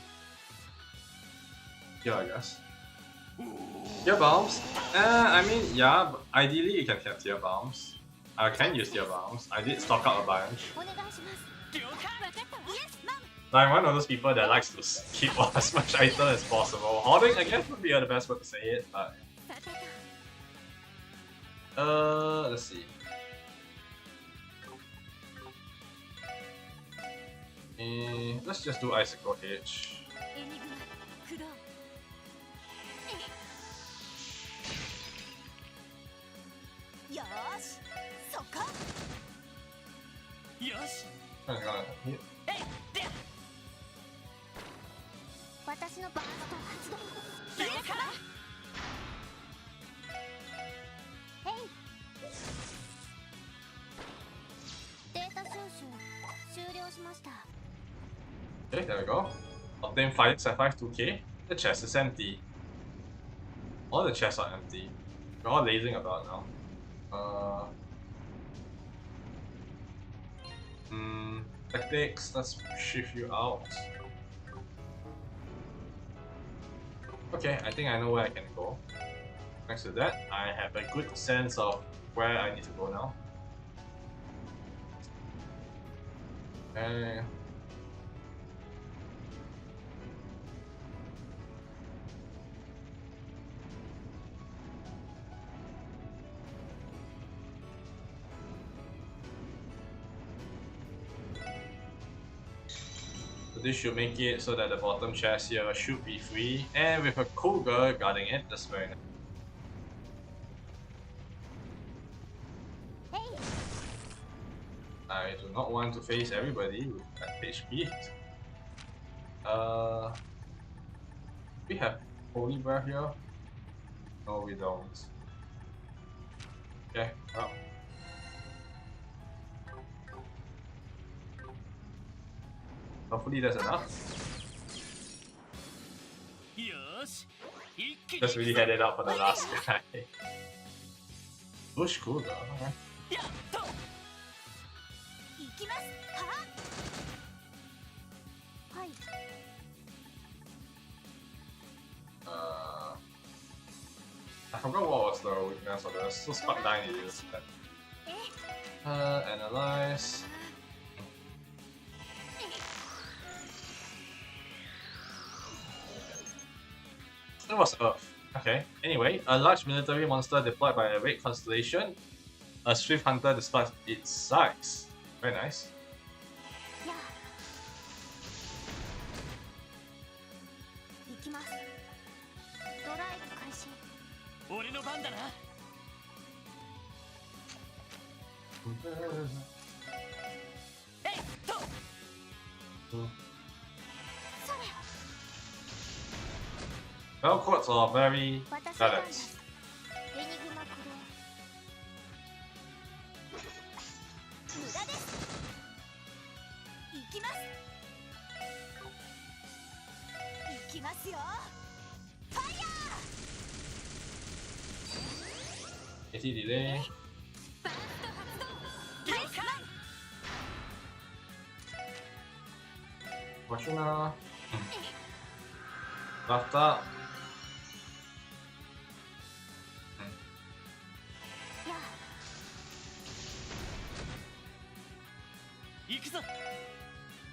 Here, I guess. Tear bombs? I mean, yeah, but ideally you can have tear bombs. I can use tear bombs. I did stock up a bunch. お願いします了解分かったわ Yes, ma'am I'm one of those people that likes to keep as much item as possible. Hoarding, I guess, would be the best way to say it, but さてと let's see. Let's just do Icicle H. エニグマ駆動よーしそこよし Hang on. えいで私のバースト発動。了解。へい。データ収集終了しました。 Okay, there we go. Obtain 5 Sapphire 2K. The chest is empty. All the chests are empty. We're all lazing about now. Tactics, let's shift you out. Okay, I think I know where I can go. Thanks to that, I have a good sense of where I need to go now. Okay. So this should make it so that the bottom chest here should be free, and with a cougar guarding it, that's very nice. へい。 I do not want to face everybody with that HP. We have Holy Breath here? No, we don't. Okay, well. Hopefully that's enough. よし、一気に Just really headed up for the last guy. Bush cougar, okay. やっと。行きます。ははい。 I forgot what was the weakness of this. So Spark 9 it is. Analyze. It was Earth. Okay. Anyway, a large military monster deployed by a red constellation. A swift hunter despite its size. Very nice. やあ。行きます。ドライブ開始。俺の番だな。えいっと。それ。 Bell quads are very 私が balanced. エニグマ駆動。無駄です。行きます。行きますよ。ファイヤー。 80 delay. バースト発動。了解。 Fortuna. Left up. やあ。行くぞ。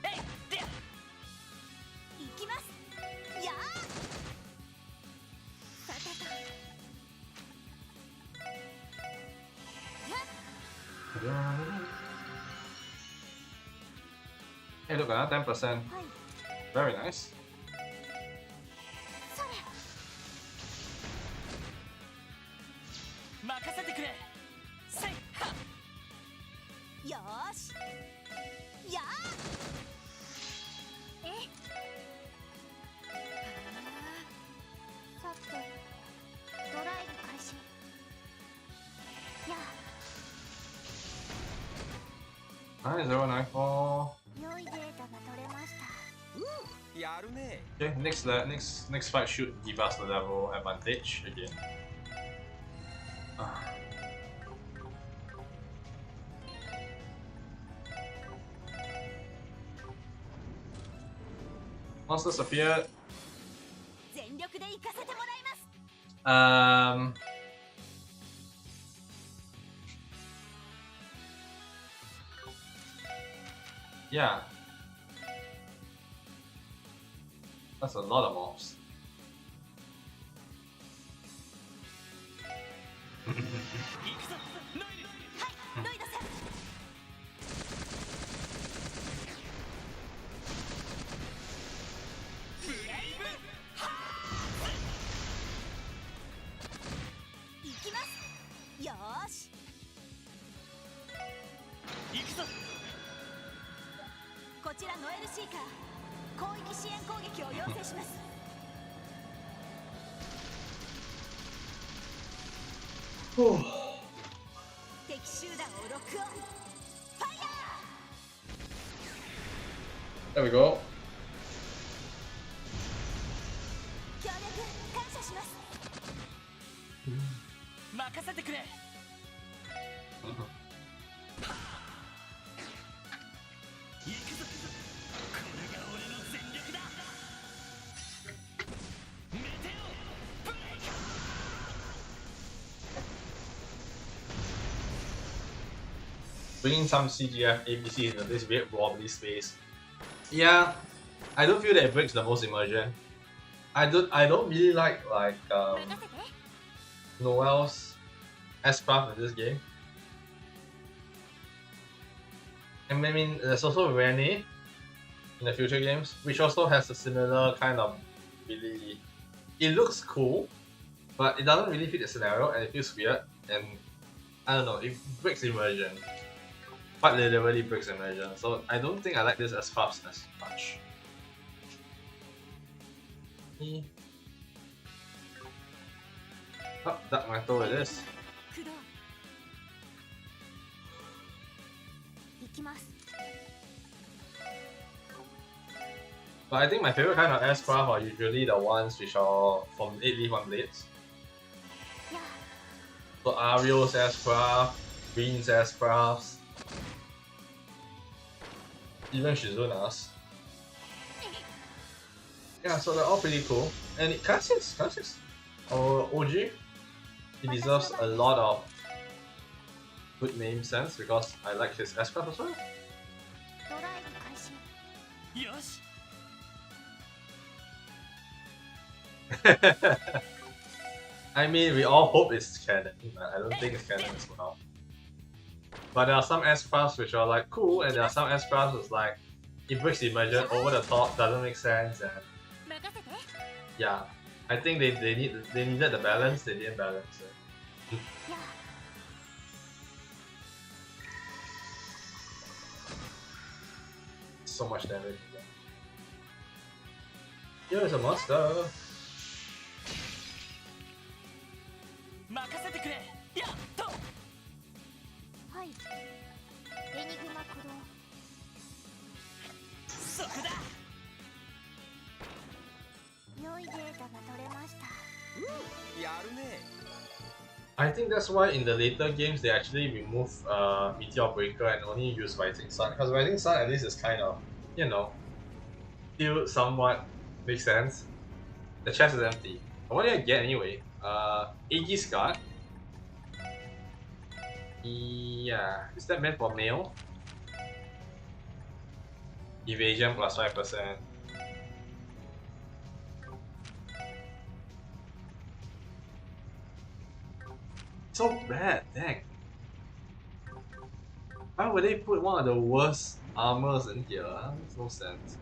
えいで。行きます。やあ。さてと。 Hey, look at that, 10%. はい。 Very nice. それ。任せてくれ。せいは。よーし。やあ。え。さて。ドライブ開始。やあ。Alright, 094. 良いデータが取れました。やるね。 Okay, next fight should give us the level advantage again. Monsters appeared. 全力で行かせてもらいます。 Yeah. That's a lot of mobs. 行くぞ。ノイル。はい、ロイドさん。ブレイブ。行きます。よーし。行くぞ。こちらノエルシーカー。広域支援攻撃を要請します。Whew. 敵集団をロックオン。ファイヤ There we go. ー。協力感謝します。任せてくれ。行くぞ。これが俺の全力だ。メテオブレイク。 Bringing some CGF ABC into this weird wobbly space. Yeah, I don't feel that it breaks the most immersion. I don't really like 任せて。 Noel's S-Craft in this game. And I mean, there's also Rene in the future games, which also has a similar kind of really. It looks cool, but it doesn't really fit the scenario and it feels weird. And I don't know, it breaks immersion. Quite literally breaks immersion. So I don't think I like this S-Crafts as much. Oh, dark metal it is. 駆動。行きます。 But I think my favorite kind of S-Craft are usually the ones which are from 8 Leaf 1 Blades. や So Ario's S-Craft, Green's S-Crafts, even Shizuna's. Yeah, so they're all pretty cool. And Cassius, or OG, he deserves a lot of good name sense because I like his S-Craft as well. ドライブ開始。よし。 I mean, we all hope it's canon, but I don't think it's canon as well. But there are some S-Crafts which are like cool, and there are some S-Crafts that's like it breaks the immersion, over the top, doesn't make sense, and 任せて。 yeah, I think they needed the balance, they didn't balance it. や So much damage. Here's a monster. 任せてくれ。やっと。はい。エニグマ駆動。そこだ。良いデータが取れました。やるね。 I think that's why in the later games they actually remove Meteor Breaker and only use Rising Sun, because Rising Sun at least is kind of, you know, still somewhat makes sense. The chest is empty. But what did I get anyway? Aegis Guard. Yeah, is that meant for male? Evasion plus 5%. So bad, dang. Why would they put one of the worst armors in here? Makes no sense.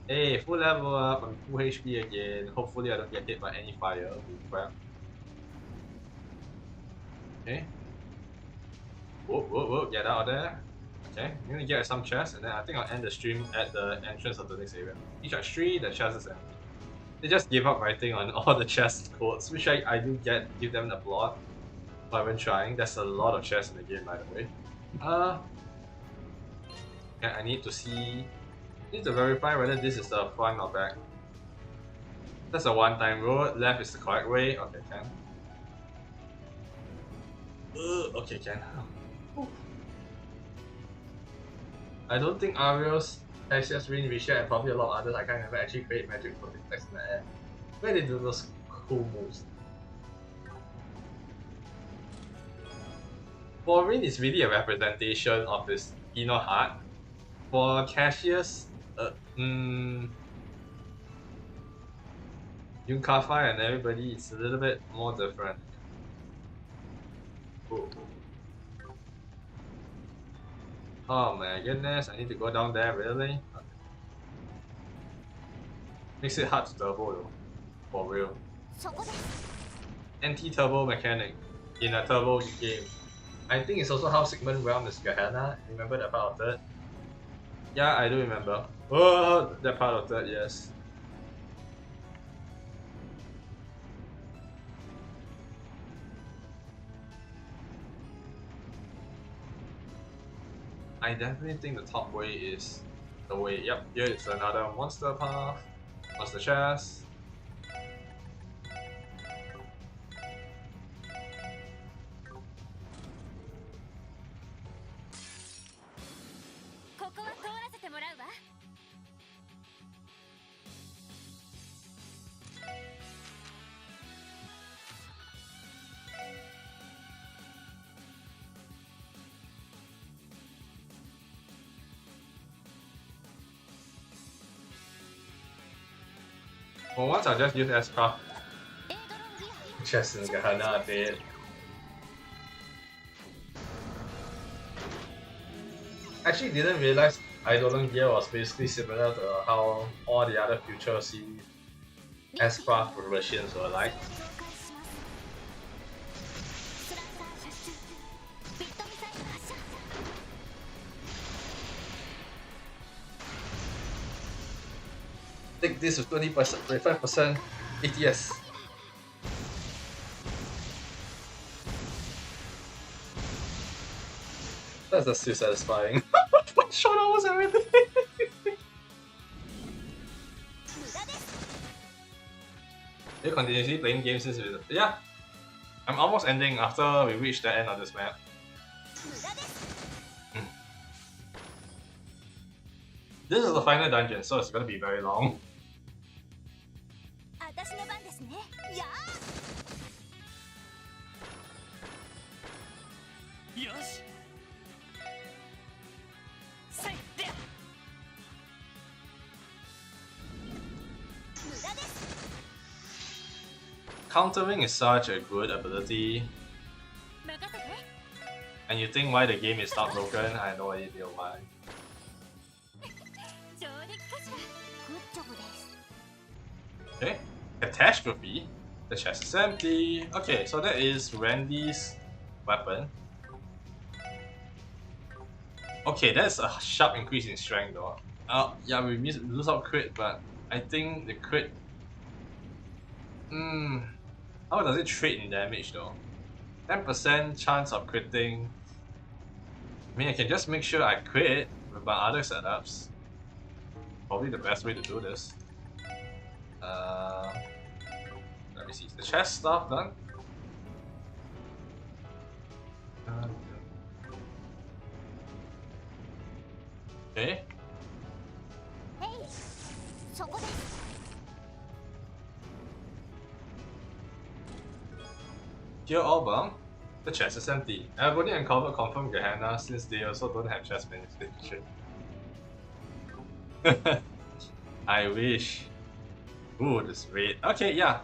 Hey, full level up, I'm full HP again. Hopefully I don't get hit by any fire. Holy crap. Okay. Whoa, get out of there. Okay, I'm gonna get some chests and then I think I'll end the stream at the entrance of the next area. Each are 3, the chest is empty. They just give up writing on all the chest codes, which I do give them the plot. But I've been trying. There's a lot of chests in the game, by the way. And I need to verify whether this is the front or back. That's a one-time road. Left is the correct way. Okay, can. Okay, can. I don't think Ariel's Cassius Ring, Risha, and probably a lot of others I can't remember actually create magic projectiles in the air. Where they do those cool moves? For Rin, it's really a representation of his inner heart. For Cassius, Yunkafa and everybody, it's a little bit more different. Ooh. Oh my goodness, I need to go down there, really? Makes it hard to turbo though, for real. そこです。 Anti-turbo mechanic in a turbo game. I think it's also how Sigmund realm is Gehenna. Remember that part of that? Yeah, I do remember. Oh, that part of that, yes. I definitely think the top way is the way. Yep, here is another monster path, monster chest. For once, I'll just use S-Craft. Chest and Gahana a bit. Actually, didn't realize Eidolon gear was basically similar to how all the other future series S-Craft versions were like. Take this with 20%, 25% ATS. That's just too satisfying. One shot almost everything. You're continuously playing games since we... Yeah. I'm almost ending after we reach the end of this map. This is the final dungeon, so it's gonna be very long. Countering is such a good ability. And you think why the game is not broken? I have no idea why. Okay, catastrophe. The chest is empty. Okay, so that is Randy's weapon. Okay, that's a sharp increase in strength though. Yeah, we lose out crit, but I think the crit. How does it trade in damage though? 10% chance of critting. I mean, I can just make sure I crit with my other setups. Probably the best way to do this. Let me see. Is the chest stuff done? Okay. Here all bound. The chest is empty. I've only uncovered confirmed Gehenna since they also don't have chest manifestation. I wish. Ooh, this raid. Okay, yeah.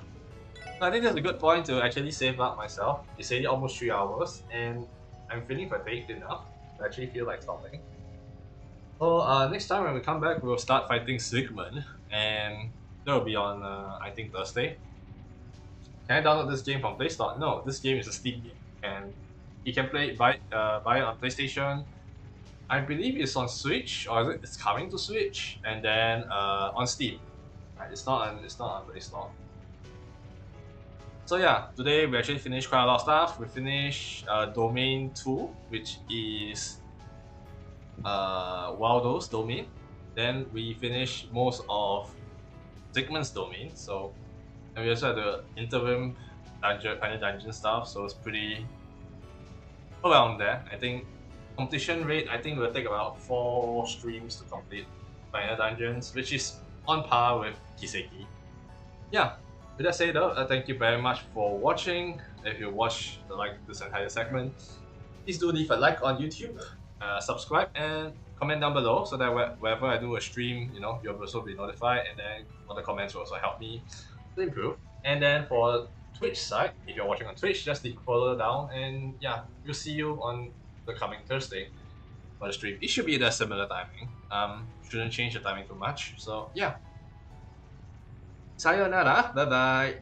I think that's a good point to actually save up myself. It's already almost 3 hours and I'm feeling fatigued enough to actually feel like stopping. So next time when we come back, we'll start fighting Sigmund, and that will be on I think Thursday. Can I download this game from Play Store? No, this game is a Steam game, and you can buy it on PlayStation. I believe it's on Switch, or it's coming to Switch, and then on Steam. Right, it's not on Play Store. So yeah, today we actually finished quite a lot of stuff. We finished Domain 2, which is Waldo's domain. Then we finished most of Sigmund's domain. So, and we also had the interim final dungeon stuff. So it's pretty around there. I think completion rate. I think will take about 4 streams to complete final dungeons, which is on par with Kiseki. Yeah. With that said though, thank you very much for watching. If you watched this entire segment, please do leave a like on YouTube. Subscribe and comment down below so that wherever I do a stream, you'll also be notified, and then all the comments will also help me to improve. And then for Twitch side, if you're watching on Twitch, just leave further down, and yeah, we'll see you on the coming Thursday for the stream. It should be at a similar timing. Shouldn't change the timing too much. So yeah. Sayonara, bye bye.